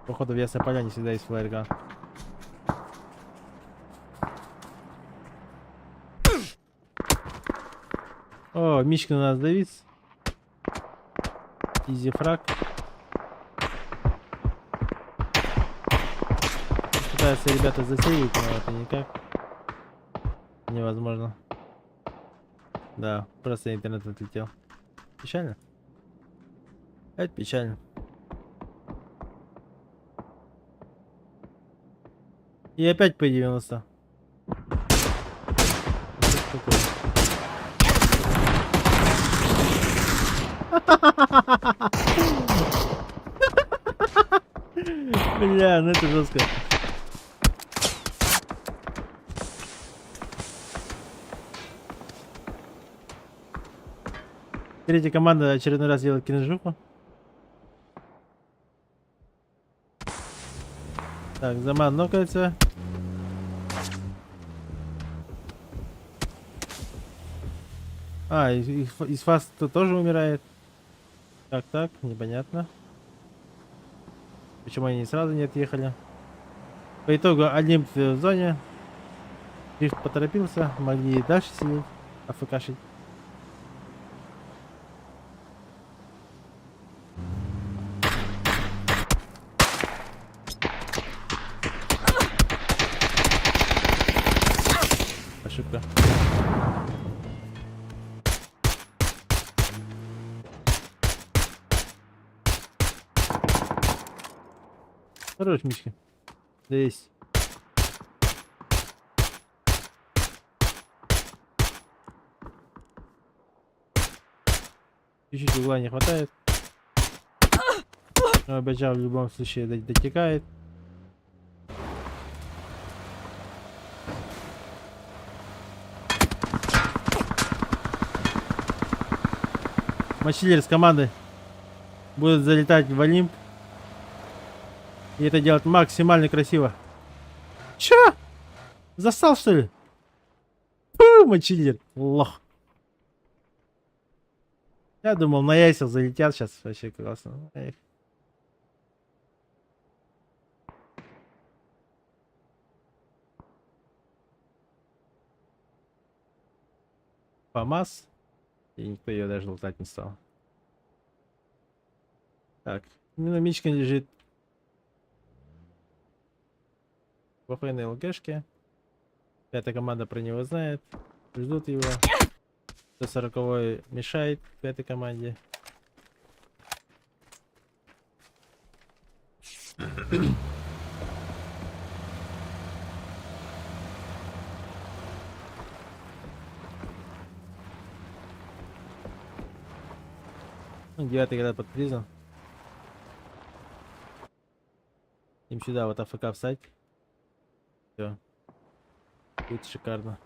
Походу в Ясной Поляне всегда есть флайерган. О, Мичкин у нас Давид. Изи фраг. Пытаются ребята засеять, но это никак невозможно. Да, просто интернет отлетел. Печально? Это печально. И опять по 90. Бля, ну это жестко. Третья команда очередной раз делает киножуху. Так, Заман нокается. А, из фаста тоже умирает. Как так? Непонятно. Почему они сразу не отъехали? По итогу Олимп в зоне. Рифт поторопился. Могли и дальше сидеть. АФКшить. Ошибка. Хорош, Мишка. Здесь. Чуть-чуть угла не хватает. Но Баджа в любом случае дотекает. Матчлидер с команды будет залетать в Олимп. И это делать максимально красиво. Чё? Застал, что ли? Фу, матчлидер. Лох. Я думал, на яйцах залетят сейчас. Вообще классно. Эх. ФАМАС. И никто ее даже лутать не стал. Так. Именно Мичка лежит в ОФН ЛГшке. Пятая команда про него знает. Ждут его. 140-й мешает пятой команде. Ну, 9 играет под призом. Им сюда вот АФК встать. Все. Будет шикарно.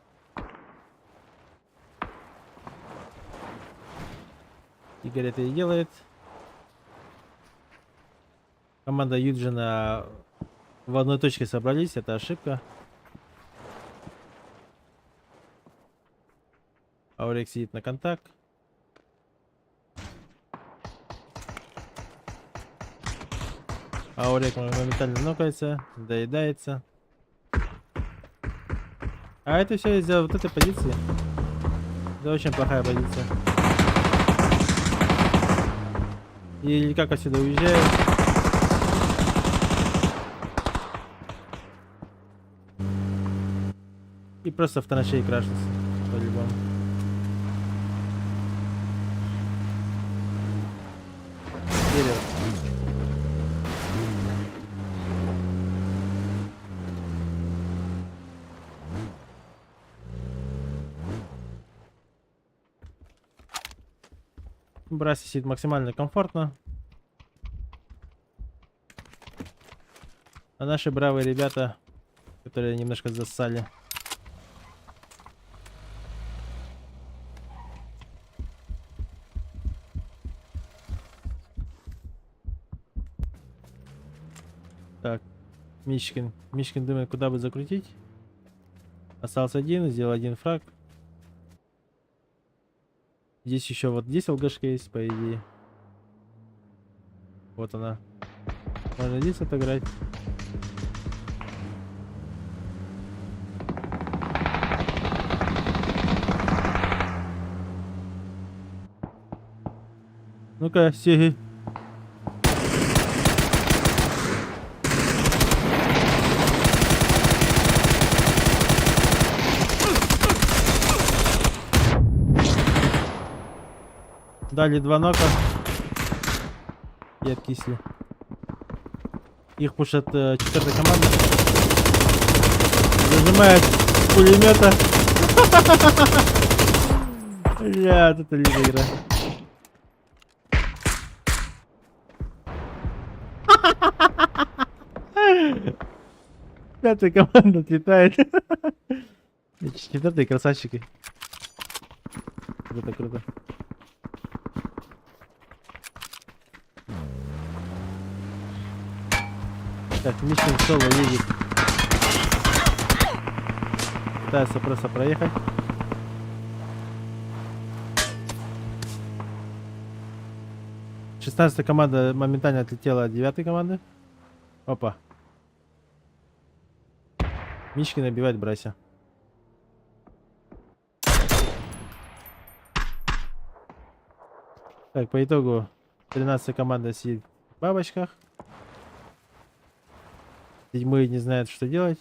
Игорь это и делает. Команда Юджина в одной точке собрались, это ошибка. Аурик сидит на контакт. Аурик моментально нокается, доедается. А это все из-за вот этой позиции. Это очень плохая позиция. И как отсюда уезжает. И просто в траншеи крашится. По-любому. Дерево. Браси сидит максимально комфортно. А наши бравые ребята, которые немножко зассали. Так, Мишкин. Мишкин думает, куда бы закрутить. Остался один, сделал один фраг. Здесь еще вот здесь ЛГшка есть, по идее. Вот она. Можно здесь отыграть. Ну-ка, Сиги. Дали 2 нока. И откисли. Их пушат 4-я команда. Зажимает пулемета. Бля, это лига игра. Пятая команда отлетает. 4-й красавчики. Круто, круто. Так, Мишкин соло едет. Пытается просто проехать. Шестнадцатая команда моментально отлетела от 9-й команды. Опа. Мишкин набивает Брася. Так, по итогу 13-я команда сидит в бабочках. 7-й не знает, что делать.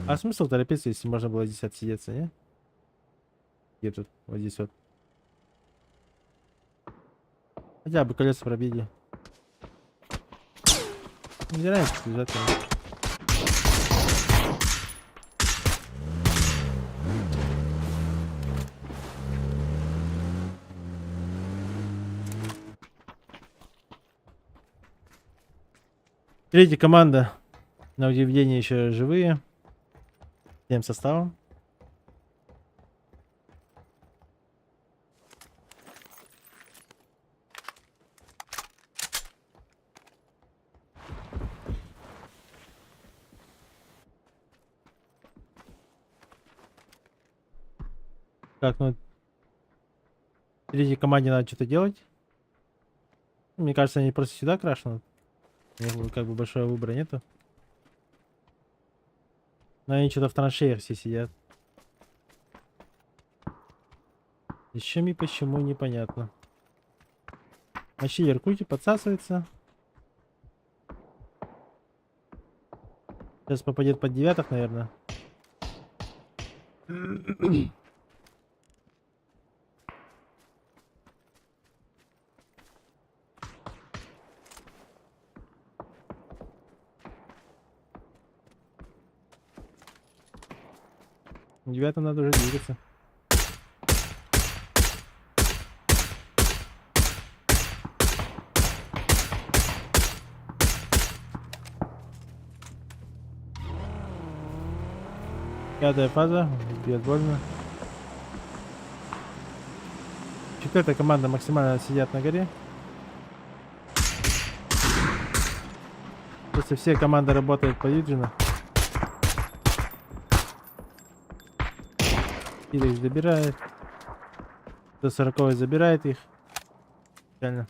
А смысл торопиться, если можно было здесь отсидеться, не? Где тут? Вот здесь вот. Хотя бы колеса пробили. Не разница, лежат там. Третья команда, на удивление, еще живые. Всем составом. Так, ну... Третьей команде надо что-то делать. Мне кажется, они просто сюда крашнут. У них как бы большого выбора нету. Но они что-то в траншеях все сидят. Зачем и почему, непонятно. Мощилер Кути подсасывается. Сейчас попадет под 9-х, наверное. Девятым надо уже двигаться. 5-я фаза. Бьет больно. 4-я команда максимально сидят на горе. Если все команды работают по Юджину. Филикс добирает. 140 забирает их. Реально.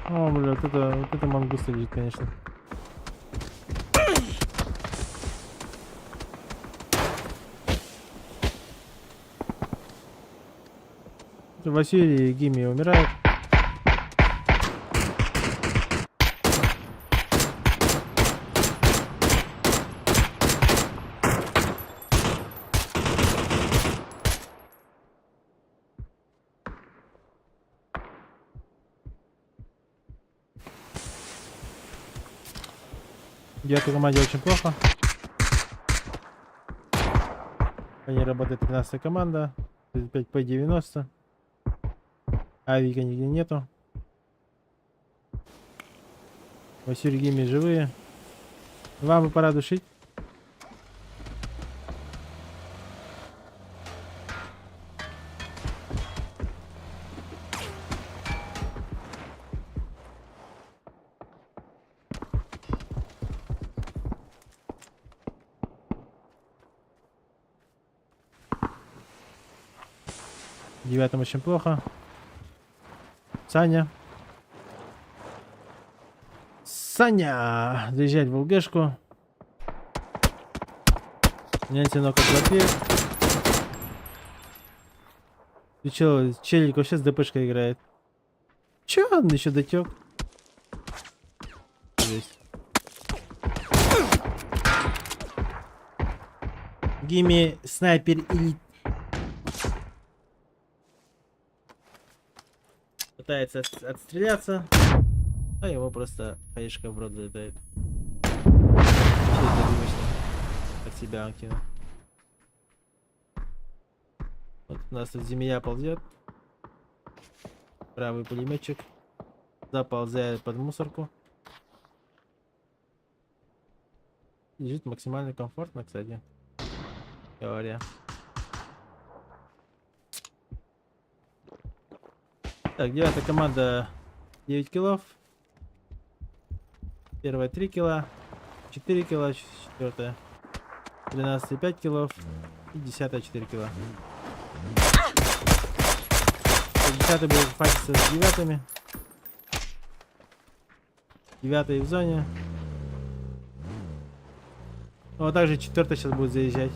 О, бля, вот это мангуста лежит, конечно. Василий и Гимми умирают. Девятой команде очень плохо. Они работает 13-я команда. 35 по 90. Авика нигде нету. Василий Гимми живые. Вам бы пора душить. Девятым очень плохо. Саня. Саня! Заезжает в ЛГшку. Меняйте ног от лапе. Ты чё, челик вообще с ДПшкой играет. Чё, он еще дотек? Жесть. Гимми снайпер элит. Пытается отстреляться, а его просто хаешка в рот залетает. От себя он кинул. Вот у нас тут змея ползет. Правый пулеметчик заползает под мусорку. Лежит максимально комфортно, кстати говоря. Так, 9-я команда 9 киллов. Первая 3 килла. 4 килла. 4-я 13 5 киллов. И 10-я 4 килла. 10-й будет файтиться с 9-ми. 9-й в зоне. Ну, а также 4-я сейчас будет заезжать.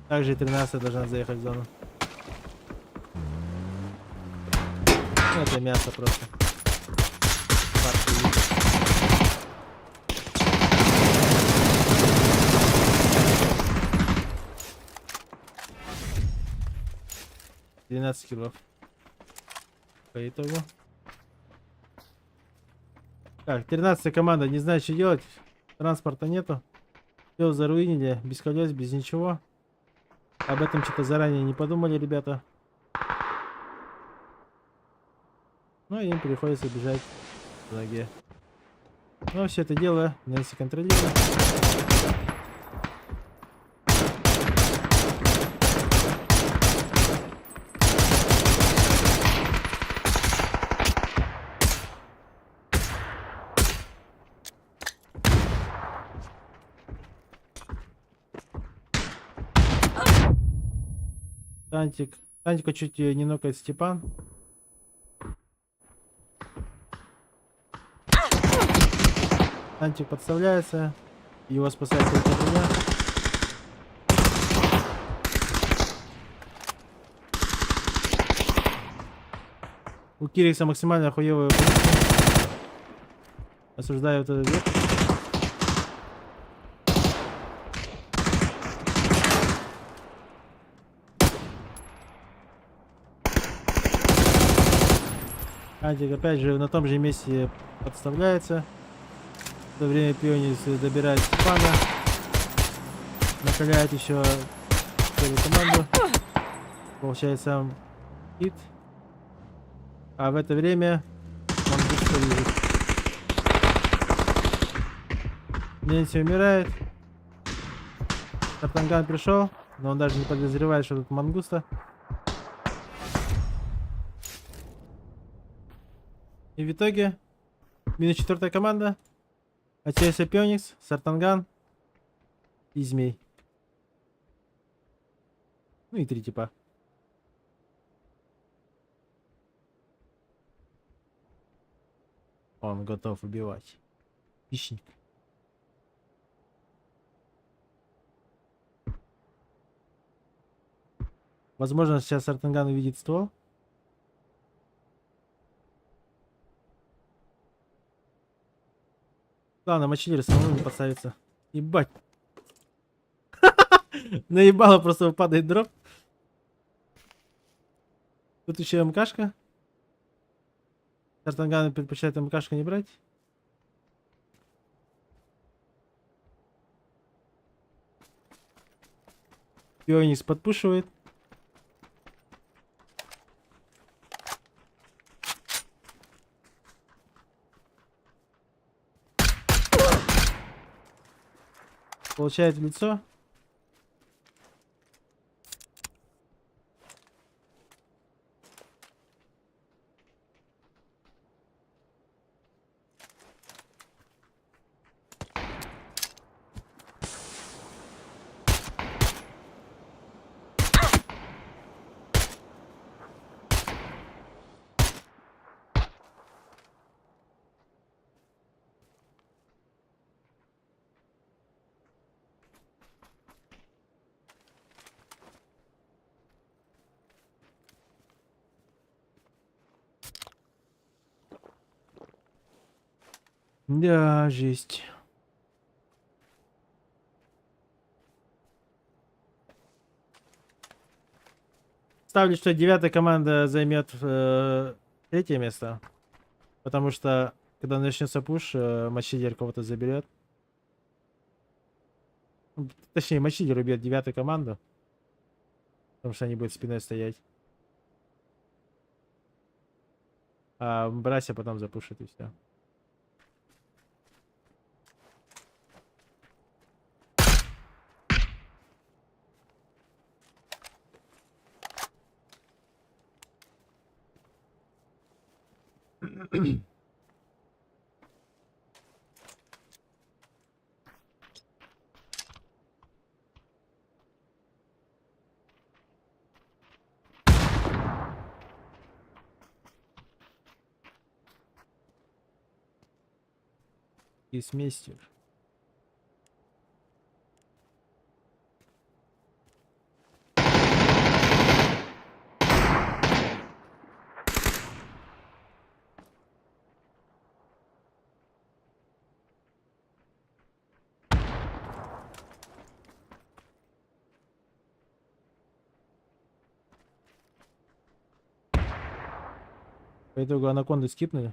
Также 13 должна заехать в зону. Ну, это мясо просто. Парки. 12 киллов. По итогу. Так, 13-я команда не знает, что делать. Транспорта нету. Все заруинили, без колес, без ничего. Об этом что-то заранее не подумали, ребята. Ну, им приходится бежать в ноге. Но все это дело Нэнси контролирует. Тантика чуть не нокает Степан. Тантик подставляется. Его спасает только меня. У Кирикса максимально хуевая позиция. Осуждаю вот этот век. Антик опять же на том же месте подставляется. В то время Пионис добирает Степана. Накаляет еще первую команду. Получается хит. А в это время Мангуста лежит. Нэнси умирает. Тартанган пришел, но он даже не подозревает, что тут Мангуста. И в итоге минус 4 команда. АТС Пионикс, Сартанган и Змей. Ну и 3 типа. Он готов убивать. Хищник. Возможно, сейчас Сартанган увидит ствол. Главное, мочилер самому не подставится. Ебать. Наебало, просто падает дроп. Тут еще МКшка. Сартанган предпочитает МКшку не брать. Пионикс подпушивает. Получает в лицо. Да, жесть. Ставлю, что 9-я команда займет 3-е место. Потому что, когда начнется пуш, мачидер кого-то заберет. Точнее, мачидер убьет 9-ю команду. Потому что они будут спиной стоять. А Брася потом запушит и все. Кисмейстер. По итогу анаконды скипнули.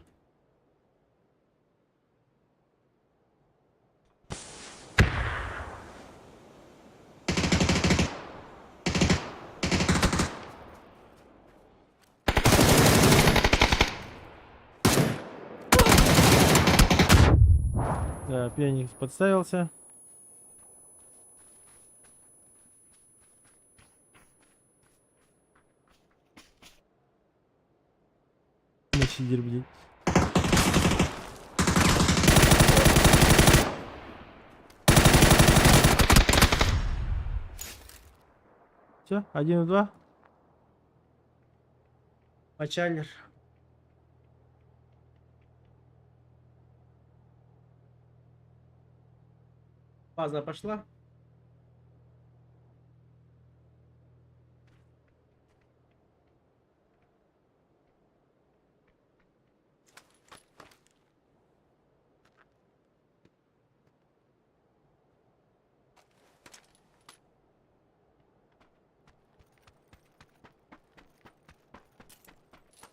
Да, пьяник подставился. Мочидер, блядь. Все, 1-2. Мачалер. База пошла.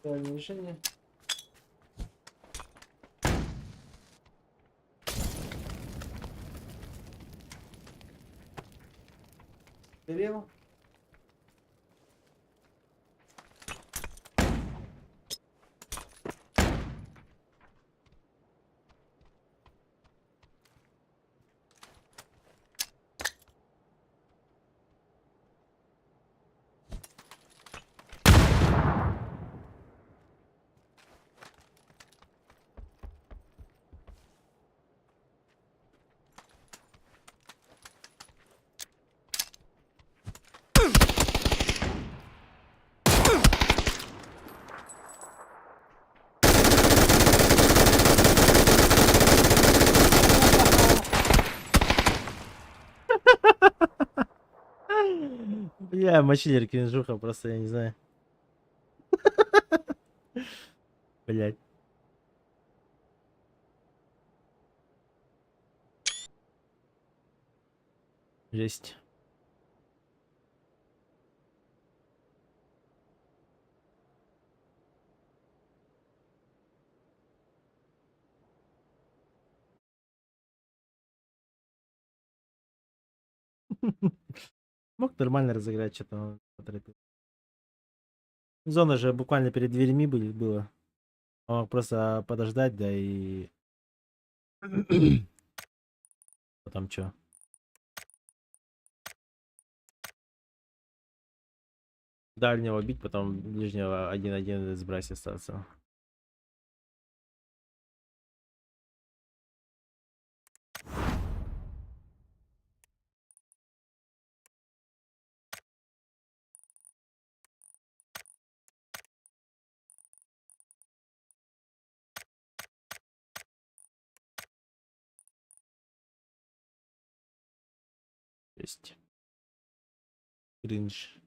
Правильное решение. Перел. Бля, мочилер кринжуха, просто я не знаю. Блять. Жесть. Мог нормально разыграть, что-то он поторопил. Зона же буквально перед дверьми было. Он мог просто подождать, да и... Потом что? Дальнего бить, потом ближнего 1-1 сбрать остаться. Есть. Кринж.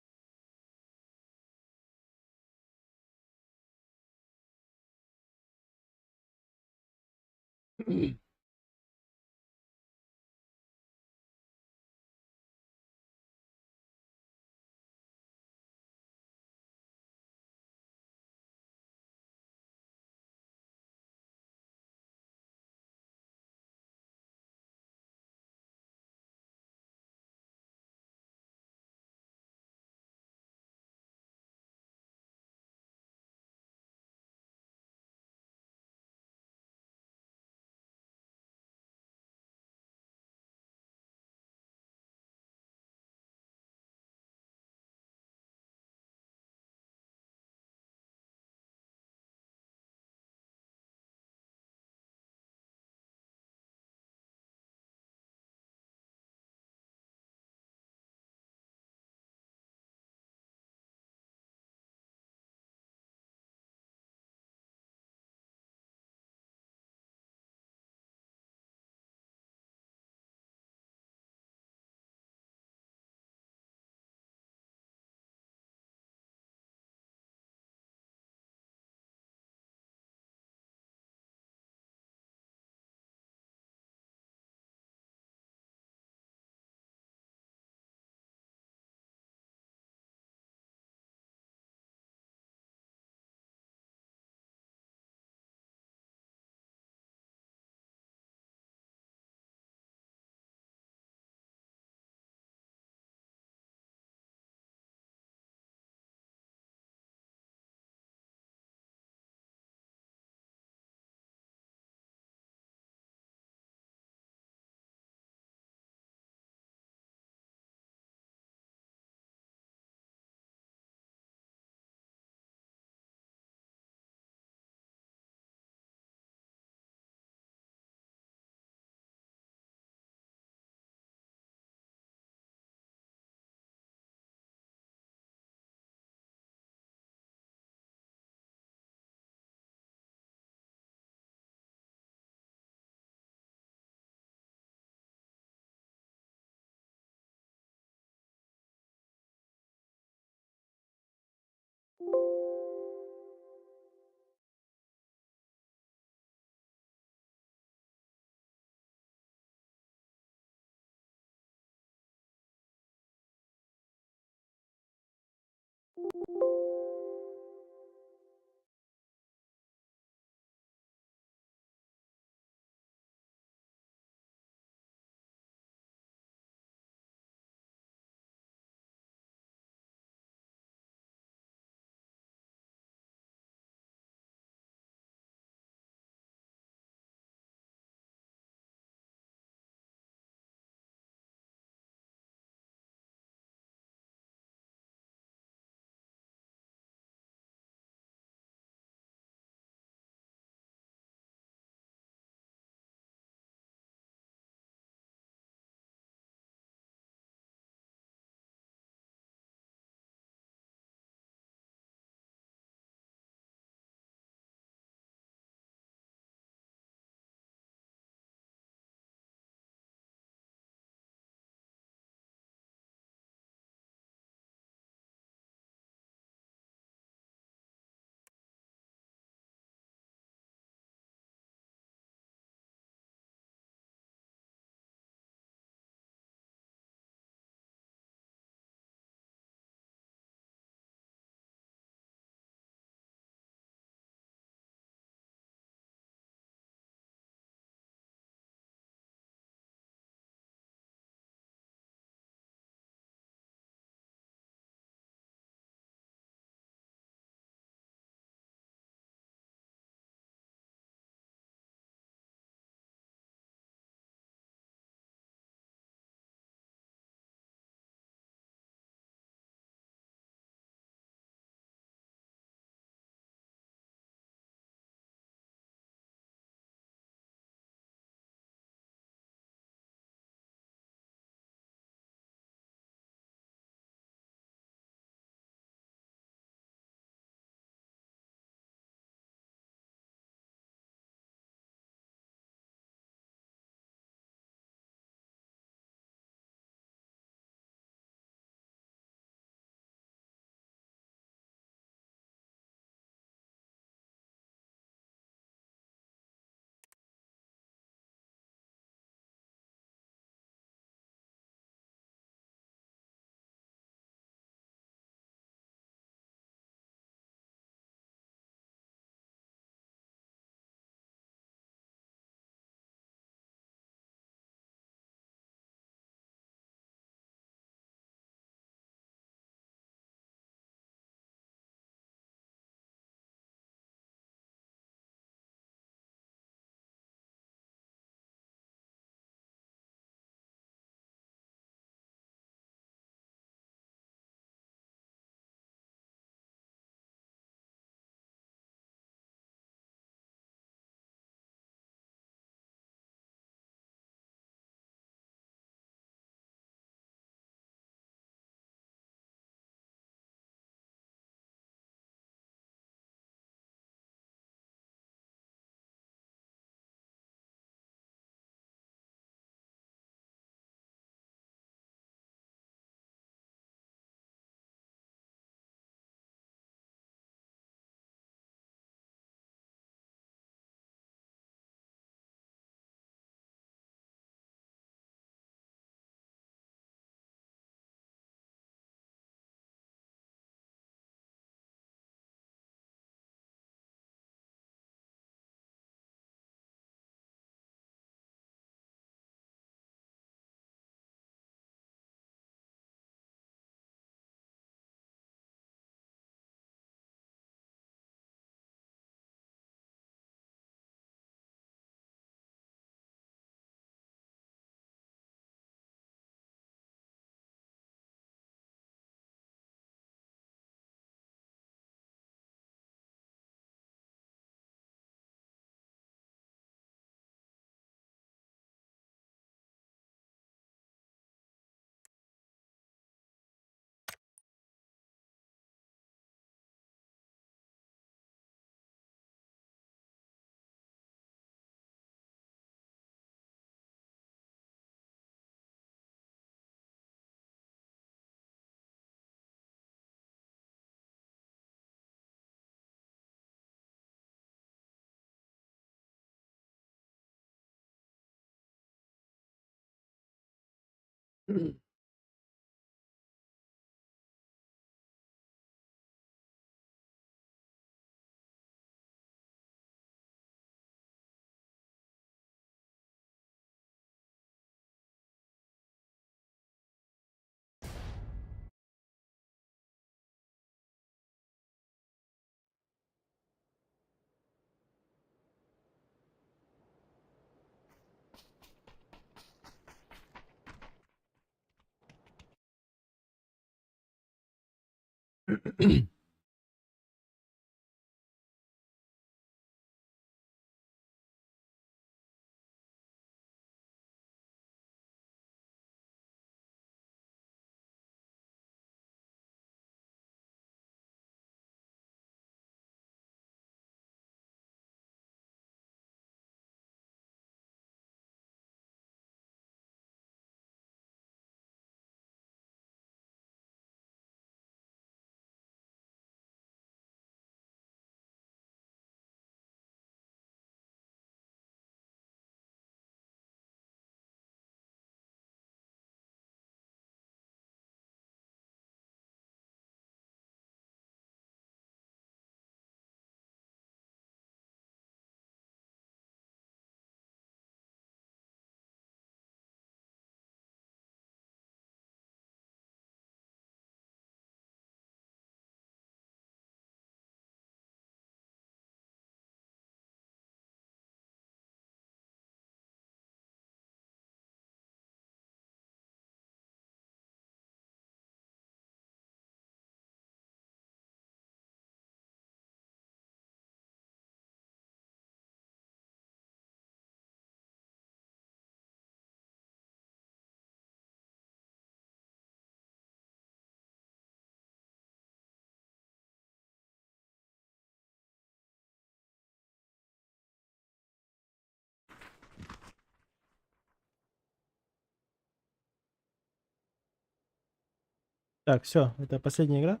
Так, все, это последняя игра.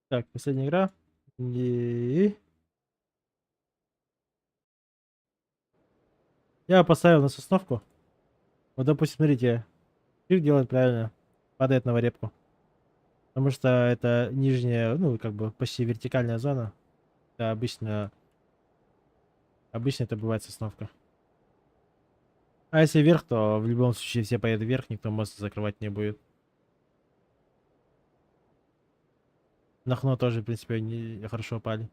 Так, последняя игра. И... Я поставил на сосновку. Вот, допустим, смотрите, Фиг делает правильно. Падает на варепку. Потому что это нижняя, ну, как бы почти вертикальная зона. Это обычно это бывает сосновка. А если вверх, то в любом случае все поедут вверх, никто мост закрывать не будет. На хно тоже, в принципе, не хорошо пали.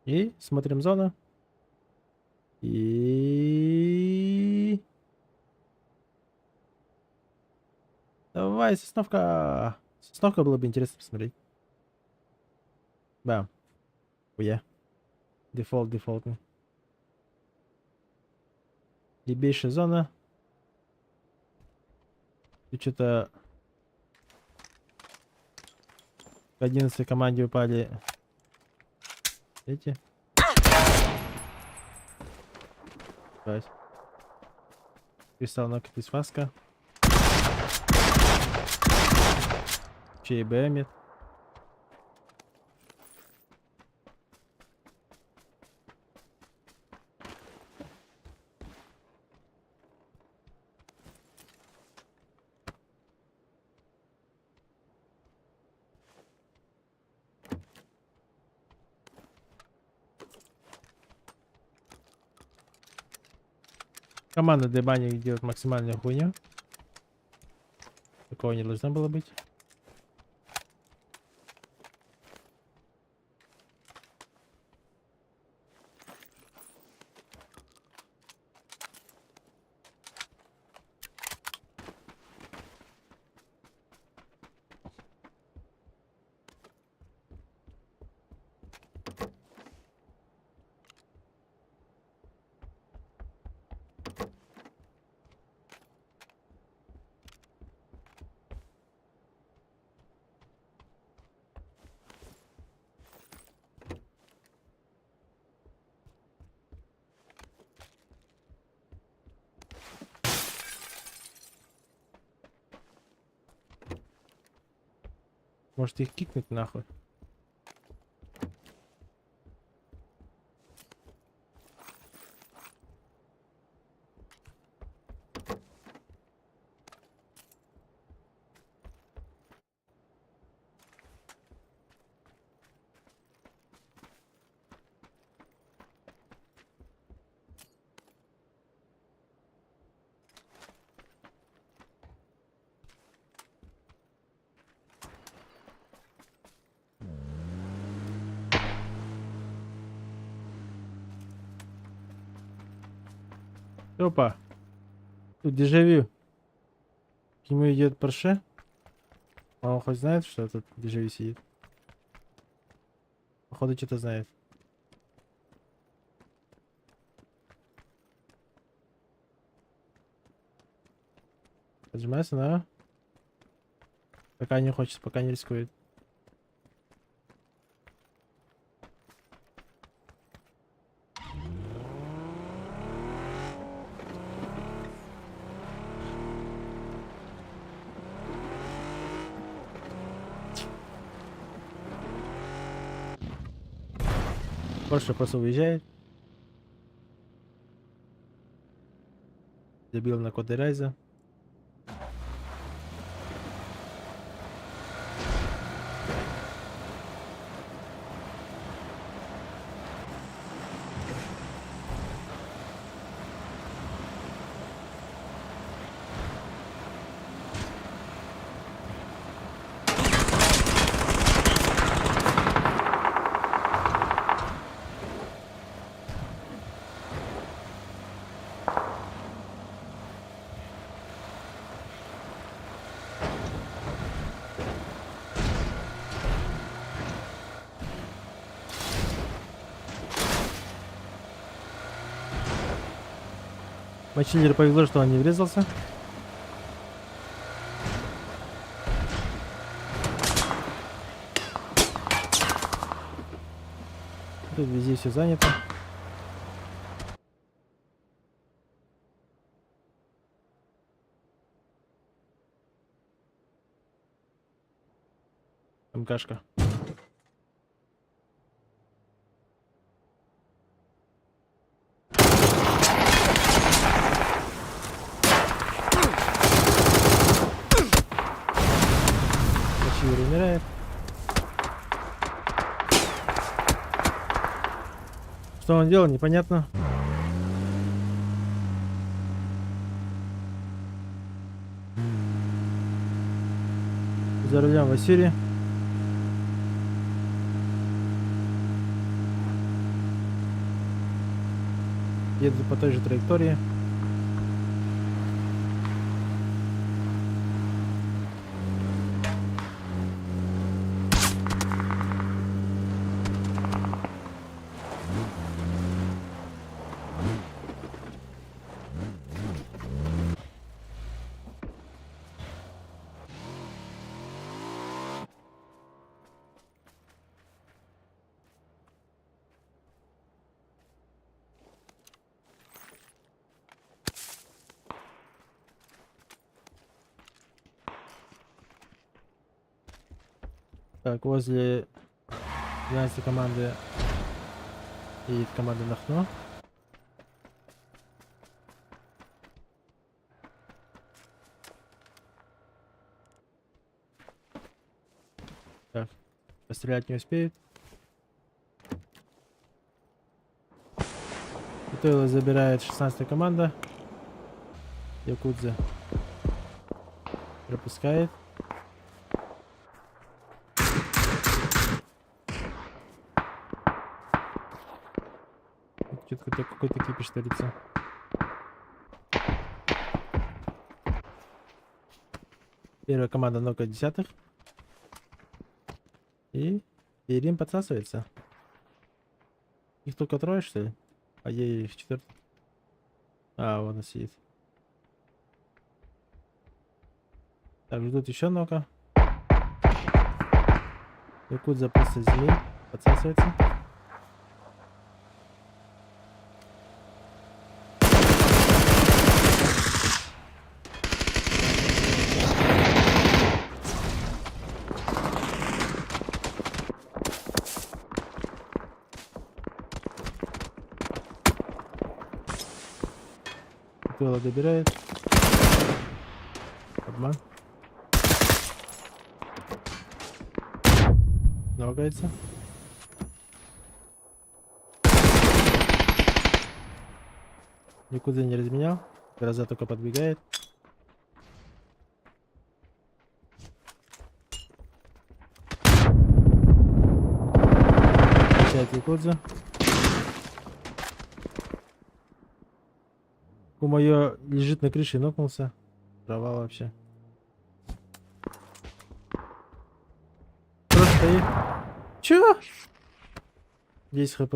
И смотрим зону. И... Давай, сосновка. Сосновка было бы интересно посмотреть. Да. Хуя. Дефолтный. Ебейшая зона. И что-то к 11 команде упали эти. Давайте. Кристалл нокет из фаска. Чей бэмит. Команда Дебани делает максимальную хуйню. Такого не должно было быть. Может их кикнуть нахуй? Опа. Тут дежавю. К нему идет Порше. А он хоть знает, что тут дежавю сидит? Походу, что-то знает. Поджимается, да? Пока не хочет, пока не рискует. Порше просто уезжает. Забил на коды Райза. Мачиллеру повезло, что он не врезался. Тут везде все занято. МКшка. Мачиллер умирает. Что он делал, непонятно. За рулем Василий. Еду по той же траектории. Так, возле 12 команды и команды Нахно. Так, пострелять не успеет. Итойло забирает 16 команда. Якудза пропускает. Что-то какой-то кипиш творится. Первая команда нокает десятых. И Ирим подсасывается. Их только трое, что ли? А ей их четвертый. А, вон он сидит. Так, ждут еще нока. Якудза просто с земли подсасывается. Тыла добирает. Обман. Ногается. Никуда не разменял. Гроза только подбегает. Опять Якудза. Моё лежит на крыше и нокнулся. Провал вообще. Просто стоит. Чё? 10 хп.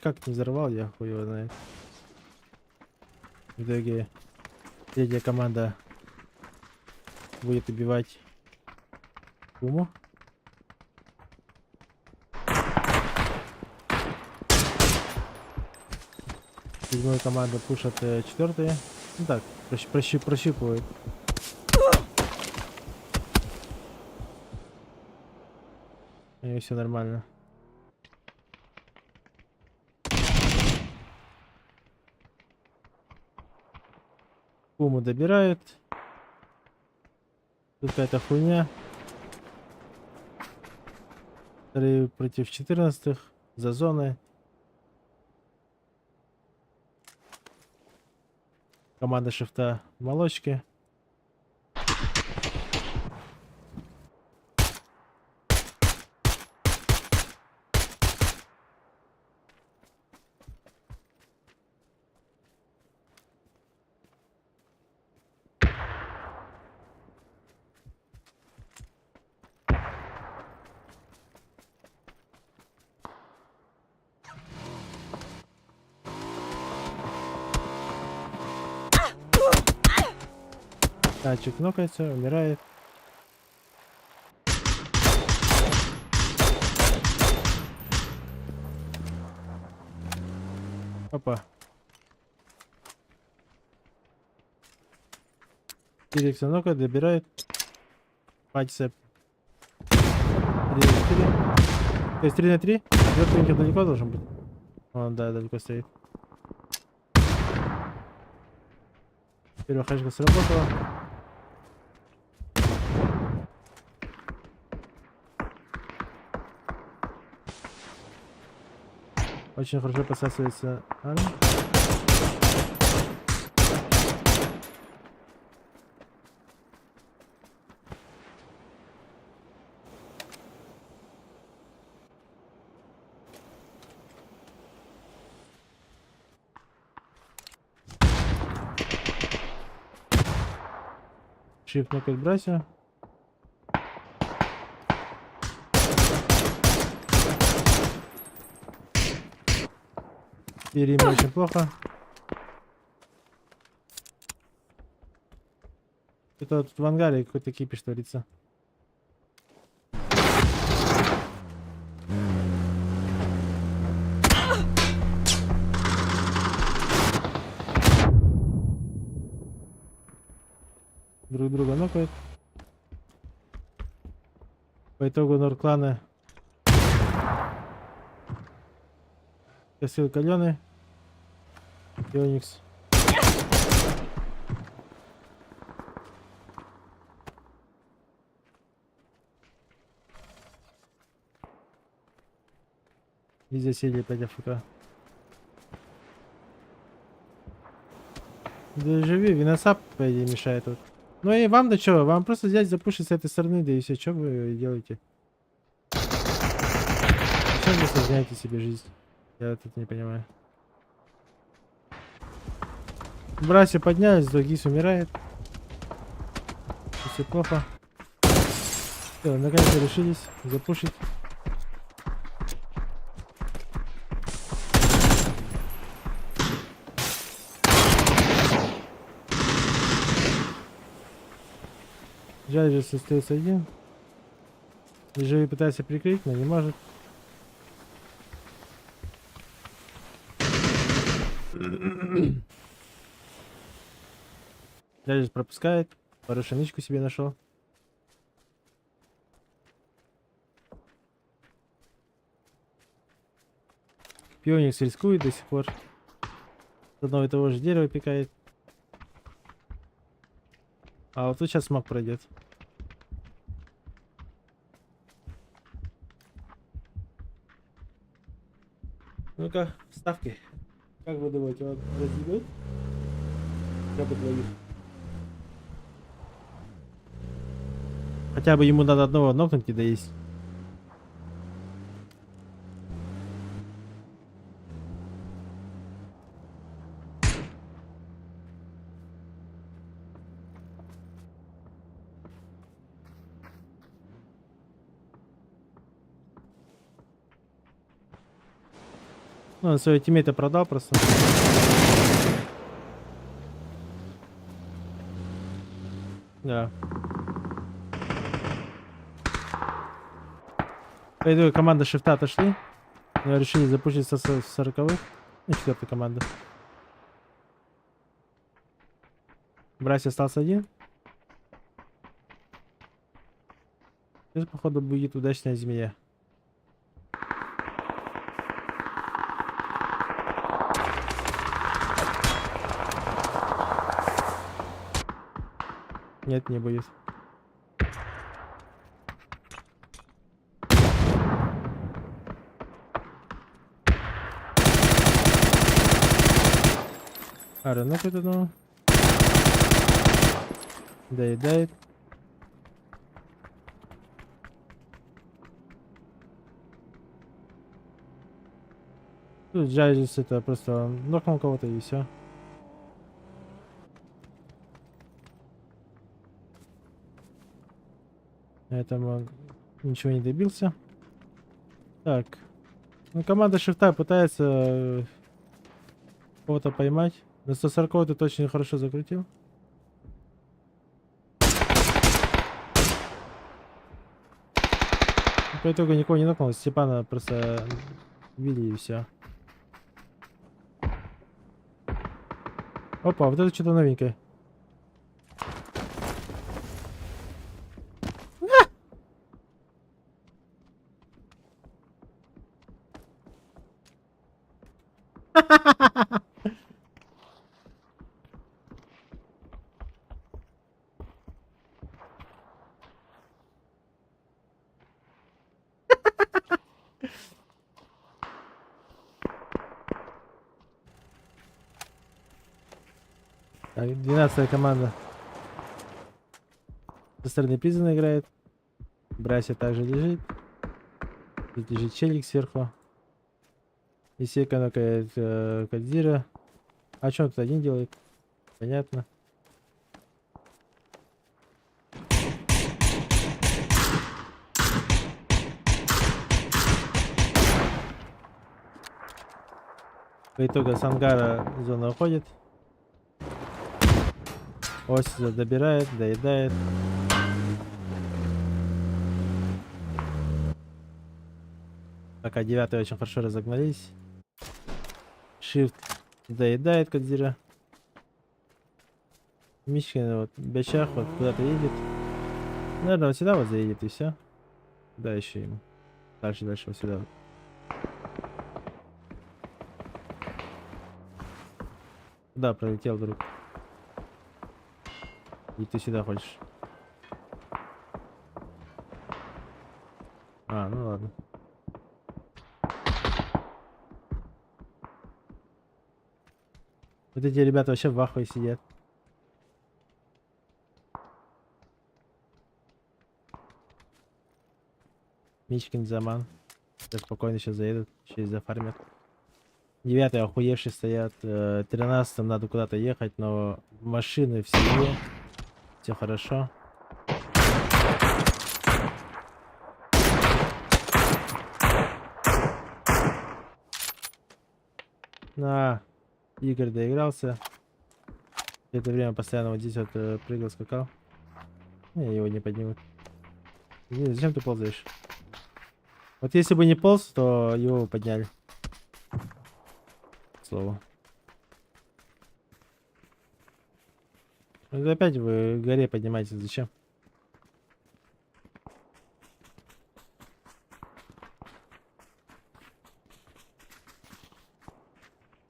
Как не взорвал, я хуй его знает. В итоге третья команда будет убивать Куму. Седьмая команда пушат четвертые. Ну так, прощупывают. У них все нормально. Куму добирают. Тут какая-то хуйня. Вторые против 14-х. За зоной. Команда шифта в молочке. Танчик нокается, умирает. Опа. Тирекса нока добирает. Патисеп. 3 на 4. То есть 3 на 3. Четвертый далеко должен быть. Он, да, далеко стоит. Первая хэшка сработала. Очень хорошо посасывается арм. Shift на 5 братья. Перед ним очень плохо. Это тут в ангаре какой-то кипиш творится. Друг друга нокают. По итогу Норклана косил каленый. Феникс. Везде сели 5 АФК. Да живи, виносап, по идее, мешает тут. Ну и вам да чё, вам просто взять, запушить с этой стороны, да и все, что вы делаете? Зачем вы усложняете себе жизнь? Я тут не понимаю. Братья поднялись, Догис умирает. Все плохо. Все, наконец-то решились запушить. Жаль, же остается один. Живи пытается прикрыть, но не может. Жаль, пропускает. Хорошую нычку себе нашел. Пионикс рискует до сих пор. С одного и того же дерева пикает. А вот тут сейчас смог пройдет. Ну-ка, ставки. Как вы думаете, он разъебет? Я бы двоих. Хотя бы ему надо одного нокнуть и доесть. Ну, он своего тиммейта продал просто. Да. По итогу команда шифта отошли. Но решили запуститься с 40-х. Ну, 4-я команда. Браси остался один. Сейчас, походу, будет удачная змея. Нет, не будет. А, рынок это ну. Доедает. Тут Джайзис это просто нокнул кого-то и все. Поэтому ничего не добился. Так. Ну, команда шифта пытается кого-то поймать. На 140 ты точно хорошо закрутил. По итогу никого не нокнул. Степана просто били и все. Опа, вот это что-то новенькое. Так, 12-я команда. Со стороны Призана играет. Браси также лежит. Тут лежит челик сверху. И Сека нокает Кадзира. А что он тут один делает? Понятно. По итогу с ангара зона уходит. Ось добирает, доедает. Пока 9-й очень хорошо разогнались. Shift доедает Кадзира. Мишкин вот в бечах вот куда-то едет. Наверное, вот сюда вот заедет и все. Да, еще ему. Дальше вот сюда вот. Куда пролетел друг? И ты сюда хочешь? А, ну ладно. Вот эти ребята вообще в ахуе сидят. Мичкин, Заман. Сейчас спокойно сейчас заедут, еще и зафармят. 9-й охуевшие стоят. 13-м надо куда-то ехать, но машины в семье. Все хорошо. На, Игорь доигрался. В это время постоянно вот здесь вот прыгал, скакал. Не, его не поднимут. Не, зачем ты ползаешь? Вот если бы не полз, то его подняли. К слову. Это опять вы в горе поднимаетесь, зачем?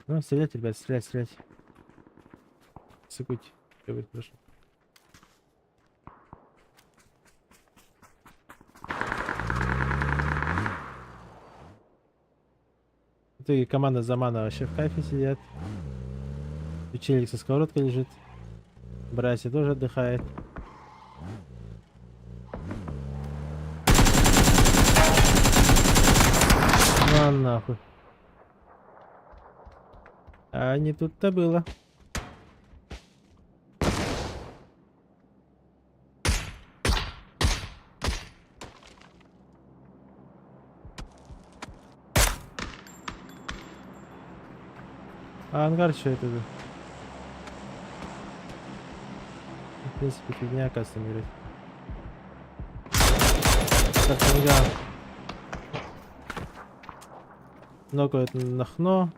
Ну, стрелять, ребят, стрелять, стрелять. Сыкуть. Всё будет хорошо. В итоге команда Замана вообще в кайфе сидят. Челик со сковородкой лежит. Братья тоже отдыхает. Ну нахуй. А не тут-то было. А ангар что это? В принципе, фигня, оказывается, мирит. Так, ангар. Нокает нахно.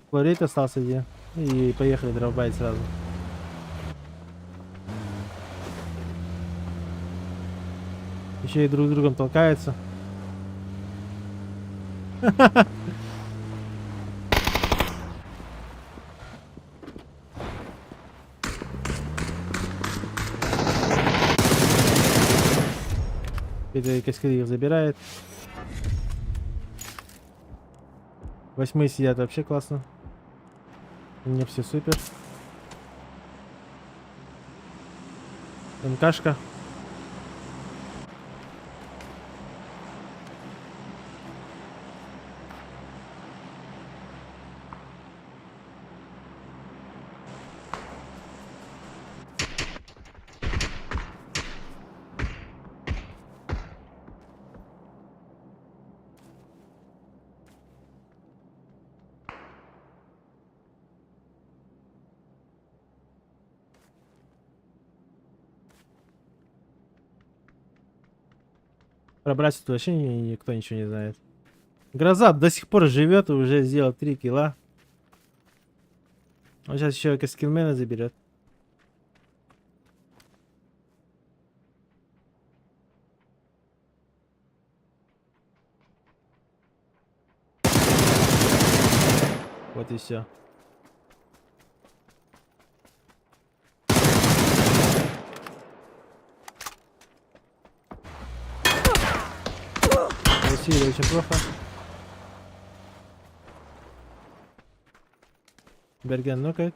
Флорид остался где. И поехали дровбайт сразу. Еще и друг с другом толкаются. Это каскади их забирает. 8 сидят вообще классно. У меня все супер. МКшка. Про братьев вообще никто ничего не знает. Гроза до сих пор живет и уже сделал 3 килла. Он сейчас еще скиллмена заберет. Вот и все. Василий очень плохо. Берген нокает.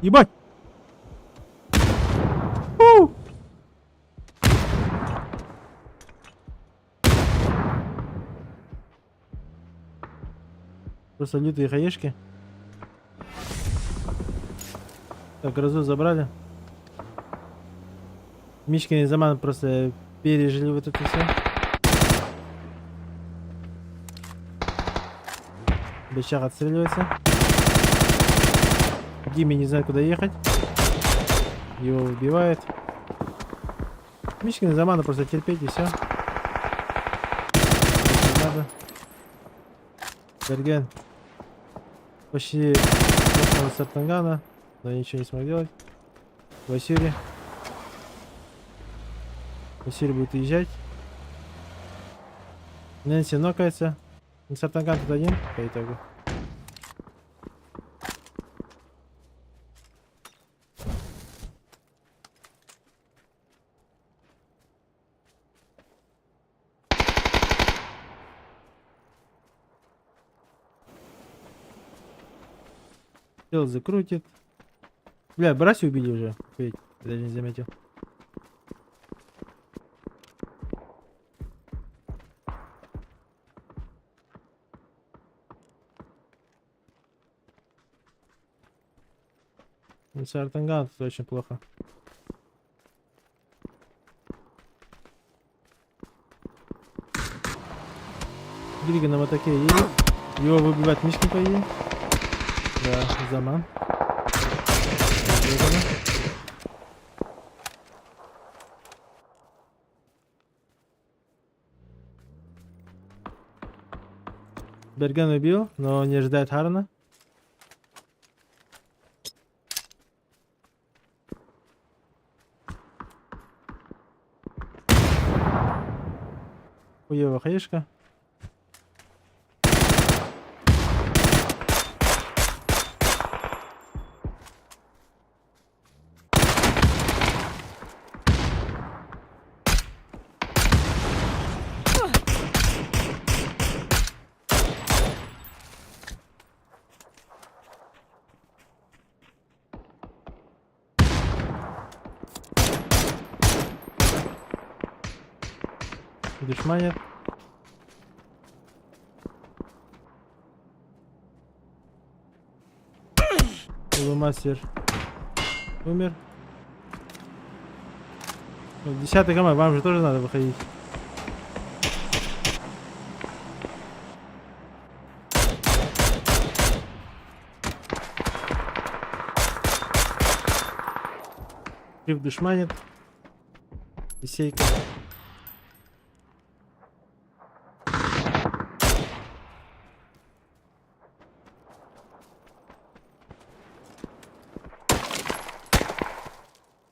Ебать! У! Просто лютые хаешки. Так, грозу забрали. Мишкин и Заман просто пережили вот это все. Бычак отстреливается. Диме не знает, куда ехать. Его убивает. Мишкин и Замана просто терпеть и все. Надо. Берген почти с Артангана, но ничего не смог делать. Василий. Василий будет уезжать. Нэнси нокается. Сартанган тут один по итогу. Тело закрутит. Бля, братья убили уже. Охуеть, я даже не заметил. С Артанган тут очень плохо. Грига на мотоке едет. Его выбивает Мишкин, по идее. Да, Заман. Берген убил, но не ожидает Харна. Хуёвая хаешка. Душманит. Полумастер умер. 10-й команд, вам же тоже надо выходить. Крив душманит. Исейка.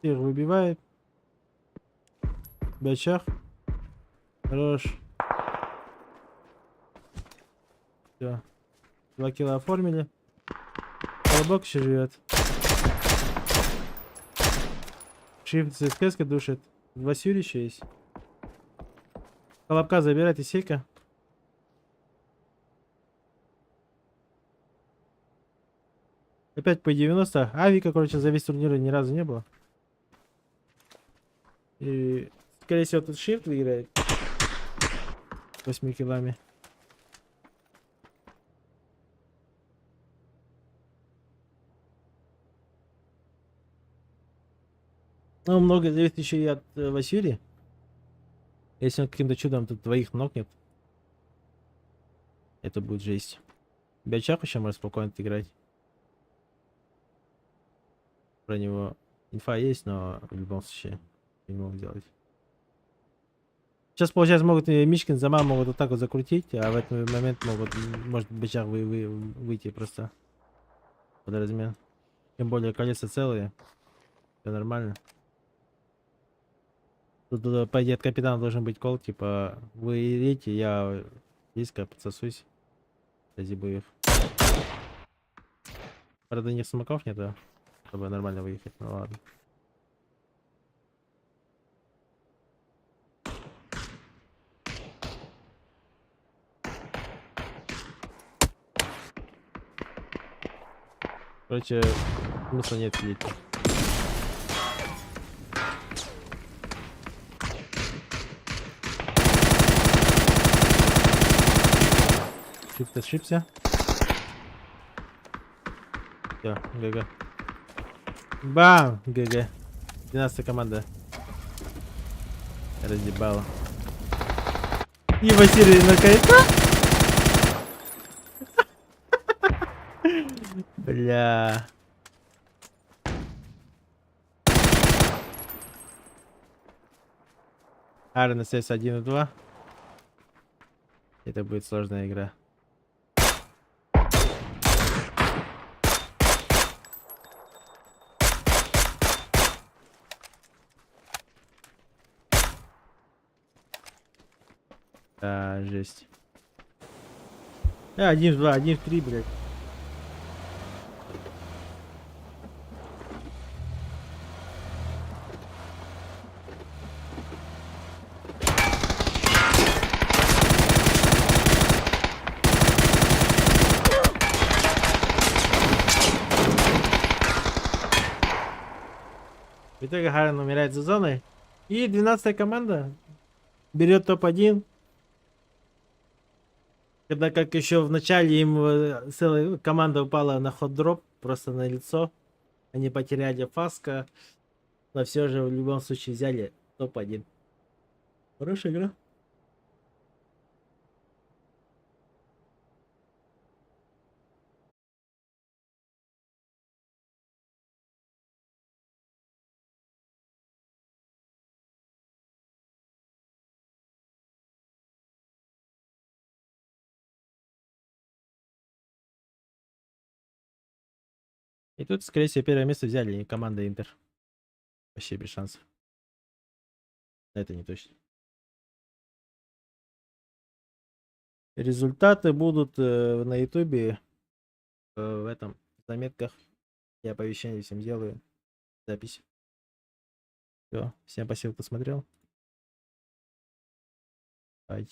Их выбивает. Бячах. Хорош. Все. 2 кило оформили. Колобок еще живет. Шифт с СКС душит. 2 сюри еще есть. Колобка забирает и сейка. Опять по 90. Авика, короче, за весь турнир ни разу не было. И, скорее всего, тут Shift выиграет 8 килами. Ну, много зависит еще и от Василия. Если он каким-то чудом тут двоих нокнет, это будет жесть. Бячак еще может спокойно играть. Про него инфа есть, но в любом случае не могут делать. Сейчас, получается, могут и Мишкин, Зама могут вот так вот закрутить, а в этот момент могут, может, Бычак выйти просто под размен. Тем более колеса целые. Все нормально. Тут, по идее, от капитана должен быть кол, типа, вы идите, я близко подсосусь. Среди боев. Правда, них смоков нету, чтобы нормально выехать, ну ладно. Короче, смысла нет сидеть. Шифт ошибся. Все, ГГ. Бам! ГГ. 12 команда. Разъебала. И Василий наконец-то. Бля. Арена СС 1 и 2. Это будет сложная игра. Да, жесть. 1 в 2, 1 в 3, блядь. В итоге Харен умирает за зоной. И 12-я команда берет топ-1. Когда как еще в начале им целая команда упала на хот-дроп, просто на лицо. Они потеряли Фаска, но все же в любом случае взяли топ-1. Хорошая игра. И тут, скорее всего, первое место взяли команда Интер. Вообще без шансов. Это не точно. Результаты будут на ютубе, в этом, в заметках. Я оповещение всем делаю. Запись. Все. Всем спасибо, кто смотрел. Бай.